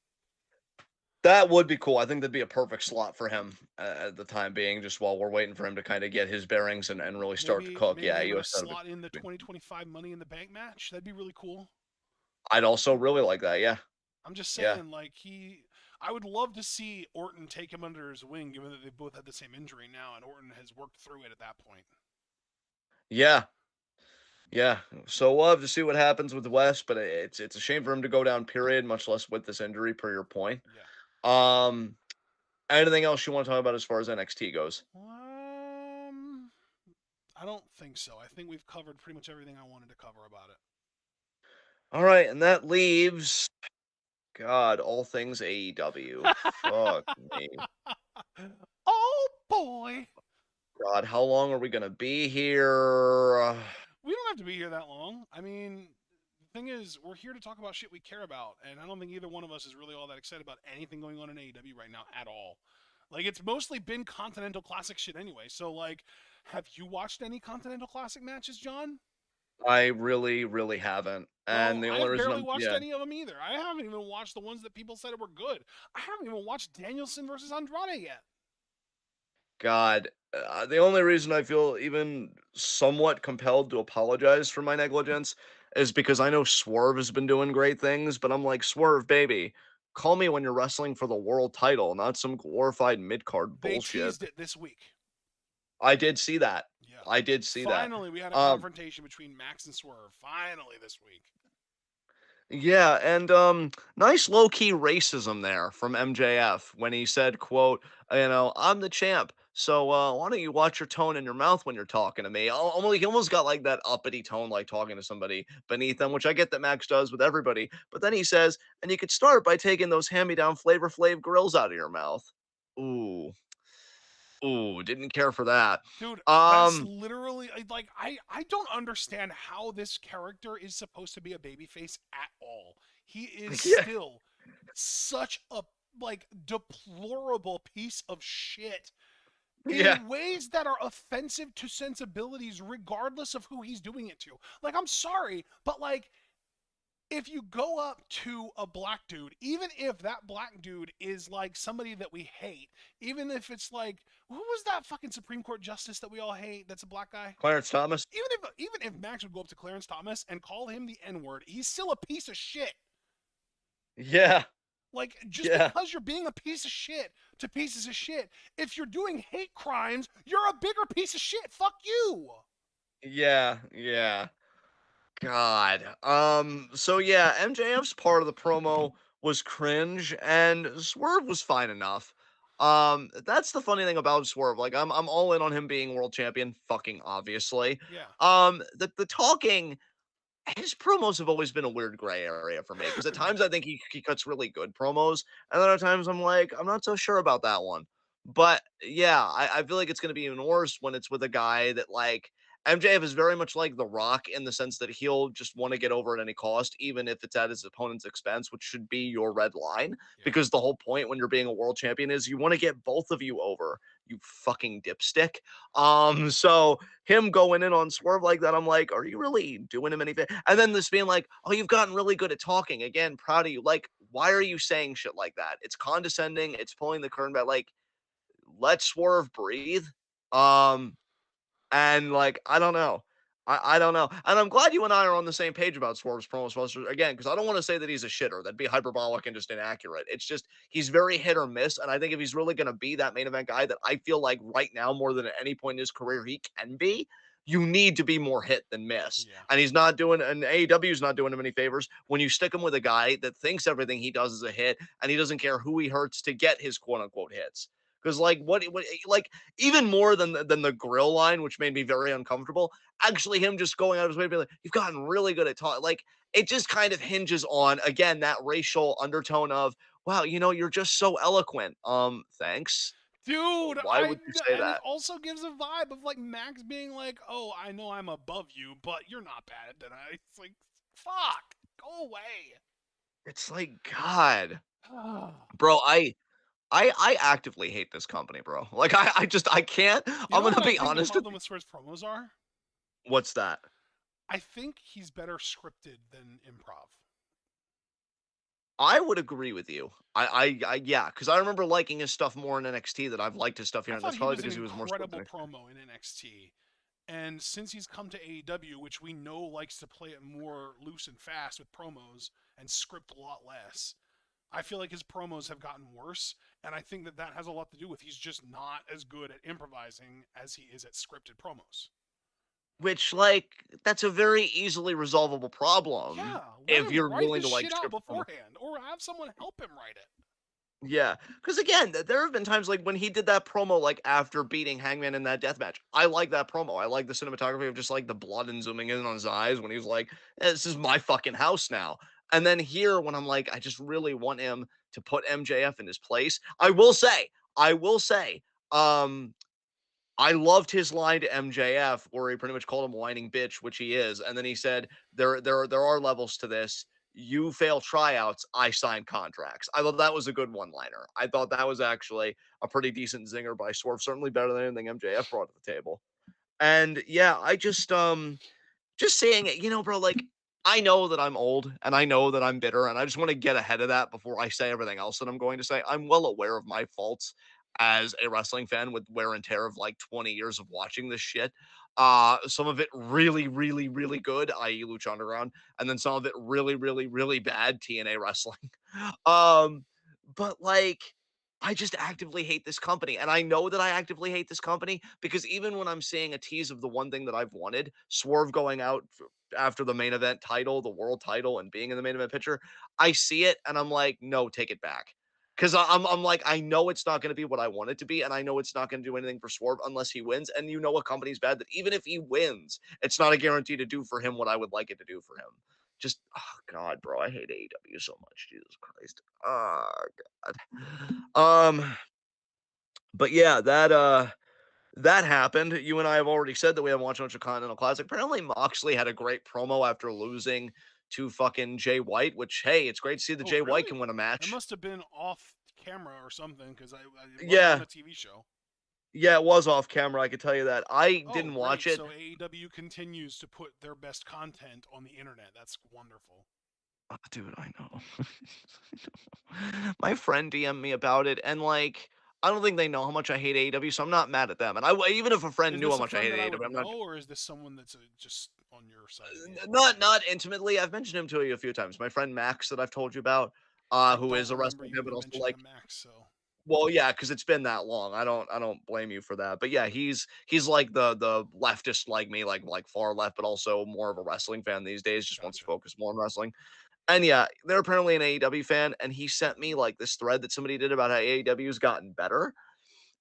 that would be cool. I think that'd be a perfect slot for him at the time being, just while we're waiting for him to kind of get his bearings and really start to cook. Maybe Yeah, they were to US title. slot in the 2025 Money in the Bank match. That'd be really cool. I'd also really like that. Yeah, I'm just yeah, saying, like I would love to see Orton take him under his wing, given that they both had the same injury now, and Orton has worked through it at that point. yeah, yeah. So we'll have to see what happens with West, but it's a shame for him to go down. Period. Much less with this injury, per your point. Yeah. Um, anything else you want to talk about as far as NXT goes? I don't think so. I think we've covered pretty much everything I wanted to cover about it. All right, and that leaves God, all things AEW. Fuck me. Oh boy. God, how long are we gonna be here? We don't have to be here that long. I mean, the thing is, we're here to talk about shit we care about, and I don't think either one of us is really all that excited about anything going on in AEW right now at all. Like, it's mostly been Continental Classic shit anyway. So, like, have you watched any Continental Classic matches, John? I really, really haven't. Well, And the only I've reason barely I'm watched yeah, any of them either. I haven't even watched the ones that people said were good. I haven't even watched Danielson versus Andrade yet. God, the only reason I feel even somewhat compelled to apologize for my negligence is because I know Swerve has been doing great things, but I'm like, Swerve, baby, call me when you're wrestling for the world title, not some glorified mid-card They bullshit. teased it this week. I did see that. Yeah. I did see that. Finally, we had a Um, confrontation between Max and Swerve. Finally, this week. Yeah, and nice low key racism there from MJF when he said, "quote I'm the champ. So why don't you watch your tone in your mouth when you're talking to me? He almost got like that uppity tone, like talking to somebody beneath him, which I get that Max does with everybody. But then he says, and you could start by taking those hand-me-down Flavor Flav grills out of your mouth. Ooh, ooh, didn't care for that. Dude, that's Um, literally like I don't understand how this character is supposed to be a babyface at all. He is yeah, still such a like deplorable piece of shit yeah, in ways that are offensive to sensibilities regardless of who he's doing it to. Like I'm sorry, but like if you go up to a black dude, even if that black dude is like somebody that we hate, even if it's like who was that fucking Supreme Court justice that we all hate? That's a black guy. Clarence Thomas. Even if Max would go up to Clarence Thomas and call him the N word, he's still a piece of shit. Yeah, Like just yeah, because you're being a piece of shit to pieces of shit, if you're doing hate crimes, you're a bigger piece of shit. Fuck you. yeah, yeah. God. So yeah, MJF's part of the promo was cringe and Swerve was fine enough. That's the funny thing about Swerve. Like I'm all in on him being world champion, fucking obviously. Yeah. The talking, his promos have always been a weird gray area for me because at times I think he cuts really good promos, and then at times I'm like, I'm not so sure about that one. But yeah, I feel like it's gonna be even worse when it's with a guy that like MJF is very much like The Rock in the sense that he'll just want to get over at any cost, even if it's at his opponent's expense, which should be your red line. Yeah. Because the whole point when you're being a world champion is you want to get both of you over, you fucking dipstick. So him going in on Swerve like that, I'm like, are you really doing him anything? And then this being like, oh, you've gotten really good at talking. Again, proud of you. Like, why are you saying shit like that? It's condescending. It's pulling the curtain back. Like, let Swerve breathe. Um, and like, I don't know. I don't know. And I'm glad you and I are on the same page about Swerve's promo sponsors again, because I don't want to say that he's a shitter. That'd be hyperbolic and just inaccurate. It's just he's very hit or miss. And I think if he's really gonna be that main event guy that I feel like right now, more than at any point in his career, he can be, you need to be more hit than miss. Yeah. And he's not doing and AEW is not doing him any favors when you stick him with a guy that thinks everything he does is a hit and he doesn't care who he hurts to get his quote unquote hits. Because like what like even more than the grill line, which made me very uncomfortable. Actually, him just going out of his way to be like, "You've gotten really good at talking." Like it just kind of hinges on again that racial undertone of, "Wow, you're just so eloquent." Thanks. Dude, Why would you say and it that? also gives a vibe of like Max being like, "Oh, I know I'm above you, but you're not bad at that." It's like, fuck, go away. It's like God, bro. I actively hate this company, bro. Like I can't. You I'm know gonna what I be think the honest with problem you. with Swerve's promos are? What's that? I think he's better scripted than improv. I would agree with you. Yeah, because I remember liking his stuff more in NXT than I've liked his stuff here, I and thought that's he probably was an because he was more incredible scripted. promo in NXT. And since he's come to AEW, which we know likes to play it more loose and fast with promos and script a lot less, I feel like his promos have gotten worse. And I think that that has a lot to do with he's just not as good at improvising as he is at scripted promos. Which, like, that's a very easily resolvable problem Yeah, let if him you're write willing his to, like, shit out script from. beforehand or have someone help him write it. Yeah, because again, there have been times, like, when he did that promo, like, after beating Hangman in that death match. I like that promo. I like the cinematography of just, like, the blood and zooming in on his eyes when he was like, "This is my fucking house now." And then here, when I'm like, I just really want him to put MJF in his place. I will say, um, I loved his line to MJF where he pretty much called him whining bitch, which he is, and then he said, "There are levels to this. You fail tryouts, I sign contracts." I thought that was a good one-liner. I thought that was actually a pretty decent zinger by Swerve, certainly better than anything MJF brought to the table. And yeah, I just saying it, bro, like I know that I'm old and I know that I'm bitter and I just want to get ahead of that before I say everything else that I'm going to say. I'm well aware of my faults as a wrestling fan with wear and tear of like 20 years of watching this shit. Some of it really, really, really good, i.e. Lucha Underground, and then some of it really, really, really bad TNA wrestling. um, but like I just actively hate this company. And I know that I actively hate this company because even when I'm seeing a tease of the one thing that I've wanted, Swerve going out after the main event title, the world title, and being in the main event picture, I see it and I'm like, no, take it back. Because I'm like, I know it's not going to be what I want it to be, and I know it's not going to do anything for Swerve unless he wins. And you know, a company's bad that even if he wins, it's not a guarantee to do for him what I would like it to do for him. Just, oh God, bro, I hate AEW so much. Jesus Christ. Oh God. But yeah, that happened. You and I have already said that we haven't watched much of Continental Classic. Apparently, Moxley had a great promo after losing to fucking Jay White. Which, hey, it's great to see that Oh, Jay White really? can win a That match. must have been off camera or something because it wasn't on Yeah, the TV show. yeah, it was off camera. I can tell you that. I Oh, didn't watch great. it. So AEW continues to put their best content on the internet. That's wonderful. Oh, dude, I know. My friend DM'd me about it, and like, I don't think they know how much I hate AEW, so I'm not mad at them. And even if a friend Is knew how this a much I friend hate that I would AEW, I'm not know, or is this someone that's just on your side of the not intimately. I've mentioned him to you a few times. My friend Max that I've told you about, I who don't is a remember wrestling you fan, but even also mentioning like, a Max, so well, yeah, because it's been that long. I don't blame you for that. But yeah, he's like the leftist like me, like far left, but also more of a wrestling fan these days. Just wants to gotcha. focus more on wrestling. And yeah, they're apparently an AEW fan, and he sent me like this thread that somebody did about how AEW's gotten better.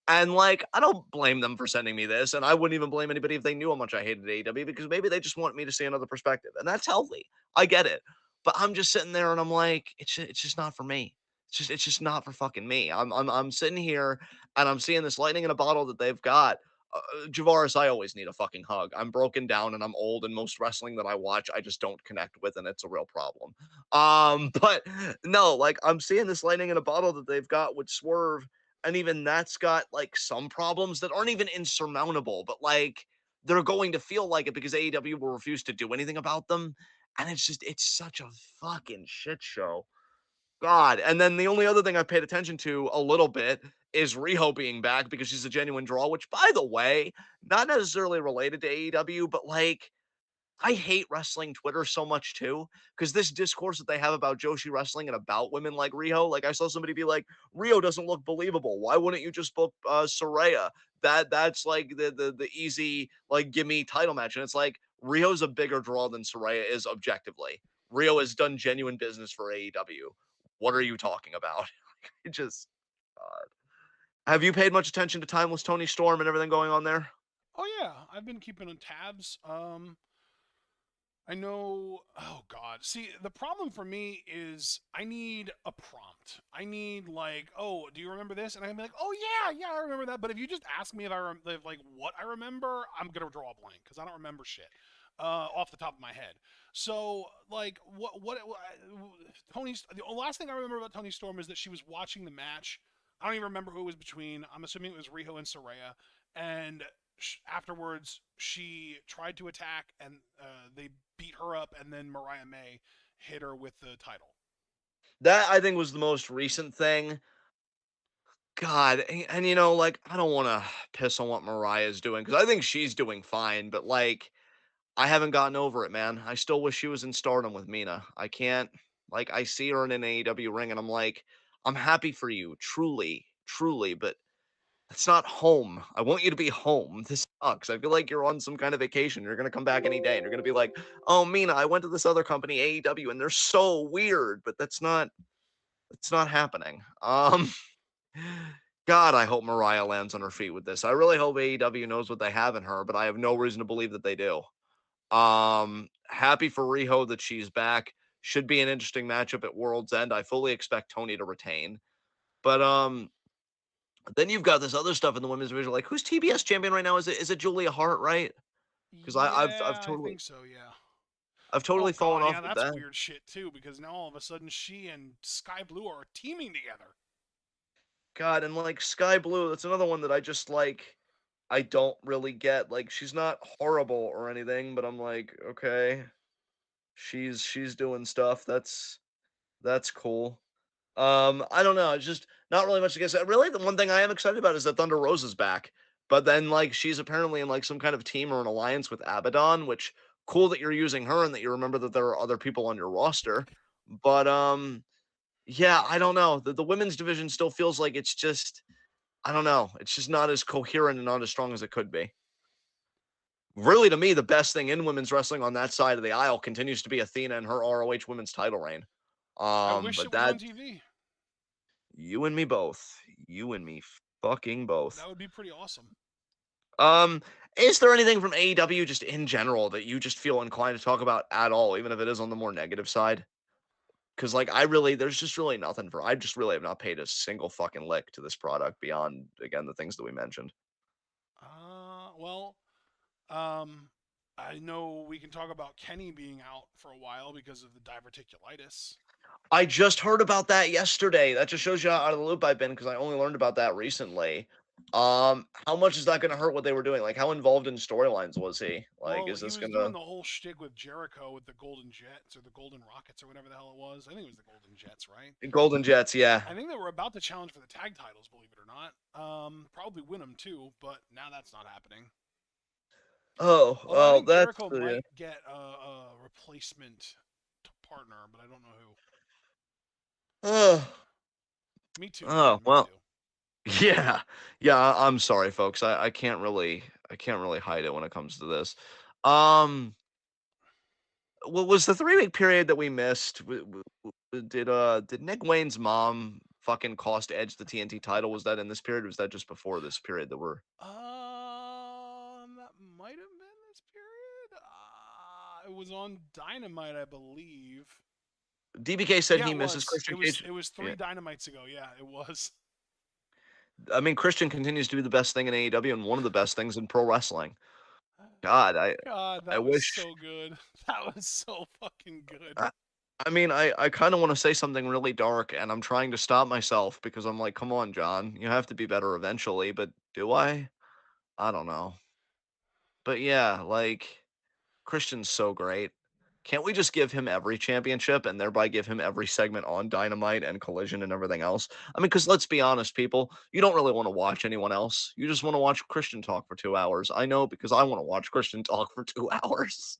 And like, I don't blame them for sending me this, and I wouldn't even blame anybody if they knew how much I hated AEW because maybe they just want me to see another perspective, and that's healthy. I get it, but I'm just sitting there and I'm like, it's just not for me. It's just not for fucking me. I'm sitting here and I'm seeing this lightning in a bottle that they've got. Javaris, I always need a fucking hug. I'm broken down and I'm old, and most wrestling that I watch, I just don't connect with, and it's a real problem. But no, like I'm seeing this lightning in a bottle that they've got with Swerve, and even that's got like some problems that aren't even insurmountable, but like they're going to feel like it because AEW will refuse to do anything about them. And it's such a fucking shit show. God. And then the only other thing I've paid attention to a little bit is Riho being back because she's a genuine draw, which by the way, not necessarily related to AEW, but like I hate wrestling Twitter so much too, because this discourse that they have about Joshi wrestling and about women like Riho, like I saw somebody be like, Rio doesn't look believable. Why wouldn't you just book Soraya? That's like the easy like gimme title match, and it's like Rio's a bigger draw than Soraya is objectively. Rio has done genuine business for AEW. What are you talking about? It just God. Have you paid much attention to Timeless Tony Storm and everything going on there? Oh yeah, I've been keeping on tabs. I know. Oh God. See, the problem for me is I need a prompt. I need like, oh, do you remember this? And I can be like, oh yeah, yeah, I remember that. But if you just ask me if like what I remember, I'm gonna draw a blank because I don't remember shit off the top of my head. So like, what Tony's the last thing I remember about Tony Storm is that she was watching the match. I don't even remember who it was between. I'm assuming it was Riho and Soraya, and afterwards she tried to attack and they beat her up, and then Mariah May hit her with the title. That I think was the most recent thing. God, and you know, like I don't want to piss on what Mariah's doing because I think she's doing fine, but like I haven't gotten over it, man. I still wish she was in Stardom with Mina. I can't. Like I see her in an AEW ring, and I'm like, I'm happy for you, truly, truly, but it's not home. I want you to be home. This sucks. I feel like you're on some kind of vacation. You're gonna come back any day, and you're gonna be like, "Oh, Mina, I went to this other company, AEW, and they're so weird." But that's not. It's not happening. God, I hope Mariah lands on her feet with this. I really hope AEW knows what they have in her, but I have no reason to believe that they do. Happy for Riho that she's back. Should be an interesting matchup at World's End. I fully expect Tony to retain. But then you've got this other stuff in the women's division. Like who's TBS champion right now? Is it Julia Hart, right? Because I've Yeah, I totally think so. Yeah. I've Oh totally fallen God, off yeah, with that's that. weird shit too. Because now all of a sudden she and Sky Blue are teaming together. God, and like Sky Blue, that's another one that I just like I don't really get. Like she's not horrible or anything, but I'm like, okay, she's doing stuff. That's cool. I don't know. It's just not really much to guess. Really, the one thing I am excited about is that Thunder Rosa's back. But then, like, she's apparently in like some kind of team or an alliance with Abaddon, which cool that you're using her and that you remember that there are other people on your roster. But yeah, I don't know. The women's division still feels like it's just I don't know. It's just not as coherent and not as strong as it could be. Really, to me, the best thing in women's wrestling on that side of the aisle continues to be Athena and her ROH women's title reign. I wish But it was that on TV. You and me both. You and me fucking both. That would be pretty awesome. Um, is there anything from AEW just in general that you just feel inclined to talk about at all, even if it is on the more negative side? Because like there's just really nothing for. I just really have not paid a single fucking lick to this product beyond again the things that we mentioned. Well, um, I know we can talk about Kenny being out for a while because of the diverticulitis. I just heard about that yesterday. That just shows you how out of the loop I've been because I only learned about that recently. How much is that going to hurt what they were doing? Like, how involved in storylines was he? Like, Well, is he this was going doing to the whole shtick with Jericho with the Golden Jets or the Golden Rockets or whatever the hell it was. I think it was the Golden Jets, right? Golden Jets? Yeah. I think they were about to challenge for the tag titles, believe it or not. Probably win them too, but now that's not happening. Oh Although I well, think that's Jericho yeah. might get a replacement partner, but I don't know who. Oh, Me too, oh man. Me well. too. Yeah, yeah. I'm sorry, folks. I can't really hide it when it comes to this. Um, what was the 3 week period that we missed? Did Nick Wayne's mom fucking cost Edge the TNT title? Was that in this period? Or was that just before this period that we're That might have been this period. It was on Dynamite, I believe. DBK said Yeah, he it misses was. It Christian was. Cage? It was Yeah. three Dynamites ago. Yeah, it was. I mean, Christian continues to be the best thing in AEW and one of the best things in pro wrestling. God, I God, I that was wish so good. That was so fucking good. I, I mean, I kind of want to say something really dark, and I'm trying to stop myself because I'm like, come on, John, you have to be better eventually. But do I? I don't know. But yeah, like Christian's so great. Can't we just give him every championship and thereby give him every segment on Dynamite and Collision and everything else? I mean, because let's be honest, people, you don't really want to watch anyone else. You just want to watch Christian talk for 2 hours. I know because I want to watch Christian talk for 2 hours.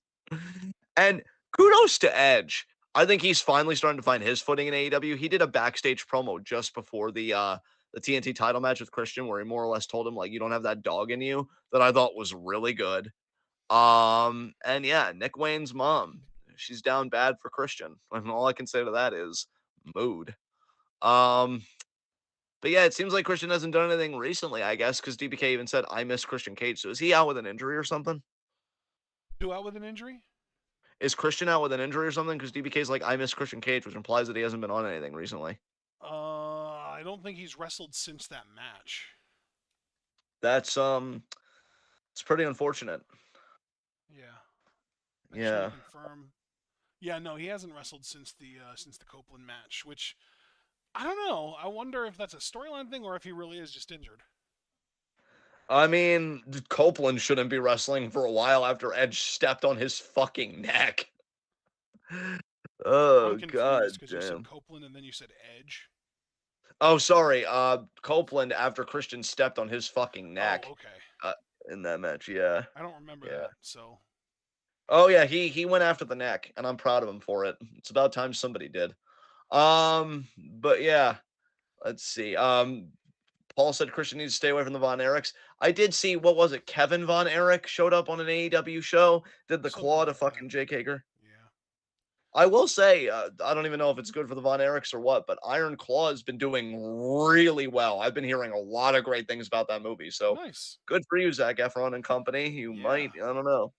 And kudos to Edge. I think he's finally starting to find his footing in AEW. He did a backstage promo just before the TNT title match with Christian, where he more or less told him like you don't have that dog in you. That I thought was really good. And yeah, Nick Wayne's mom, she's down bad for Christian. And all I can say to that is mood. Um, but yeah, it seems like Christian hasn't done anything recently, I guess, because DBK even said I miss Christian Cage. So is he out with an injury or something? Two out with an injury? Is Christian out with an injury or something? Because DBK's like, I miss Christian Cage, which implies that he hasn't been on anything recently. I don't think he's wrestled since that match. That's it's pretty unfortunate. Yeah. I just want to Yeah. confirm. Yeah, no, he hasn't wrestled since the Copeland match, which I don't know. I wonder if that's a storyline thing or if he really is just injured. I mean, Copeland shouldn't be wrestling for a while after Edge stepped on his fucking neck. I'm Oh confused god because you said damn. Copeland and then you said Edge. Oh, sorry. Copeland after Christian stepped on his fucking Oh, neck okay. uh, in that match. Yeah. I don't remember Yeah. that. So Oh yeah, he went after the neck, and I'm proud of him for it. It's about time somebody did. But yeah, let's see. Paul said Christian needs to stay away from the Von Erichs. I did see what was it? Kevin Von Erich showed up on an AEW show, did the something claw to like that. fucking Jake Hager. Yeah. I will say, I don't even know if it's good for the Von Erichs or what, but Iron Claw has been doing really well. I've been hearing a lot of great things about that movie. So Nice. good for you, Zach Efron and company. You Yeah. might, I don't know.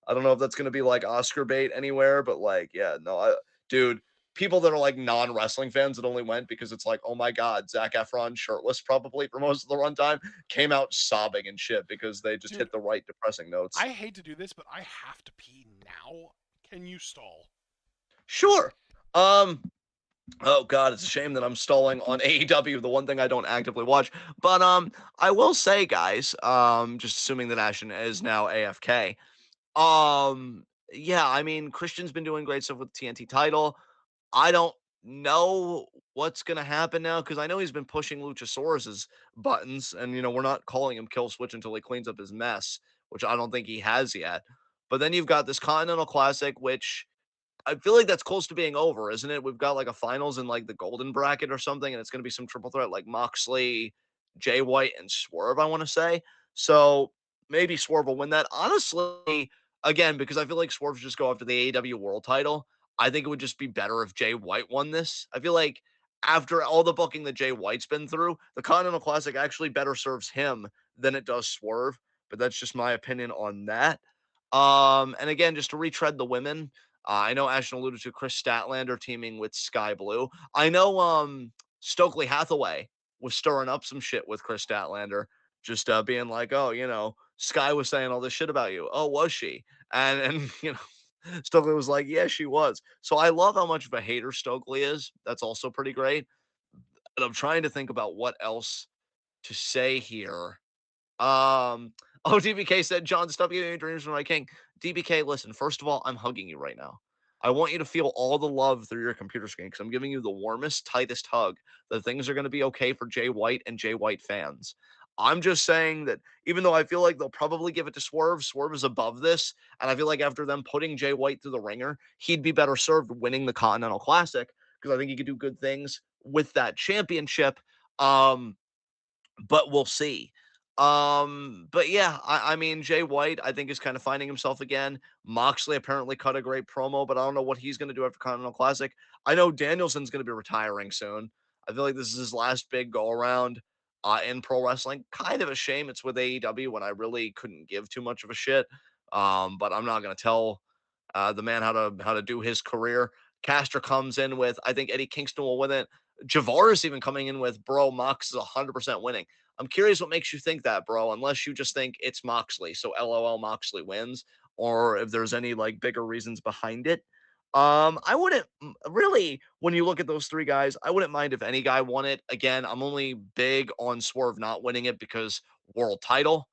I don't know if that's going to be like Oscar bait anywhere, but like, yeah, no, dude, people that are like non wrestling fans that only went because it's like, oh my God, Zach Efron shirtless probably for most of the runtime came out sobbing and shit because they just Dude, hit the right depressing notes. I hate to do this, but I have to pee now. Can you stall? Sure. Um, Oh God, it's a shame that I'm stalling on AEW, the one thing I don't actively watch. But I will say, guys, just assuming that Ashton is now AFK. Yeah, I mean, Christian's been doing great stuff with the TNT title. I don't know what's gonna happen now because I know he's been pushing Luchasaurus's buttons, and we're not calling him Kill Switch until he cleans up his mess, which I don't think he has yet. But then you've got this Continental Classic, which I feel like that's close to being over, isn't it? We've got like a finals in like the golden bracket or something, and it's going to be some triple threat like Moxley, Jay White, and Swerve, I want to say. So maybe Swerve will win that. Honestly, again, because I feel like Swerve should just go after the AEW world title. I think it would just be better if Jay White won this. I feel like after all the booking that Jay White's been through, the Continental Classic actually better serves him than it does Swerve. But that's just my opinion on that. And again, just to retread the women, I know Ashton alluded to Chris Statlander teaming with Sky Blue. I know Stokely Hathaway was stirring up some shit with Chris Statlander, just being like, oh, Sky was saying all this shit about you. Oh, was she? And Stokely was like, yeah, she was. So I love how much of a hater Stokely is. That's also pretty great. But I'm trying to think about what else to say here. DBK said, John, stop giving me dreams from my king. DBK, listen, first of all, I'm hugging you right now. I want you to feel all the love through your computer screen because I'm giving you the warmest, tightest hug that things are going to be okay for Jay White and Jay White fans. I'm just saying that even though I feel like they'll probably give it to Swerve, Swerve is above this. And I feel like after them putting Jay White through the ringer, he'd be better served winning the Continental Classic because I think he could do good things with that championship. But we'll see. But yeah, I mean, Jay White, I think, is kind of finding himself again. Moxley apparently cut a great promo, but I don't know what he's going to do after Continental Classic. I know Danielson's going to be retiring soon. I feel like this is his last big go around in pro wrestling. Kind of a shame it's with AEW when I really couldn't give too much of a shit. But I'm not going to tell the man how to do his career. Caster comes in with, I think Eddie Kingston will win it. Javaris even coming in with, bro, Mox is 100% winning. I'm curious what makes you think that, bro, unless you just think it's Moxley. So LOL Moxley wins, or if there's any like bigger reasons behind it. I wouldn't really, when you look at those three guys, I wouldn't mind if any guy won it. Again, I'm only big on Swerve not winning it because world title.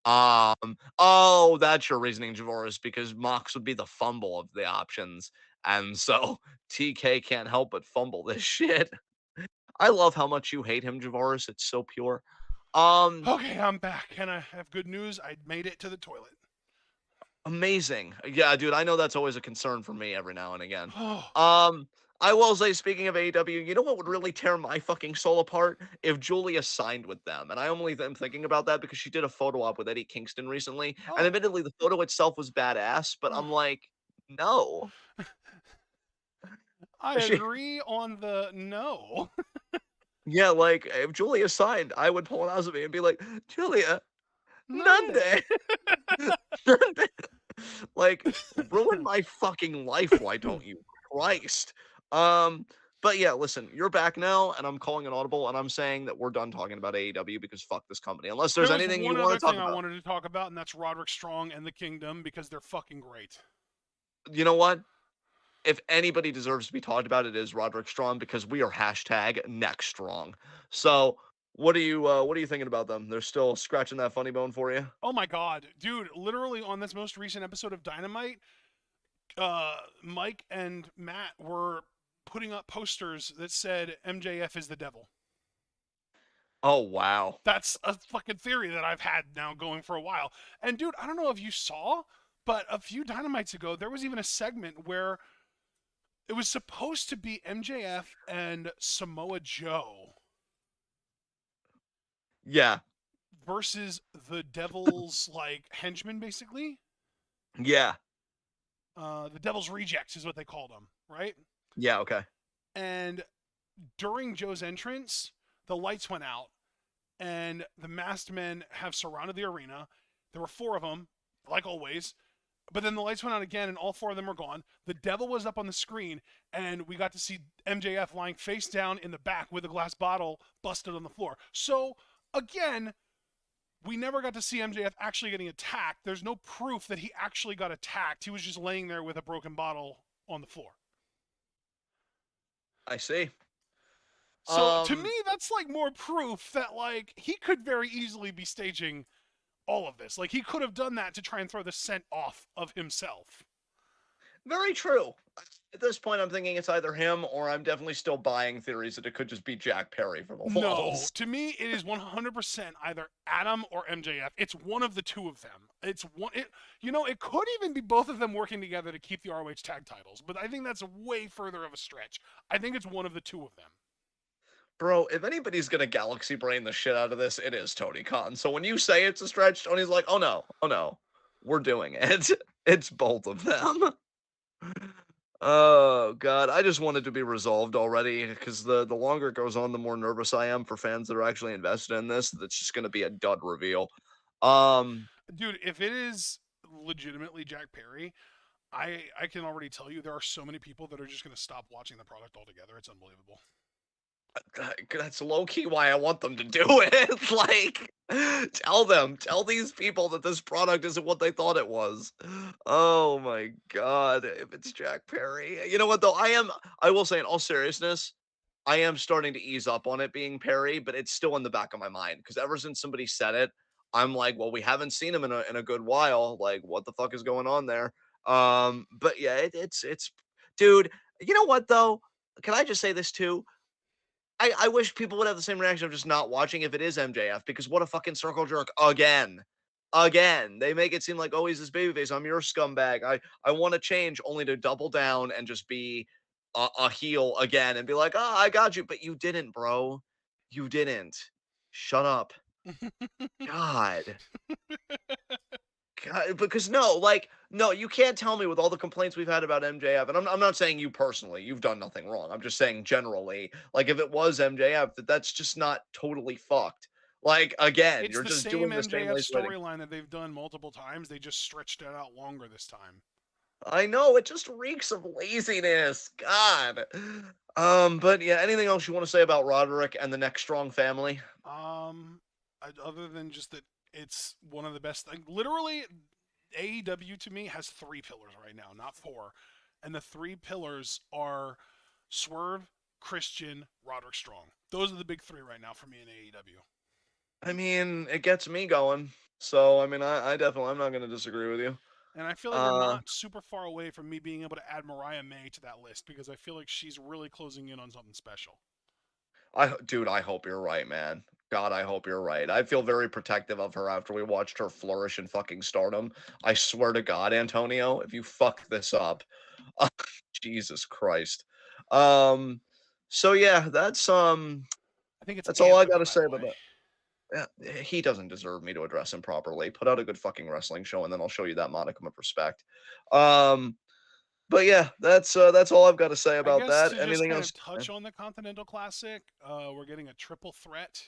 Oh, that's your reasoning, Javoris, because Mox would be the fumble of the options. And so TK can't help but fumble this shit. I love how much you hate him, Javoris. It's so pure. Um, Okay, I'm back, and I have good news. I made it to the toilet. Amazing. Yeah, dude, I know that's always a concern for me every now and again. Oh, Um, I will say, speaking of AEW, you know what would really tear my fucking soul apart? If Julia signed with them. And I only am thinking about that because she did a photo op with Eddie Kingston recently. And oh, admittedly, the photo itself was badass, but I'm oh. like, no. I She, agree on the no. yeah, like, if Julia signed, I would pull an out of me and be like, Julia, Nande. Nande. Nande. Like, ruin my fucking life, why don't you? Christ. Um, but yeah, listen, you're back now, and I'm calling an audible, and I'm saying that we're done talking about AEW because fuck this company. Unless there's There was anything you one want other to talk thing I about. wanted to talk about, and that's Roderick Strong and the Kingdom because they're fucking great. You know what? If anybody deserves to be talked about, it is Roderick Strong because we are hashtag next strong. So what are you thinking about them? They're still scratching that funny bone for you? Oh my god, dude! Literally on this most recent episode of Dynamite, Mike and Matt were putting up posters that said MJF is the devil. Oh wow. That's a fucking theory that I've had now going for a while. And dude, I don't know if you saw, but a few Dynamites ago, there was even a segment where it was supposed to be MJF and Samoa Joe Yeah. versus the Devil's like henchmen, basically. Yeah. The Devil's rejects is what they called them, right? Yeah, okay. And during Joe's entrance, the lights went out, and the masked men have surrounded the arena. There were four of them, like always. But then the lights went out again, and all four of them were gone. The devil was up on the screen, and we got to see MJF lying face down in the back with a glass bottle busted on the floor. So, again, we never got to see MJF actually getting attacked. There's no proof that he actually got attacked. He was just laying there with a broken bottle on the floor. I see. So to me, Um, that's like more proof that like he could very easily be staging all of this. Like he could have done that to try and throw the scent off of himself. Very true. At this point, I'm thinking it's either him or I'm definitely still buying theories that it could just be Jack Perry from the No, walls. to me, it is 100% either Adam or MJF. It's one of the two of them. It's one. It could even be both of them working together to keep the ROH tag titles. But I think that's way further of a stretch. I think it's one of the two of them. Bro, if anybody's gonna galaxy brain the shit out of this, it is Tony Khan. So when you say it's a stretch, Tony's like, oh no, we're doing it. It's both of them. Oh god, I just want it to be resolved already because the longer it goes on, the more nervous I am for fans that are actually invested in this. That's just going to be a dud reveal. Um, Dude, if it is legitimately Jack Perry, I can already tell you there are so many people that are just going to stop watching the product altogether. It's unbelievable. that's low key why I want them to do it. Like, tell these people that this product isn't what they thought it was. Oh my god, if it's Jack Perry, you know what though? I will say in all seriousness, I am starting to ease up on it being Perry, but it's still in the back of my mind because ever since somebody said it, I'm like, well, we haven't seen him in a good while. Like, what the fuck is going on there? But yeah, it's dude. You know what though? Can I just say this too? I wish people would have the same reaction of just not watching if it is MJF because what a fucking circle jerk again. Again, they make it seem like, oh, he's this babyface. I'm your scumbag. I want to change only to double down and just be a heel again and be like, oh, I got you. But you didn't, bro. You didn't. Shut up. God. God, because no, like, no, you can't tell me with all the complaints we've had about MJF, and I'm not saying you personally, you've done nothing wrong. I'm just saying generally, like, if it was MJF, that's just not totally fucked. Like, again, It's you're the just same doing the same MJF lazy writing. storyline that they've done multiple times. They just stretched it out longer this time. I know it just reeks of laziness. God. But yeah, anything else you want to say about Roderick and the next strong family? Um, Other than just that, it's one of the best. Like, literally, AEW to me has three pillars right now, not four, and the three pillars are Swerve, Christian, Roderick Strong. Those are the big three right now for me in AEW. I mean, it gets me going. So, I mean, I definitely, I'm not going to disagree with you. And I feel like we're Uh, not super far away from me being able to add Mariah May to that list because I feel like she's really closing in on something special. dude, I hope you're right, man. God, I hope you're right. I feel very protective of her after we watched her flourish in fucking stardom. I swear to God, Antonio, if you fuck this up, Jesus Christ. Um, so yeah, I think it's that's all I Anthony, gotta by say the about way. that. Yeah, he doesn't deserve me to address him properly. Put out a good fucking wrestling show, and then I'll show you that modicum of respect. Um, but yeah, that's all I've got to say I about guess that. to just Anything kind of else? touch on the Continental Classic, we're getting a triple threat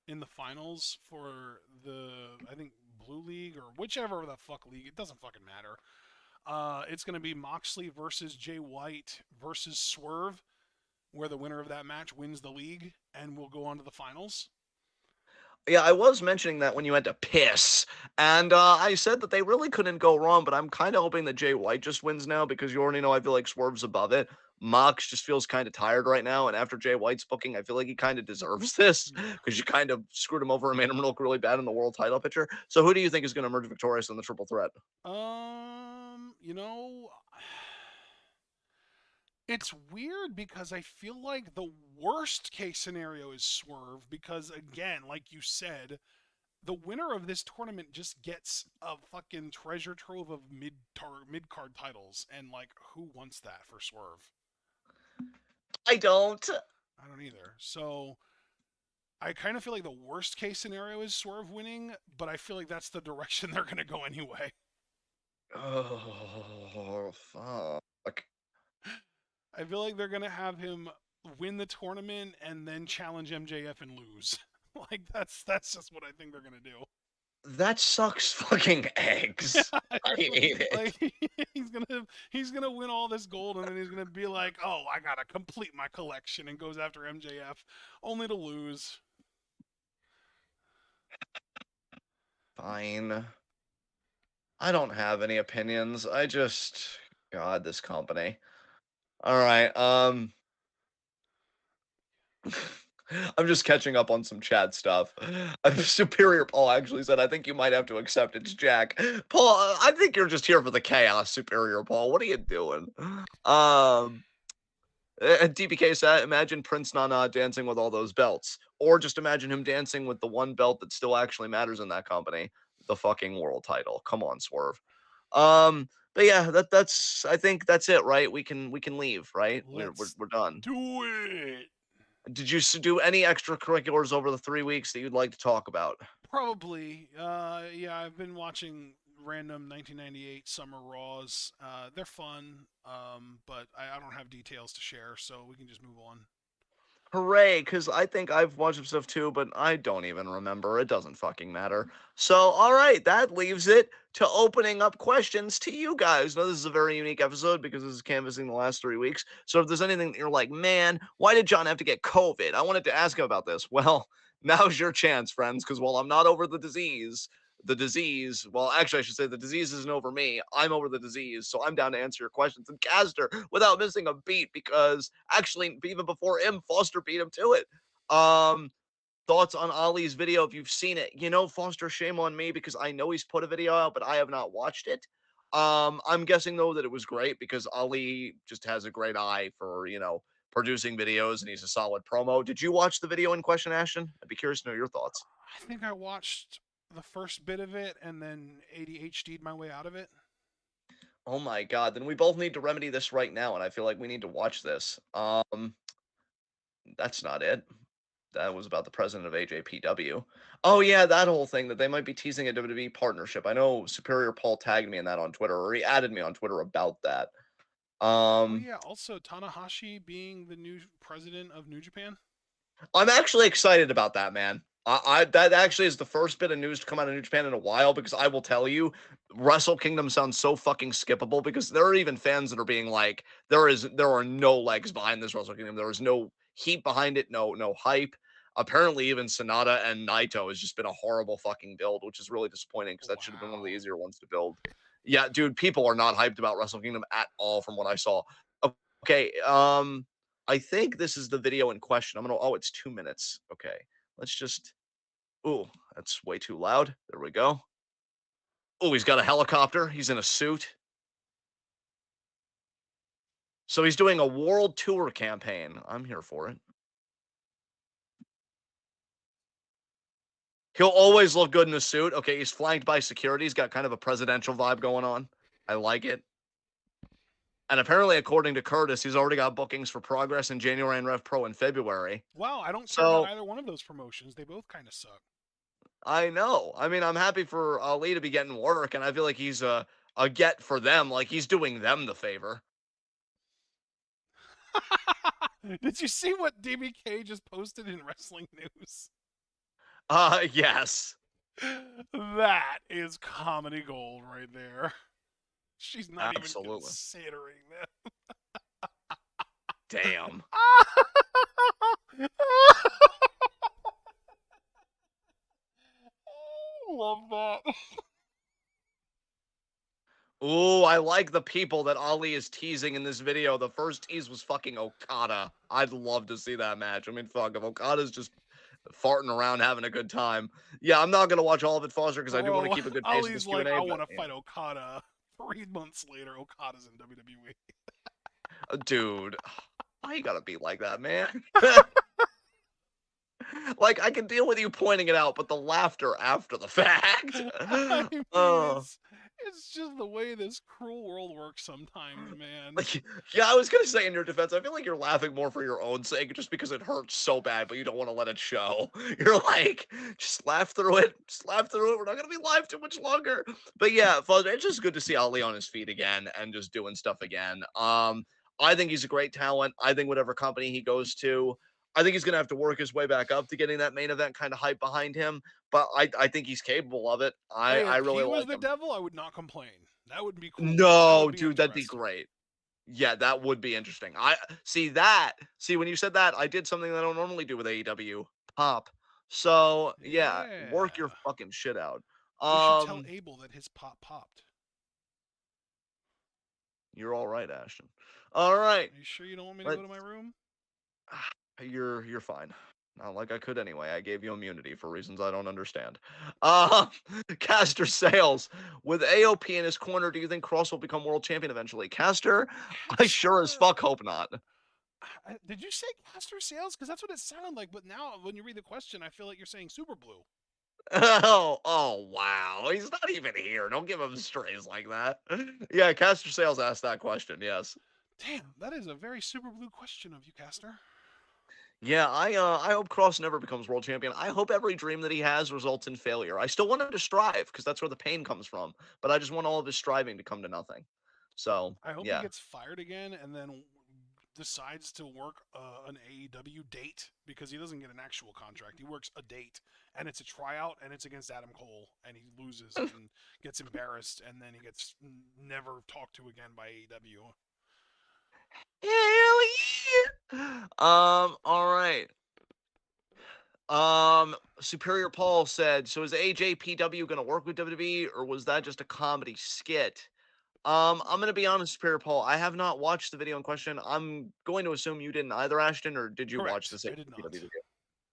in the finals for the, I think, Blue League or whichever the fuck league. It doesn't fucking matter. It's going to be Moxley versus Jay White versus Swerve, where the winner of that match wins the league and will go on to the finals. Yeah, I was mentioning that when you had to piss, and I said that they really couldn't go wrong. But I'm kind of hoping that Jay White just wins now because you already know I feel like Swerve's above it. Mox just feels kind of tired right now, and after Jay White's booking, I feel like he kind of deserves this Yeah. because you kind of screwed him over and made him look really bad in the world title picture. So who do you think is going to emerge victorious in the triple threat? You know, it's weird because I feel like the worst case scenario is Swerve because again, like you said, the winner of this tournament just gets a fucking treasure trove of mid card titles, and like, who wants that for Swerve? I don't. I don't either. So I kind of feel like the worst case scenario is Swerve winning, but I feel like that's the direction they're going to go anyway. Oh fuck. I feel like they're going to have him win the tournament and then challenge MJF and lose. Like that's just what I think they're going to do. That sucks fucking eggs. I hate it. Like he's gonna win all this gold and then he's gonna be like, oh, I gotta complete my collection and goes after MJF, only to lose. Fine. I don't have any opinions. I just God, this company. All right. I'm just catching up on some chat stuff. Superior Paul actually said, I think you might have to accept it's Jack. Paul, I think you're just here for the chaos, Superior Paul. What are you doing? DBK said, imagine Prince Nana dancing with all those belts. Or just imagine him dancing with the one belt that still actually matters in that company, the fucking world title. Come on, Swerve. But yeah, that's I think that's it, right? We can leave, right? We're we're, Let's we're done. do it. Did you do any extracurriculars over the 3 weeks that you'd like to talk about? Probably. Yeah, I've been watching random 1998 summer Raws. They're fun, but I don't have details to share, so we can just move on. Hooray, because I think I've watched some stuff too, but I don't even remember. It doesn't fucking matter. So, all right, that leaves it to opening up questions to you guys. Now, this is a very unique episode because this is canvassing the last 3 weeks. So, if there's anything that you're like, man, why did John have to get COVID? I wanted to ask him about this. Well, now's your chance, friends, because while I'm not over well, actually, I should say the disease isn't over me. I'm over the disease. So I'm down to answer your questions. And Caster, without missing a beat, because actually, even before him, Foster beat him to it. Thoughts on Ollie's video if you've seen it. Foster, shame on me because I know he's put a video out, but I have not watched it. I'm guessing, though, that it was great because Ollie just has a great eye for, producing videos and he's a solid promo. Did you watch the video in question, Ashton? I'd be curious to know your thoughts. I think I watched the first bit of it and then ADHD'd my way out of it. Oh my god, then we both need to remedy this right now, and I feel like we need to watch this. That's not it. That was about the president of AJPW. Oh yeah, that whole thing that they might be teasing a WWE partnership. I know Superior Paul tagged me in that on Twitter, or he added me on Twitter about that. Oh Um, yeah, also Tanahashi being the new president of New Japan. I'm actually excited about that, man. That actually is the first bit of news to come out of New Japan in a while because I will tell you, Wrestle Kingdom sounds so fucking skippable because there are even fans that are being like, there are no legs behind this Wrestle Kingdom. There is no heat behind it, no hype. Apparently, even Sonata and Naito has just been a horrible fucking build, which is really disappointing because that should have been one of the Wow. easier ones to build. Yeah, dude, people are not hyped about Wrestle Kingdom at all from what I saw. Okay, I think this is the video in question. Oh, it's 2 minutes. Okay. Let's just, ooh, that's way too loud. There we go. Oh, he's got a helicopter. He's in a suit. So he's doing a world tour campaign. I'm here for it. He'll always look good in a suit. Okay, he's flanked by security. He's got kind of a presidential vibe going on. I like it. And apparently, according to Curtis, he's already got bookings for Progress in January and Rev Pro in February. Wow, I don't care about So either one of those promotions. They both kind of suck. I know. I mean, I'm happy for Ali to be getting work, and I feel like he's a get for them. Like he's doing them the favor. Did you see what DBK just posted in Wrestling News? Yes, That is comedy gold right there. She's not even absolutely. considering that. Damn. Love that. Ooh, I like the people that Ali is teasing in this video. The first tease was fucking Okada. I'd love to see that match. I mean, fuck, if Okada's just farting around having a good time. Yeah, I'm not gonna watch all of it, Foster, because I do want to Bro, keep a good pace with this Ali's like, Q&A. I But want to yeah. fight Okada. 3 months later, Okada's in WWE. Dude, why you gotta be like that, man? Like I can deal with you pointing it out, but the laughter after the fact. I mean, Oh. it's just the way this cruel world works sometimes, man. Like, yeah, I was gonna say in your defense, I feel like you're laughing more for your own sake, just because it hurts so bad, but you don't want to let it show. You're like, just laugh through it. Just laugh through it. We're not gonna be live too much longer. But yeah, Father, it's just good to see Ali on his feet again and just doing stuff again. I think he's a great talent. I think whatever company he goes to, I think he's gonna have to work his way back up to getting that main event kind of hype behind him. But I think he's capable of it. I Hey, I if he really was like the him. devil, I would not complain. That would be cool. That No, would be dude, that'd be interesting. great. Yeah, that would be interesting. I see that. See, when you said that, I did something that I don't normally do with AEW. Pop. So yeah, work your Yeah. fucking shit out. We should tell Um, Abel that his pop popped. you're all right, Ashton. All right. Are you sure you don't want me to Let go to my room? you're fine. Not like I could anyway. I gave you immunity for reasons I don't understand. Uh, Caster Sales with AOP in his corner. Do you think Cross will become world champion eventually? Caster, I sure as Caster. fuck hope not. Did you say Caster Sales? Because that's what it sounded like. But now, when you read the question, I feel like you're saying Super Blue. Oh, wow. He's not even here. Don't give him strays like that. Yeah, Caster Sales asked that question. Yes. Damn, that is a very Super Blue question of you, Caster. Yeah, I hope Cross never becomes world champion. I hope every dream that he has results in failure. I still want him to strive because that's where the pain comes from. But I just want all of his striving to come to nothing. So I hope he yeah, gets fired again and then decides to work an AEW date because he doesn't get an actual contract. He works a date and it's a tryout and it's against Adam Cole and he loses and gets embarrassed and then he gets never talked to again by AEW. hell yeah. All right. Superior Paul said, so is AJPW going to work with WWE or was that just a comedy skit? I'm gonna be honest, Superior Paul. I have not watched the video in question. I'm going to assume you didn't either, Ashton, or did you watch Correct. this I did AJPW not. video?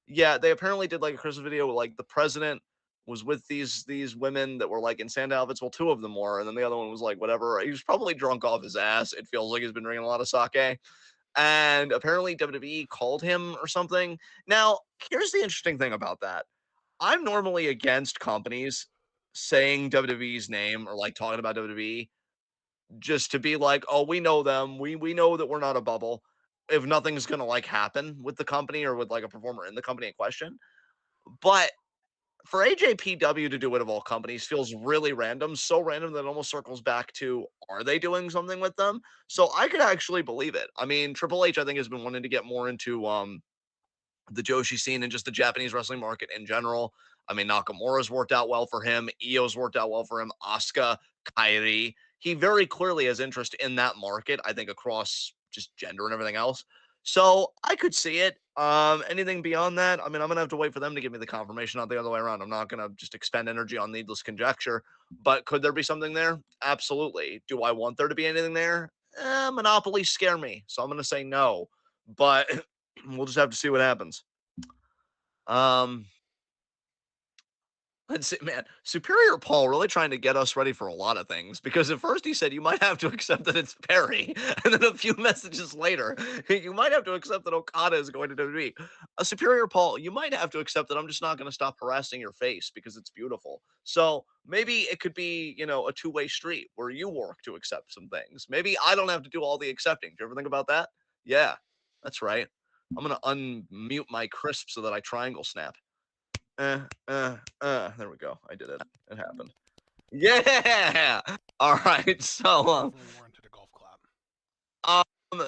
Yeah, they apparently did like a Christmas video where like the president was with these women that were like in sand outfits. Well, two of them were, and then the other one was like whatever. He was probably drunk off his ass. It feels like he's been drinking a lot of sake. And apparently WWE called him or something. Now, here's the interesting thing about that. I'm normally against companies saying WWE's name or like talking about WWE just to be like, oh, we know them. We know that we're not a bubble. If nothing's gonna like happen with the company or with like a performer in the company in question. But for AJPW to do it of all companies feels really random, so random that it almost circles back to are they doing something with them? So I could actually believe it. I mean, Triple H, I think, has been wanting to get more into the Joshi scene and just the Japanese wrestling market in general. I mean, Nakamura's worked out well for him. Io's worked out well for him. Asuka, Kyrie. He very clearly has interest in that market, I think, across just gender and everything else. So I could see it. Anything beyond that, I mean, I'm gonna have to wait for them to give me the confirmation, not the other way around. I'm not gonna just expend energy on needless conjecture. But could there be something there? Absolutely. Do I want there to be anything there? Monopolies scare me, so I'm gonna say no. But we'll just have to see what happens. Um, let's see, man. Superior Paul really trying to get us ready for a lot of things because at first he said you might have to accept that it's Perry, and then a few messages later, you might have to accept that Okada is going to WWE. A Superior Paul, you might have to accept that I'm just not going to stop harassing your face because it's beautiful. So maybe it could be, a two-way street where you work to accept some things. Maybe I don't have to do all the accepting. Do you ever think about that? Yeah, that's right. I'm gonna unmute my crisp so that I triangle snap. There we go. I did it. It happened. Yeah. All right. So, That definitely warranted a golf clap.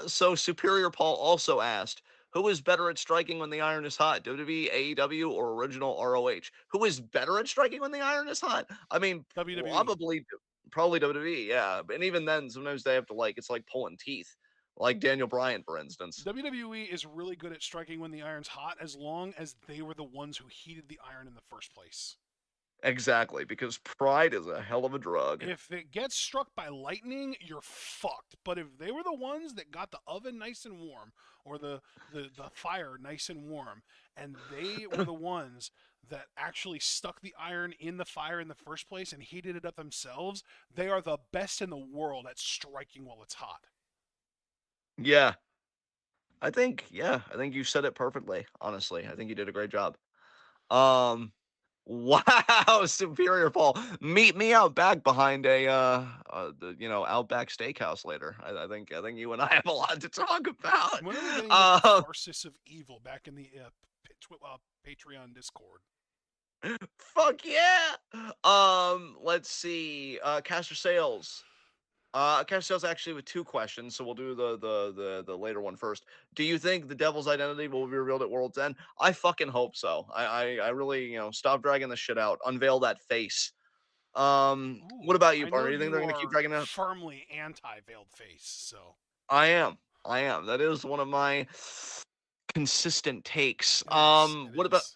so Superior Paul also asked, who is better at striking when the iron is hot? WWE, AEW, or original ROH? Who is better at striking when the iron is hot? I mean, WWE. probably WWE. Yeah, and even then, sometimes they have to like it's like pulling teeth, like Daniel Bryan, for instance. WWE is really good at striking when the iron's hot as long as they were the ones who heated the iron in the first place. Exactly, because pride is a hell of a drug. If it gets struck by lightning, you're fucked. But if they were the ones that got the oven nice and warm or the fire nice and warm, and they were the ones that actually stuck the iron in the fire in the first place and heated it up themselves, they are the best in the world at striking while it's hot. Yeah, I think you said it perfectly, honestly. I think you did a great job. Um, wow, Superior Paul. Meet me out back behind Outback Steakhouse later. I think you and I have a lot to talk about. When are we getting the Um, catharsis of evil back in the Patreon Discord? fuck yeah. Let's see. Caster Sales. Cash Sales actually with two questions, so we'll do the later one first. Do you think the Devil's identity will be revealed at World's End? I fucking hope so. I really stop dragging this shit out. Unveil that face. What Ooh, about you, I partner? know You think they're you gonna keep are dragging it out? firmly anti-veiled face, so I am. I am. That is one of my consistent takes. it is. It What about is.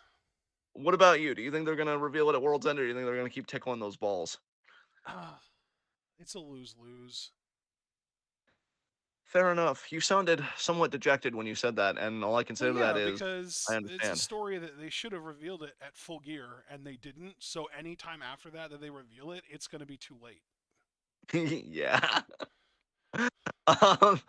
what about you? Do you think they're gonna reveal it at World's End, or do you think they're gonna keep tickling those balls? It's a lose-lose. Fair enough. You sounded somewhat dejected when you said that, and all I can say Well, to that yeah, is I because it's a understand. story that they should have revealed it at Full Gear, and they didn't. So anytime after that they reveal it, it's going to be too late. Yeah. And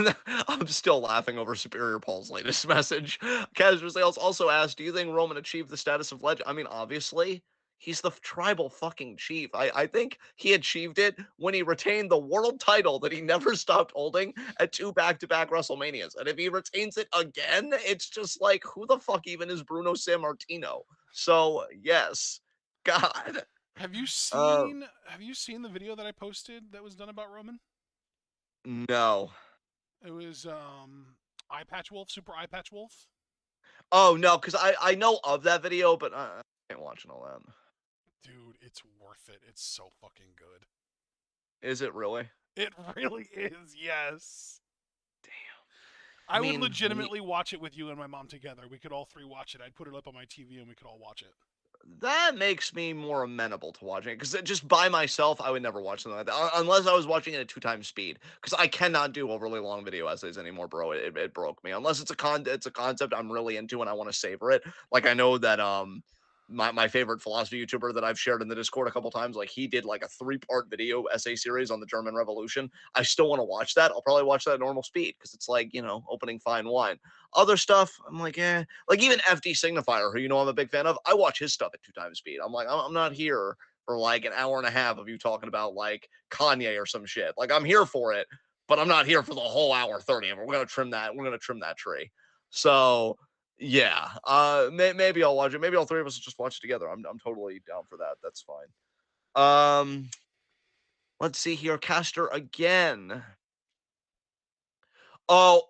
then I'm still laughing over Superior Paul's latest message. Casual Sales also asked, "Do you think Roman achieved the status of legend?" I mean, obviously, He's the tribal fucking chief. I think he achieved it when he retained the world title that he never stopped holding at 2 back-to-back WrestleManias. And if he retains it again, it's just like, who the fuck even is Bruno Sammartino? So, yes. God. Have you Uh, seen have you seen the video that I posted that was done about Roman? no. It was Eye Patch Wolf, Super Eye Patch Wolf. Oh, no, because I know of that video, but I ain't watching all that. Dude, it's worth it. It's so fucking good. Is it really? It really is, yes. I I would mean, legitimately watch it with you and my mom together. We could all three watch it. I'd put it up on my TV and we could all watch it. that makes me more amenable to watching it because just by myself, I would never watch something like that unless I was watching it at 2 times speed. Because I cannot do overly long video essays anymore, bro. It broke me. Unless it's a concept I'm really into and I want to savor it. Like I know that my favorite philosophy YouTuber that I've shared in the Discord a couple times, like he did like a 3-part video essay series on the German Revolution. I still want to watch that. I'll probably watch that at normal speed because it's like, opening fine wine. Other stuff, I'm like, eh. Like even FD Signifier, who I'm a big fan of, I watch his stuff at 2 times speed. I'm like, I'm not here for like an hour and a half of you talking about like Kanye or some shit. Like I'm here for it, but I'm not here for the whole hour 30 of it. We're gonna trim that. We're gonna trim that tree. So yeah, maybe I'll watch it. Maybe all three of us will just watch it together. I'm totally down for that. That's fine. Um, let's see here, Caster again. Oh,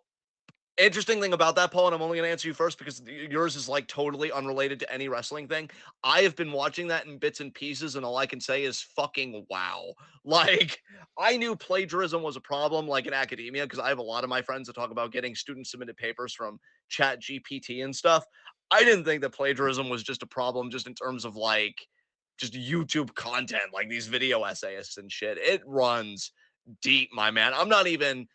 interesting thing about that, Paul, and I'm only going to answer you first because yours is like totally unrelated to any wrestling thing. I have been watching that in bits and pieces, and all I can say is fucking wow. Like, I knew plagiarism was a problem, like in academia, because I have a lot of my friends that talk about getting student submitted papers from Chat GPT and stuff. I didn't think that plagiarism was just a problem, just in terms of like just YouTube content, like these video essayists and shit. It runs deep, my man. I'm not even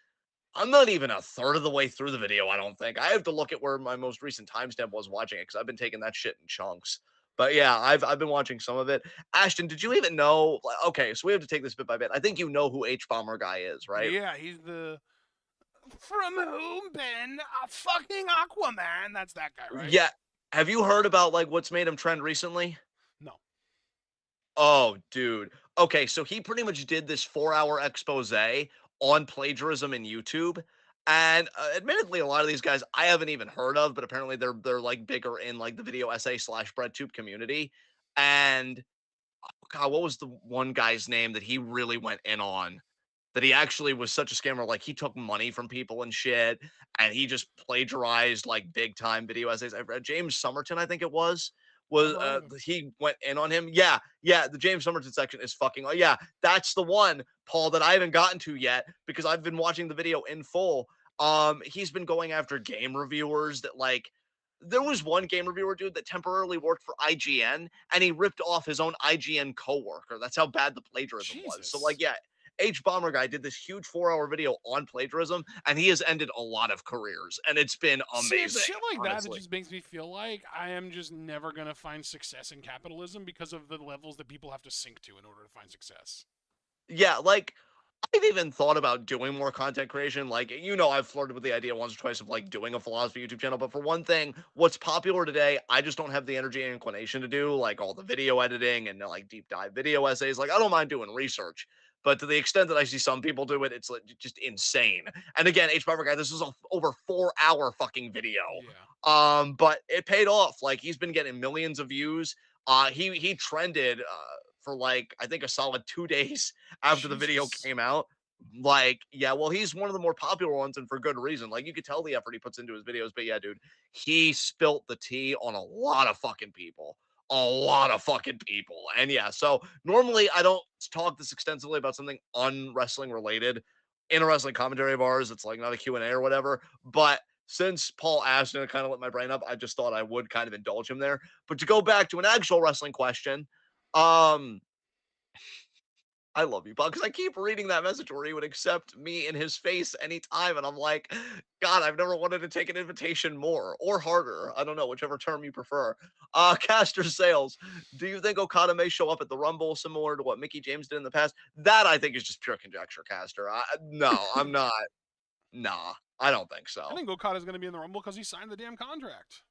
a third of the way through the video, I don't think. I have to look at where my most recent timestamp was watching it because I've been taking that shit in chunks. But yeah, I've been watching some of it. Ashton, did you even know? Okay, so we have to take this bit by bit. I think you know who H Bomber guy is, right? Yeah, he's the from whom Ben a fucking Aquaman. That's that guy, right? Yeah. Have you heard about like what's made him trend recently? No. Oh, dude. Okay, so he pretty much did this 4-hour expose on plagiarism in YouTube. And admittedly, a lot of these guys I haven't even heard of, but apparently they're like bigger in like the video essay slash breadtube community. And God, what was the one guy's name that he really went in on? That he actually was such a scammer, like he took money from people and shit, and he just plagiarized like big time video essays. I've read James Somerton, I think it was Never heard of him. he went in on him. Yeah, yeah, the James Somerton section is fucking. Oh yeah, that's the one, Paul, that I haven't gotten to yet because I've been watching the video in full. He's been going after game reviewers that like. There was one game reviewer dude that temporarily worked for IGN and he ripped off his own IGN coworker. That's how bad the plagiarism was. So like Jesus. yeah, H Bomber guy did this huge 4-hour video on plagiarism, and he has ended a lot of careers, and it's been See, it's amazing, shit like that that honestly. just makes me feel like I am just never gonna find success in capitalism because of the levels that people have to sink to in order to find success. Yeah, like I've even thought about doing more content creation. Like, I've flirted with the idea once or twice of like doing a philosophy YouTube channel. But for one thing, what's popular today, I just don't have the energy and inclination to do like all the video editing and like deep dive video essays. Like, I don't mind doing research. But to the extent that I see some people do it, it's like just insane. And again, H. Barber guy, this was a over 4-hour fucking video. Yeah. But it paid off. Like he's been getting millions of views. He trended for like I think a solid 2 days after the video Jesus. came out. Like, yeah, well, he's one of the more popular ones and for good reason. Like, you could tell the effort he puts into his videos. But yeah, dude, he spilt the tea on a lot of fucking people. A lot of fucking people. And yeah, so normally I don't talk this extensively about something unwrestling related in a wrestling commentary of ours. It's like not a Q&A or whatever. But since Paul asked and it kind of lit my brain up, I just thought I would kind of indulge him there. But to go back to an actual wrestling question, um, I love you, Bob, because I keep reading that message where he would accept me in his face anytime. And I'm like, God, I've never wanted to take an invitation more or harder. I don't know, whichever term you prefer. Caster Sales, do you think Okada may show up at the Rumble similar to what Mickey James did in the past? That I think is just pure conjecture, Caster. No, I'm not. Nah, I don't think I so. think Okada's gonna be in the Rumble because he signed the damn contract.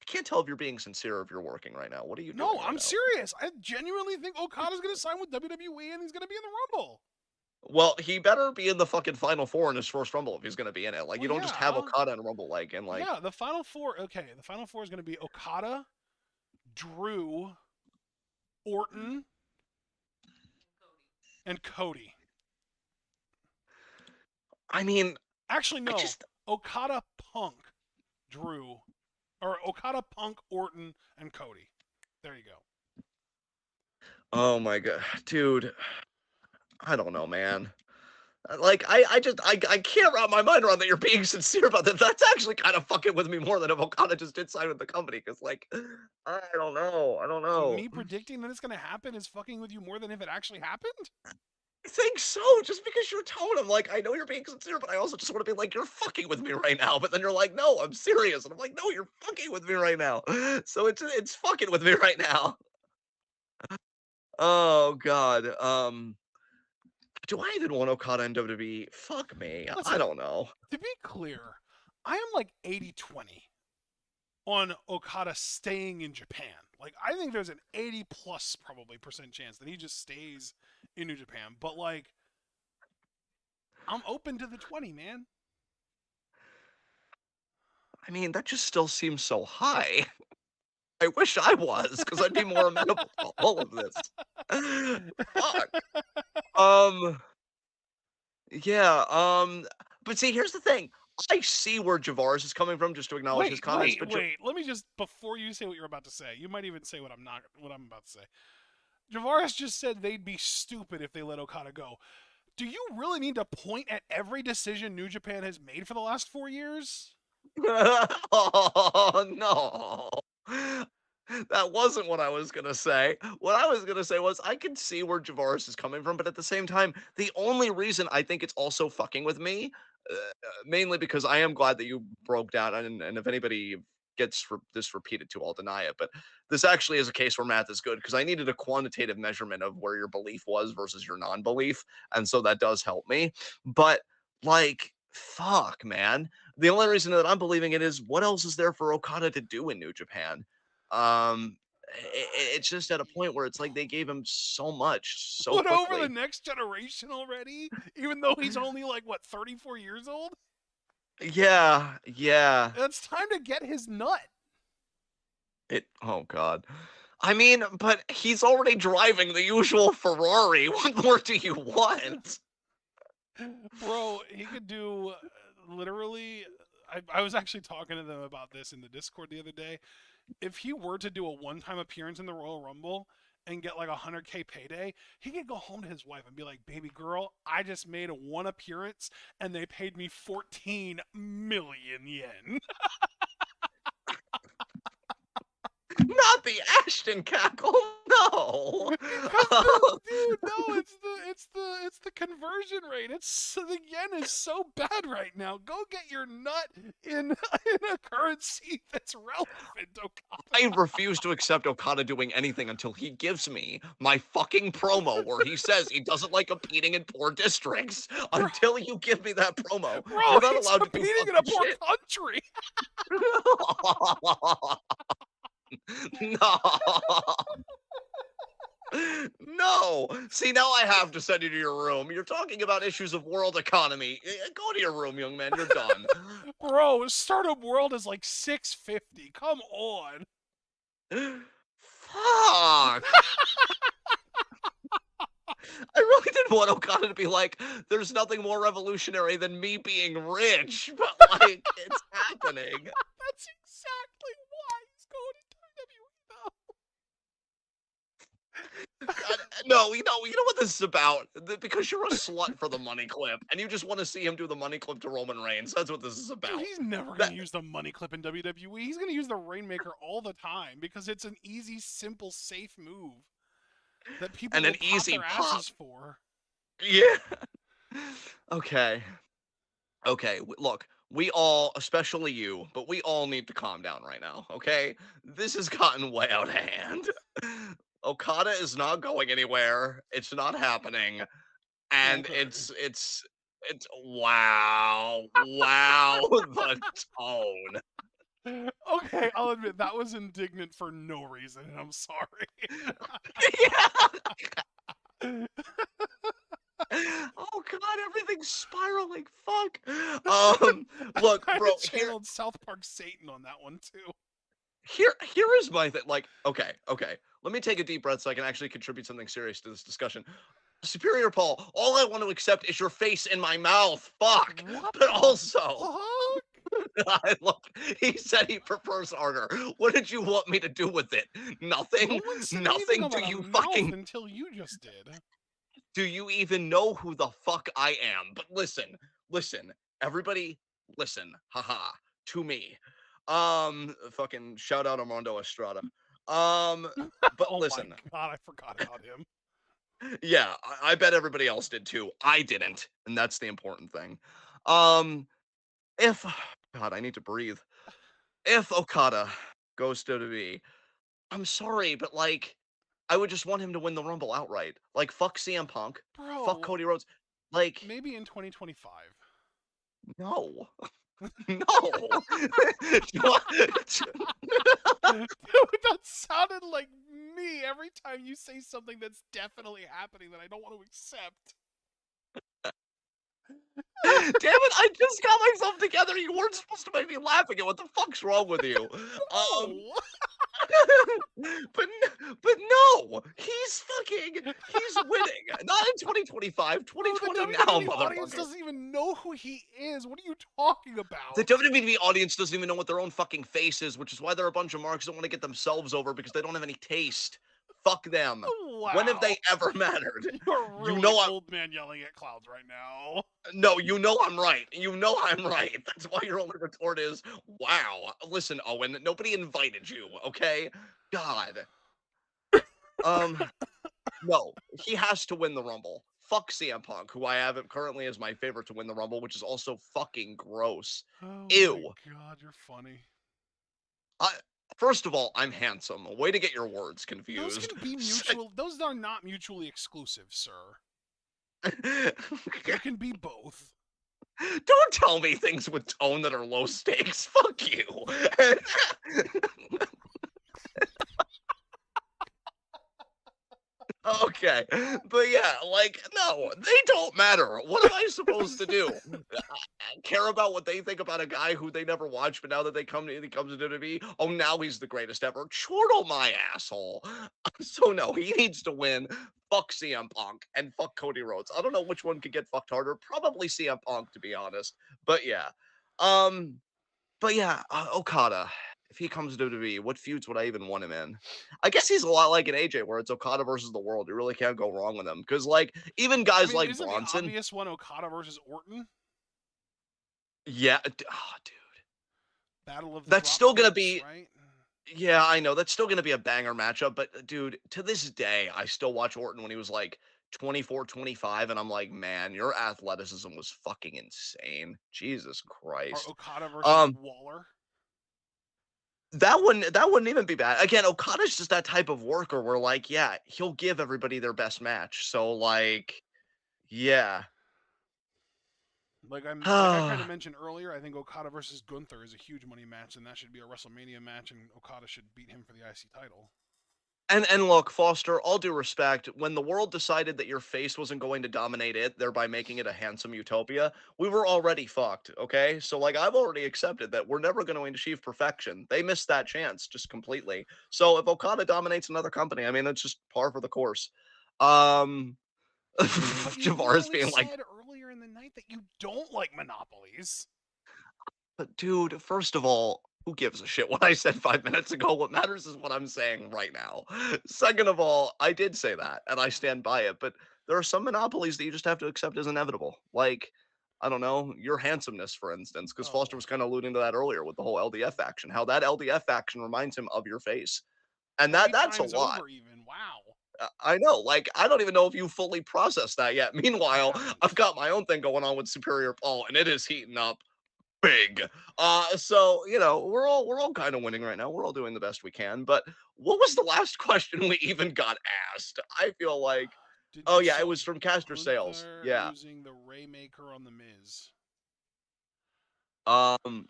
can't tell if you're being sincere or if you're working right now. What are you No, doing right I'm now? serious. I genuinely think Okada's gonna sign with WWE and he's gonna be in the Rumble. Well, he better be in the fucking Final Four in his first Rumble if he's gonna be in it. Like, Well, you don't just have yeah, Okada in a Rumble, like, and like, yeah. The Final Four. Okay, the Final Four is gonna be Okada, Drew, Orton, and Cody. I mean, Actually, I no. just, Okada, Punk, Drew, or Okada, Punk, Orton, and Cody. There you go. oh my god, dude, I don't know, man. Like, I can't wrap my mind around that you're being sincere about that. That's actually kind of fucking with me more than if Okada just did sign with the company. Because, like, I don't know. Me predicting that it's gonna happen is fucking with you more than if it actually happened. I think so. Just because your tone, I'm like, I know you're being sincere, but I also just want to be like, you're fucking with me right now. But then you're like, no, I'm serious, and I'm like, no, you're fucking with me right now. So it's fucking with me right now. Oh god. Do I even want Okada in WWE? Fuck me. I Listen, don't know. to be clear, I am like 80-20 on Okada staying in Japan. Like, I think there's an 80 plus probably percent chance that he just stays in New Japan. But like, I'm open to the 20, man. I mean, that just still seems so high. I wish I was, because I'd be more amenable to all of this. Fuck. Um, yeah, but see, here's the thing. I see where Javaris is coming from, just to acknowledge his Wait, comments, wait, but wait. Let me just before you say what you're about to say. You might even say what I'm about to say. Javaris just said they'd be stupid if they let Okada go. Do you really need to point at every decision New Japan has made for the last 4 years? oh no. That wasn't what I was gonna say. What I was gonna say was I can see where Javaris is coming from, but at the same time, the only reason I think it's also fucking with me, mainly because I am glad that you broke down, and if anybody gets this repeated to, I'll deny it. But this actually is a case where math is good because I needed a quantitative measurement of where your belief was versus your non-belief, and so that does help me. But like, fuck, man. The only reason that I'm believing it is what else is there for Okada to do in New Japan? Um, it's just at a point where it's like they gave him so much so Put over the quickly. next generation already, even though he's only like what 34 years old. Yeah, yeah. It's time to get his nut. Oh god. I mean, but he's already driving the usual Ferrari. What more do you want? Bro, he could do literally. I was actually talking to them about this in the Discord the other day. If he were to do a one-time appearance in the Royal Rumble and get like a 100K payday, he could go home to his wife and be like, "Baby girl, I just made a one appearance and they paid me 14 million yen." Not the Ashton cackle. No. Because the dude, no, it's the conversion rate. It's the yen is so bad right now. Go get your nut in in a currency that's relevant, I Okada. refuse to accept Okada doing anything until he gives me my fucking promo where he says he doesn't like competing in poor districts. Bro, Until you give me that promo, bro, you're not he's allowed to do competing in a fucking poor shit. country. No. No. See, now I have to send you to your room. You're talking about issues of world economy. Go to your room, young man. You're done. Bro, Startup World is like 650. Come on. Fuck. I really didn't want Okada to be like, there's nothing more revolutionary than me being rich, but like, it's happening. That's exactly why he's going to WWE God, no, you know what this is about? Because you're a slut for the money clip, and you just want to see him do the money clip to Roman Reigns. That's what this is Dude, about. he's never going That to use the money clip in WWE. He's going to use the Rainmaker all the time because it's an easy, simple, safe move that people and will an pop easy their pop. asses for. Yeah. Okay. Okay. Look, we all, especially you, but we all need to calm down right now. Okay. This has gotten way out of hand. Okada is not going anywhere. It's not happening. And Okay. it's wow. Wow. The tone. Okay, I'll admit that was indignant for no reason, and I'm sorry. Yeah. Oh god, everything's spiraling. Fuck. Look, I bro. Here, channeled South Park Satan on that one too. here is my thing. Like, okay. Let me take a deep breath so I can actually contribute something serious to this discussion. Superior Paul, all I want to accept is your face in my mouth. Fuck. What But the also, fuck? look, he said he prefers harder. What did you want me to do with it? No Nothing? one said anything Nothing? about a mouth until you just did. Do you even know who the fuck I am? But listen, everybody, listen, haha, to me. Fucking shout out Armando Estrada. Um, but Oh my listen, god, I forgot about him. yeah, I bet everybody else did too. I didn't, and that's the important thing. Um, if God, I need to breathe. If Okada goes to be, I'm sorry, but like, I would just want him to win the Rumble outright. Like, fuck CM Punk, fuck Bro, Cody Rhodes. Like, maybe in 2025. no. No. Dude, that sounded like me every time you say something that's definitely happening that I don't want to accept. Damn it, I just got myself together. You weren't supposed to make me laughing at what the fuck's wrong with you? Um No! but no, he's winning. Not in 2025, Bro, the 2020 now, WWE audience motherfucker. doesn't even know who he is. What are you talking The about? WWE audience doesn't even know what their own fucking face is, which is why they're a bunch of marks that want to get themselves over because they don't have any taste. Fuck them. When have they Wow. ever mattered? You're You really know I'm old man yelling at clouds right now. no, you know I'm right. You know I'm right. That's why your only retort is, wow. Listen, Owen, nobody invited you, okay? God. Um, no, he has to win the Rumble. Fuck CM Punk, who I have currently as my favorite to win the Rumble, which is also fucking gross. Oh my Ew. god, you're funny. I First of all, I'm handsome. Way to get your words Those confused. can be mutual. Those are not mutually exclusive, sir. They can be both. Don't tell me things with tone that are low stakes. Fuck you. Okay. But yeah, like, no, they don't matter. What am I supposed to do? Care about what they think about a guy who they never watched, but now that he comes to WWE, oh, now he's the greatest ever. Chortle my asshole. So no, he needs to win. Fuck CM Punk and fuck Cody Rhodes. I don't know which one could get fucked harder. Probably CM Punk, to be honest. But yeah. Um, Okada, if he comes to WWE, what feuds would I even want him in? I guess he's a lot like an AJ, where it's Okada versus the world. You really can't go wrong with him. Because, like, even I guys mean, like isn't the Bronson, obvious one Okada versus Orton? yeah, dude, Battle of the that's drop still gonna kicks, be, right? yeah, I know, that's still gonna be a banger matchup. But, dude, to this day, I still watch Orton when he was like 24, 25, and I'm like, man, your athleticism was fucking insane. Jesus Or Christ. Okada versus Um, Waller? that wouldn't even be bad. Again, Okada's just that type of worker where like, yeah, he'll give everybody their best match. So like, yeah. Like I kind of mentioned earlier, I think Okada versus Gunther is a huge money match, and that should be a WrestleMania match, and Okada should beat him for the IC title. And look, Foster, all due respect, when the world decided that your face wasn't going to dominate it, thereby making it a handsome utopia, we were already fucked, okay? So like I've already accepted that we're never going to achieve perfection. They missed that chance just completely. So if Okada dominates another company, I mean that's just par for the course. Um But you Javaris literally being like, said earlier in the night that you don't like monopolies. but dude, first of all, who gives a shit what I said 5 minutes ago? What matters is what I'm saying right now. Second of all, I did say that and I stand by it, but there are some monopolies that you just have to accept as inevitable. Like, I don't know, your handsomeness, for instance, because Foster Oh, was kind of alluding to that earlier with the whole LDF action, how that LDF action reminds him of your face. And 20 that's a times lot. over, even. Wow. I know, like, I don't even know if you fully processed that yet. I Meanwhile, I've haven't. got my own thing going on with Superior Paul, and it is heating up big. So we're all kind of winning right now. We're all doing the best we can. But what was the last question we even got asked? I feel like, Did oh you yeah, it saw was from Caster Sales. Gunther Yeah. using the Raymaker on the Miz? Um.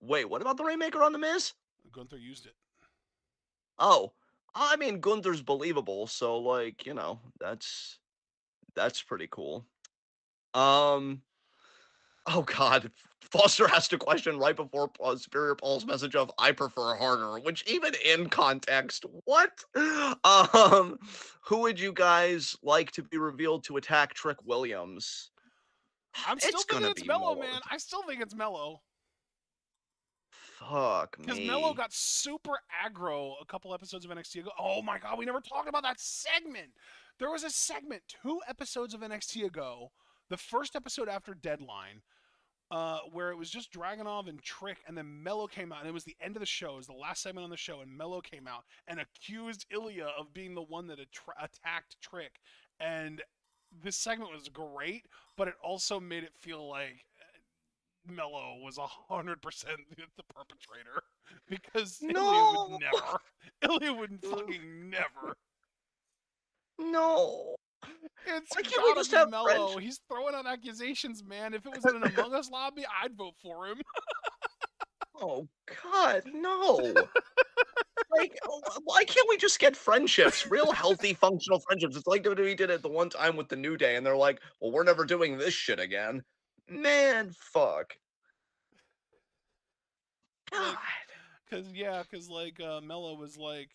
Wait, what about the Rainmaker on The Miz? Gunther used it. Oh, I mean, Gunther's believable, so, like, that's pretty cool. Um, oh god, Foster asked a question right before Superior Paul's message of "I prefer harder," which even in context, what? Um, who would you guys like to be revealed to attack Trick Williams? I'm still It's thinking gonna it's be Mello, Mello. man. I still think it's Mello. Fuck Because Mello me. got super aggro a couple episodes of NXT ago. Oh my god, we never talked about that segment. There was a segment 2 episodes of NXT ago, the first episode after Deadline, where it was just Dragunov and Trick, and then Mello came out, and it was the end of the show. It was the last segment on the show, and Mello came out and accused Ilya of being the one that attacked Trick. And this segment was great, but it also made it feel like Mello was 100% the perpetrator because Ilya would No. never. Ilya would fucking never. No. It's Why can't we gotta just be have Mello. friends? He's throwing out accusations, man. If it was in an Among Us lobby, I'd vote for him. Oh god, no. Like, why can't we just get friendships? Real healthy, functional friendships. It's like WWE did it the one time with the New Day, and they're like, "Well, we're never doing this shit again." Man, fuck. like, God. Mello was like,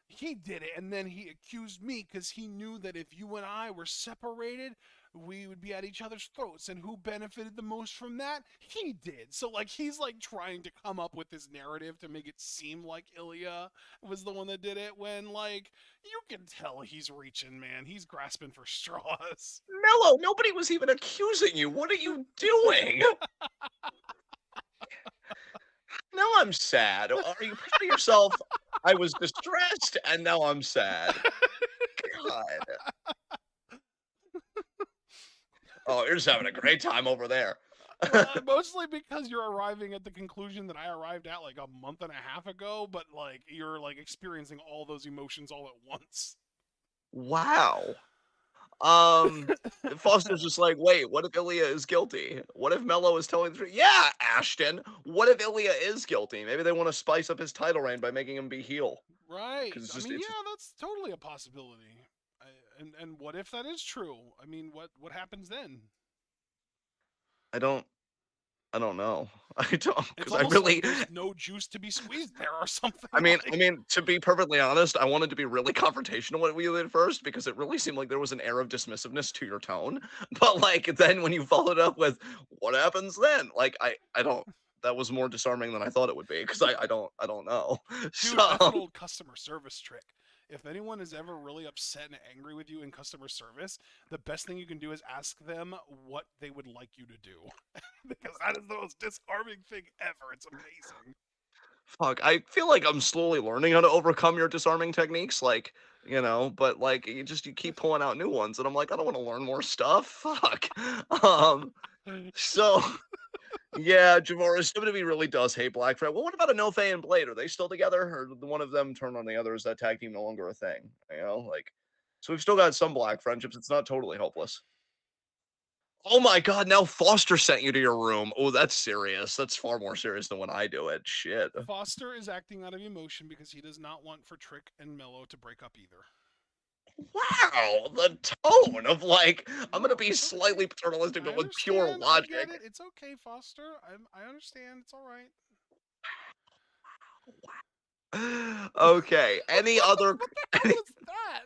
he did it, and then he accused me because he knew that if you and I were separated, we would be at each other's throats, and who benefited the most from that? He did. So like he's like trying to come up with this narrative to make it seem like Ilya was the one that did it, when like you can tell he's reaching, man. He's grasping for straws. Mello, nobody was even accusing you. What are you doing? Now I'm sad. Are you proud of yourself? I was distressed, and now I'm sad. God. Oh, you're just having a great time over there. Mostly because you're arriving at the conclusion that I arrived at like a month and a half ago, but like you're like experiencing all those emotions all at once. Wow. Um, Foster's just like, "Wait, what if Ilya is guilty? What if Mello is telling the truth?" Yeah, Ashton. What if Ilya is guilty? Maybe they want to spice up his title reign by making him be heel. Right. Because I mean, yeah, that's totally a possibility. And what if that is true? I mean, what happens then? I don't I don't know. I don't It's because I almost like really there's no juice to be squeezed there or something. I mean I Like, mean, to be perfectly honest, I wanted to be really confrontational when we did first because it really seemed like there was an air of dismissiveness to your tone. But like then when you followed up with what happens then? Like I don't that was more disarming than I thought it would be because I don't know. dude, that's an So old customer service trick. If anyone is ever really upset and angry with you in customer service, the best thing you can do is ask them what they would like you to do. Because that is the most disarming thing ever. It's amazing. fuck, I feel like I'm slowly learning how to overcome your disarming techniques, like, but like you keep pulling out new ones, and I'm like, I don't want to learn more stuff. Fuck. Um, so yeah, Javaris WWE really does hate Black Fred. Well, what about a No Fay and Blade? Are they still together, or did one of them turn on the other? Is that tag team no longer a thing? Like, so we've still got some black friendships. It's not totally hopeless. Oh my god, now Foster sent you to your room. Oh, that's serious. That's far more serious than when I do it. Shit. Foster is acting out of emotion because he does not want for Trick and Mello to break up either. Wow, the tone of like, I'm No, gonna be it's okay. slightly paternalistic, I but with pure understand. I get logic. it. It's okay, Foster. I understand. It's all right. Okay. Any other? What the hell was that?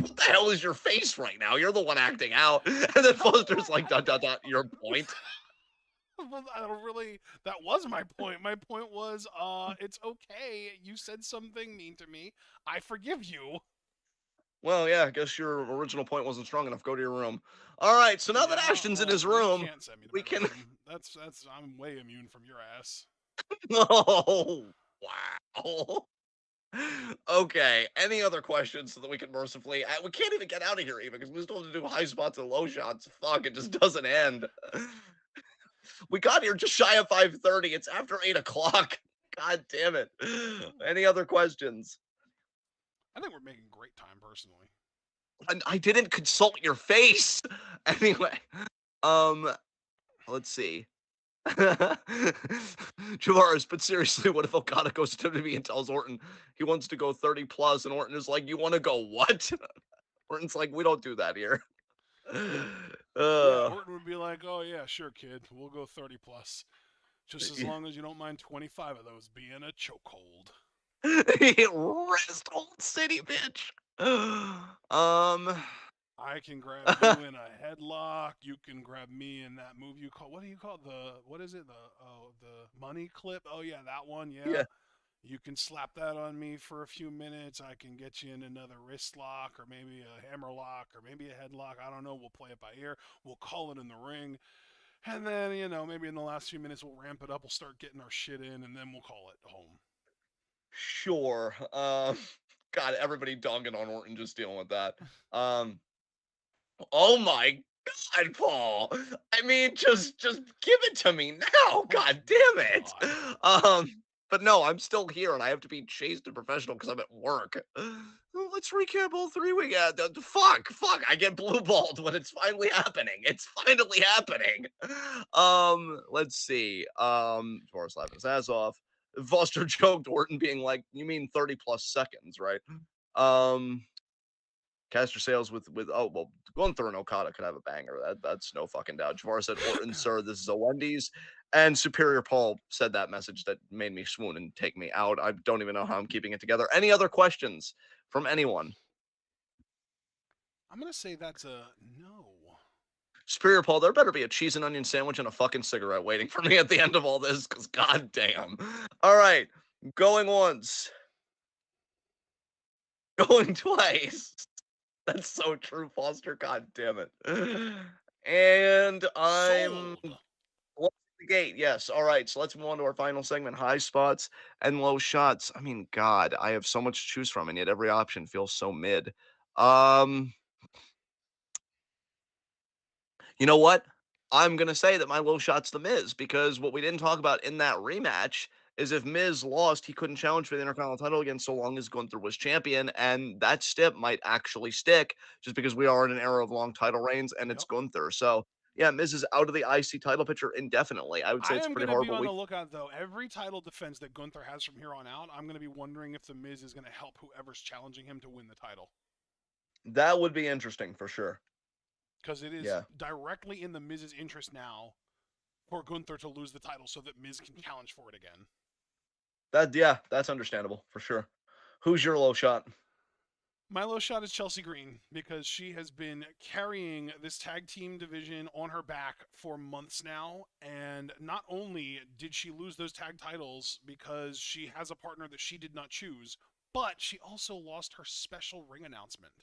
What the hell is your face right now? You're the one acting out. And then Foster's like, dot dot dot. Your point. Well, I don't really. That was my point. My point was, it's okay. You said something mean to me. I forgive you. Well, yeah. I guess your original point wasn't strong enough. Go to your room. All right. So now that Yeah. Ashton's in Well, his you room, can't send me to we my can. room. That's. I'm way immune from your ass. Oh, wow. Okay. Any other questions so that we can mercifully? We can't even get out of here even because we still have to do high spots and low shots. Fuck, it just doesn't end. We got here just shy of 5:30. It's after 8 o'clock. God damn it. Any other questions? I think we're making great time, personally. I didn't consult your face. Anyway, um, let's see. Javaris, but seriously, what if Okada goes to WWE and tells Orton he wants to go 30 plus, and Orton is like, "You want to go what?" Orton's like, "We don't do that here." Yeah, uh, Orton would be like, "Oh yeah, sure, kid, we'll go 30 plus, just as yeah. long as you don't mind 25 of those being a chokehold." Rest Old City, bitch. um, I can grab you in a headlock. You can grab me in that move you call. What do you call what is it? The money clip. Oh yeah, that one. Yeah. yeah, You can slap that on me for a few minutes. I can get you in another wrist lock or maybe a hammer lock or maybe a headlock. I don't know. We'll play it by ear. We'll call it in the ring. And then, maybe in the last few minutes we'll ramp it up. We'll start getting our shit in and then we'll call it home. sure. God, everybody dunking on Orton just dealing with that. Um, Oh my god, Paul. I mean, just give it to me now. Oh God damn it. God. But no, I'm still here and I have to be chaste and professional because I'm at work. Let's recap all 3 we got. Fuck. I get blue balled when it's finally happening. It's finally happening. Let's see. Taurus laughing his ass off. Foster joked Orton being like, you mean 30 plus seconds, right? Um Caster sales with oh well, Gunther and Okada could have a banger. That's no fucking doubt. Javar said, Orton, sir, this is a Wendy's. And Superior Paul said that message that made me swoon and take me out. I don't even know how I'm keeping it together. Any other questions from anyone? I'm going to say that's a no. Superior Paul, there better be a cheese and onion sandwich and a fucking cigarette waiting for me at the end of all this, because goddamn. All right. Going once. Going twice. That's so true, Foster. God damn it. And I'm Sold. closing the gate. Yes. All right. So let's move on to our final segment: high spots and low shots. I mean, God, I have so much to choose from, and yet every option feels so mid. Um, you know what? I'm gonna say that my low shot's the Miz because what we didn't talk about in that rematch is if Miz lost, he couldn't challenge for the Intercontinental title again so long as Gunther was champion, and that stip might actually stick just because we are in an era of long title reigns and it's Yep. Gunther. So yeah, Miz is out of the IC title picture indefinitely. I would say I it's am pretty going to be horrible on the week. lookout, though. Every title defense that Gunther has from here on out, I'm going to be wondering if The Miz is going to help whoever's challenging him to win the title. That would be interesting for sure. Because it is Yeah. directly in The Miz's interest now for Gunther to lose the title so that Miz can challenge for it again. That's understandable for sure. Who's your low shot? My low shot is Chelsea Green because she has been carrying this tag team division on her back for months now. And not only did she lose those tag titles because she has a partner that she did not choose, but she also lost her special ring announcement.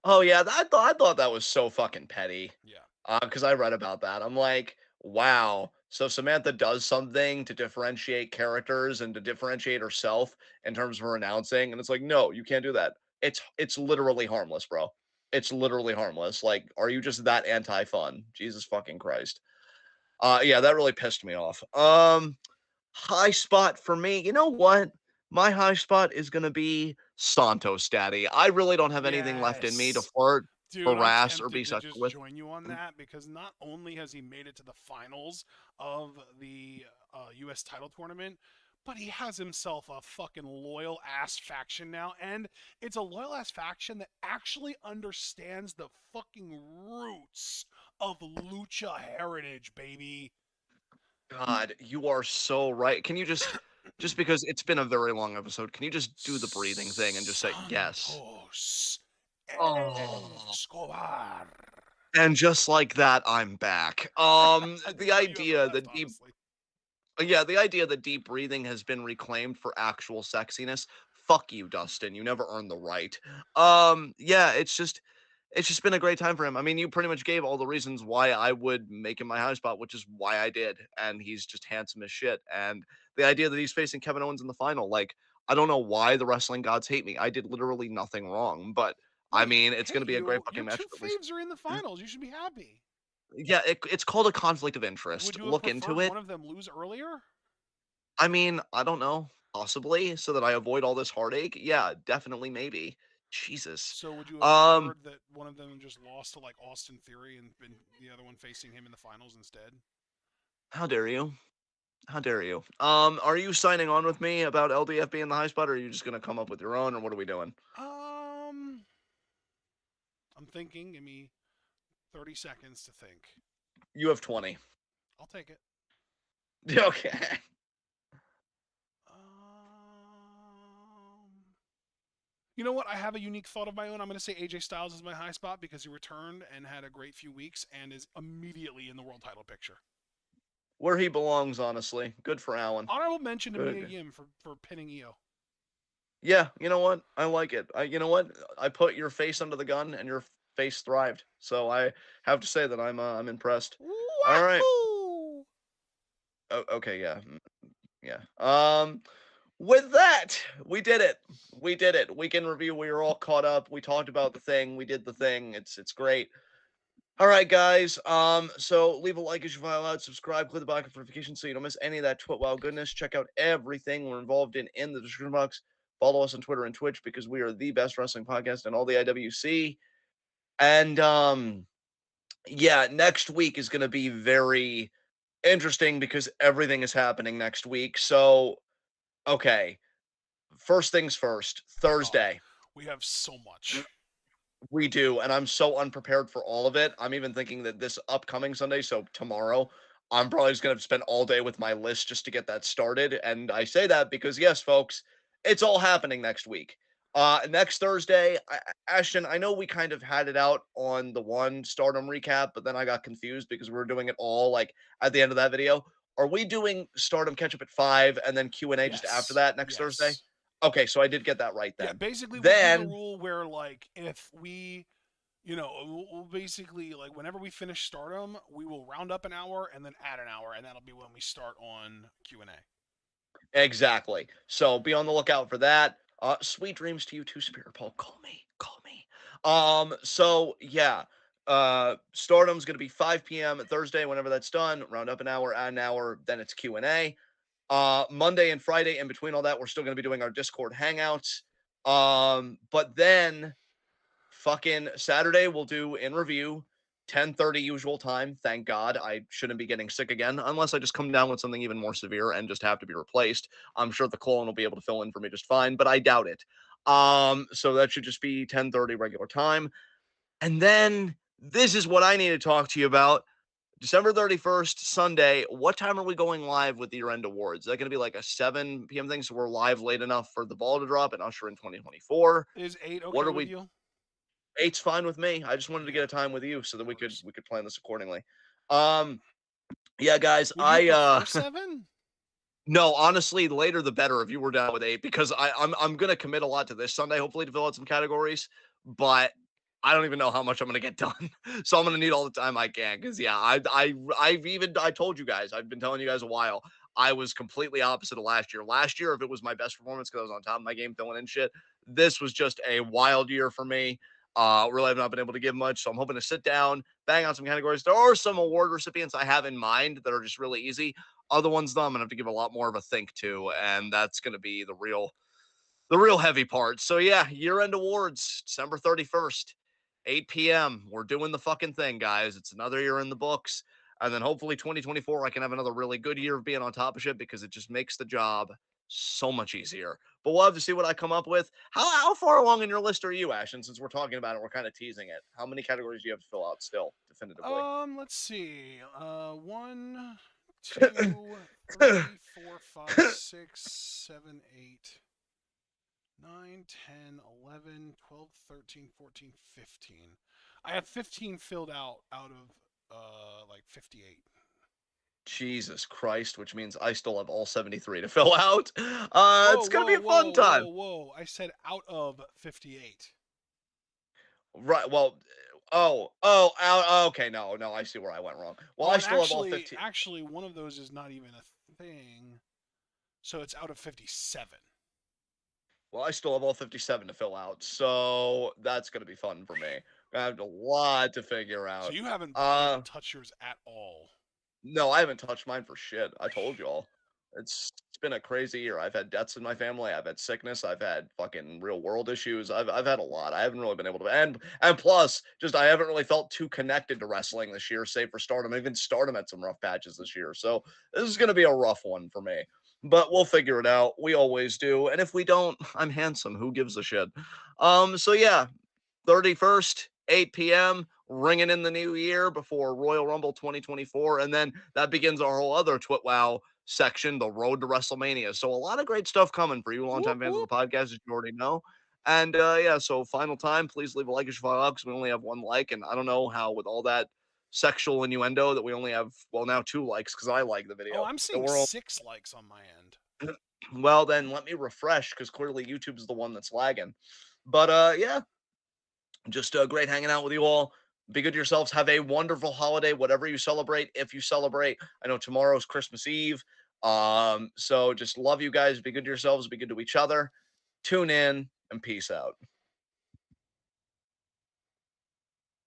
Oh yeah, I thought that was so fucking petty. Yeah. Because I read about that. I'm like, wow. So Samantha does something to differentiate characters and to differentiate herself in terms of her announcing, and it's like, no, you can't do that. It's literally harmless, bro. It's literally harmless. Like, are you just that anti-fun? Jesus fucking Christ. Yeah, that really pissed me off. High spot for me. You know what? My high spot is gonna be Santos Daddy. I really don't have anything left in me to Yes. flirt, Dude, I'm harass, or tempted be to sexual just with. join you on that because not only has he made it to the finals of the U.S. title tournament, but he has himself a fucking loyal ass faction now. And it's a loyal ass faction that actually understands the fucking roots of lucha heritage, baby. God, you are so right. Can you just because it's been a very long episode, can you just do the breathing thing and just say yes? Santos Oh. Escobar. And just like that, I'm back. I The didn't know you ever idea left, that deep honestly. yeah, the idea that deep breathing has been reclaimed for actual sexiness. Fuck you, Dustin. You never earned the right. Yeah, it's just been a great time for him. I mean, you pretty much gave all the reasons why I would make him my high spot, which is why I did. And he's just handsome as shit. And the idea that he's facing Kevin Owens in the final, like, I don't know why the wrestling gods hate me. I did literally nothing wrong, but I Wait, mean, it's going hate to be a great you? fucking Your match. two faves are in the finals. You should be happy. Yeah, it's called a conflict of Would interest. you have Look into preferred it. one of them lose earlier? I mean, I don't know. Possibly so that I avoid all this heartache. Yeah, definitely, maybe. Jesus. So would you have Um, preferred that one of them just lost to like Austin Theory and been the other one facing him in the finals instead? How dare you? How dare you? Are you signing on with me about LDF being the high spot, or are you just gonna come up with your own, or what are we doing? Um, I'm thinking. Give me 30 seconds to think. You have 20. I'll take it. Okay. You know what? I have a unique thought of my own. I'm going to say AJ Styles is my high spot because he returned and had a great few weeks and is immediately in the world title picture. Where he belongs, honestly. Good for Allen. Honorable mention to Mia Good. Yim for pinning Io. Yeah, you know what? I like it. You know what? I put your face under the gun, and your face thrived. So I have to say that I'm impressed. All right. Wahoo! Okay. Yeah. Yeah. With that, we did it. We did it. Weekend review. We were all caught up. We talked about the thing. We did the thing. It's great. All right, guys. So leave a like as you file out, subscribe, click the bell notification so you don't miss any of that TWitWoW goodness. Check out everything we're involved in the description box. Follow us on Twitter and Twitch because we are the best wrestling podcast in all the IWC. And yeah, next week is going to be very interesting because everything is happening next week. So okay, first things first. God, Thursday. we have so much. We do, and I'm so unprepared for all of it. I'm even thinking that this upcoming Sunday, so tomorrow, I'm probably just going to spend all day with my list just to get that started. And I say that because, yes, folks, it's all happening next week. Next Thursday, Ashton, I know we kind of had it out on the one Stardom recap, but then I got confused because we were doing it all like at the end of that video. Are we doing Stardom catch up at 5 and then Q&A just after Yes. that next Thursday? Yes. Okay, so I did get that right Yeah, then. basically we'll do the Then rule where like if we we'll basically like whenever we finish Stardom, we will round up an hour and then add an hour, and that'll be when we start on Q&A. exactly. So be on the lookout for that. Sweet dreams to you too, Spirit Paul. Call me. Call me. So yeah. Stardom's gonna be 5 p.m. Thursday, whenever that's done. Round up an hour, add an hour, then it's Q&A. Monday and Friday, in between all that, we're still gonna be doing our Discord hangouts. But then fucking Saturday, we'll do in review, 10:30 usual time. Thank God. I shouldn't be getting sick again unless I just come down with something even more severe and just have to be replaced. I'm sure the colon will be able to fill in for me just fine, but I doubt it. So that should just be 10:30 regular time. And then this is what I need to talk to you about. December 31st, Sunday. What time are we going live with the year-end awards? Is that going to be like a 7 p.m. thing so we're live late enough for the ball to drop and usher in 2024? Is 8 What okay are with we? you? Eight's fine with me. I just wanted to Yeah, get a time with you so that that we could works. we could plan this accordingly. Um, yeah, guys, Would you prefer 7? no, honestly, the later the better if you were down with 8 because I'm gonna commit a lot to this Sunday, hopefully to fill out some categories, but I don't even know how much I'm gonna get done. So I'm gonna need all the time I can because yeah, I told you guys, I've been telling you guys a while. I was completely opposite of last year. Last year, if it was my best performance because I was on top of my game filling in shit, this was just a wild year for me. Really have not been able to give much. So I'm hoping to sit down, bang on some categories. There are some award recipients I have in mind that are just really easy. Other ones, though, I'm gonna have to give a lot more of a think to, Yeah. and that's gonna be the real heavy part. So yeah, year-end awards, December 31st, 8 p.m. We're doing the fucking thing, guys. It's another year in the books. And then hopefully 2024, I can have another really good year of being on top of shit because it just makes the job so much easier. But we'll have to see what I come up with. How far along in your list are you, Ashton? Since we're talking about it, we're kind of teasing it. How many categories do you have to fill out still, definitively? Let's see. 1, 2, 3, 4, 5, 6, 7, 8, 9, 10, 11, 12, 13, 14, 15. I have 15 filled out of like 58. Jesus Christ, which means I still have all 73 to fill out. Whoa, It's gonna whoa, be a fun whoa, whoa, time. whoa. I said out of 58. Right. Well, okay. No, no, I see where I went wrong. Well, Oh, I and still have all actually 15. actually one of those is not even a thing. So it's out of 57. Well, I still have all 57 to fill out. So that's going to be fun for me. I have a lot to figure So out. you haven't bothered to Uh, touch yours at all. no, I haven't touched mine for shit. I told you all. It's been a crazy year. I've had deaths in my family. I've had sickness. I've had fucking real world issues. I've had a lot. I haven't really been able to, and plus, just I haven't really felt too connected to wrestling this year, save for Stardom. Even Stardom had some rough patches this year, so this is going to be a rough one for me. But we'll figure it out. We always do. And if we don't, I'm handsome. Who gives a shit? So yeah, 31st, 8 p.m., ringing in the new year before Royal Rumble 2024. And then that begins our whole other TwitWoW section, the road to WrestleMania. So a lot of great stuff coming for you, Whoop longtime fans of the whoop. podcast, as you already know. And yeah, so final time, please leave a like if you follow up because we only have one like. And I don't know how, with all that sexual innuendo, that we only have, well, now 2 likes because I like the Oh, video. I'm That seeing we're all, 6 likes on my end. well, then let me refresh because clearly YouTube's the one that's lagging. But yeah, just great hanging out with you all. Be good to yourselves. Have a wonderful holiday, whatever you celebrate. If you celebrate, I know tomorrow's Christmas Eve. So just love you guys. Be good to yourselves. Be good to each other. Tune in and peace out.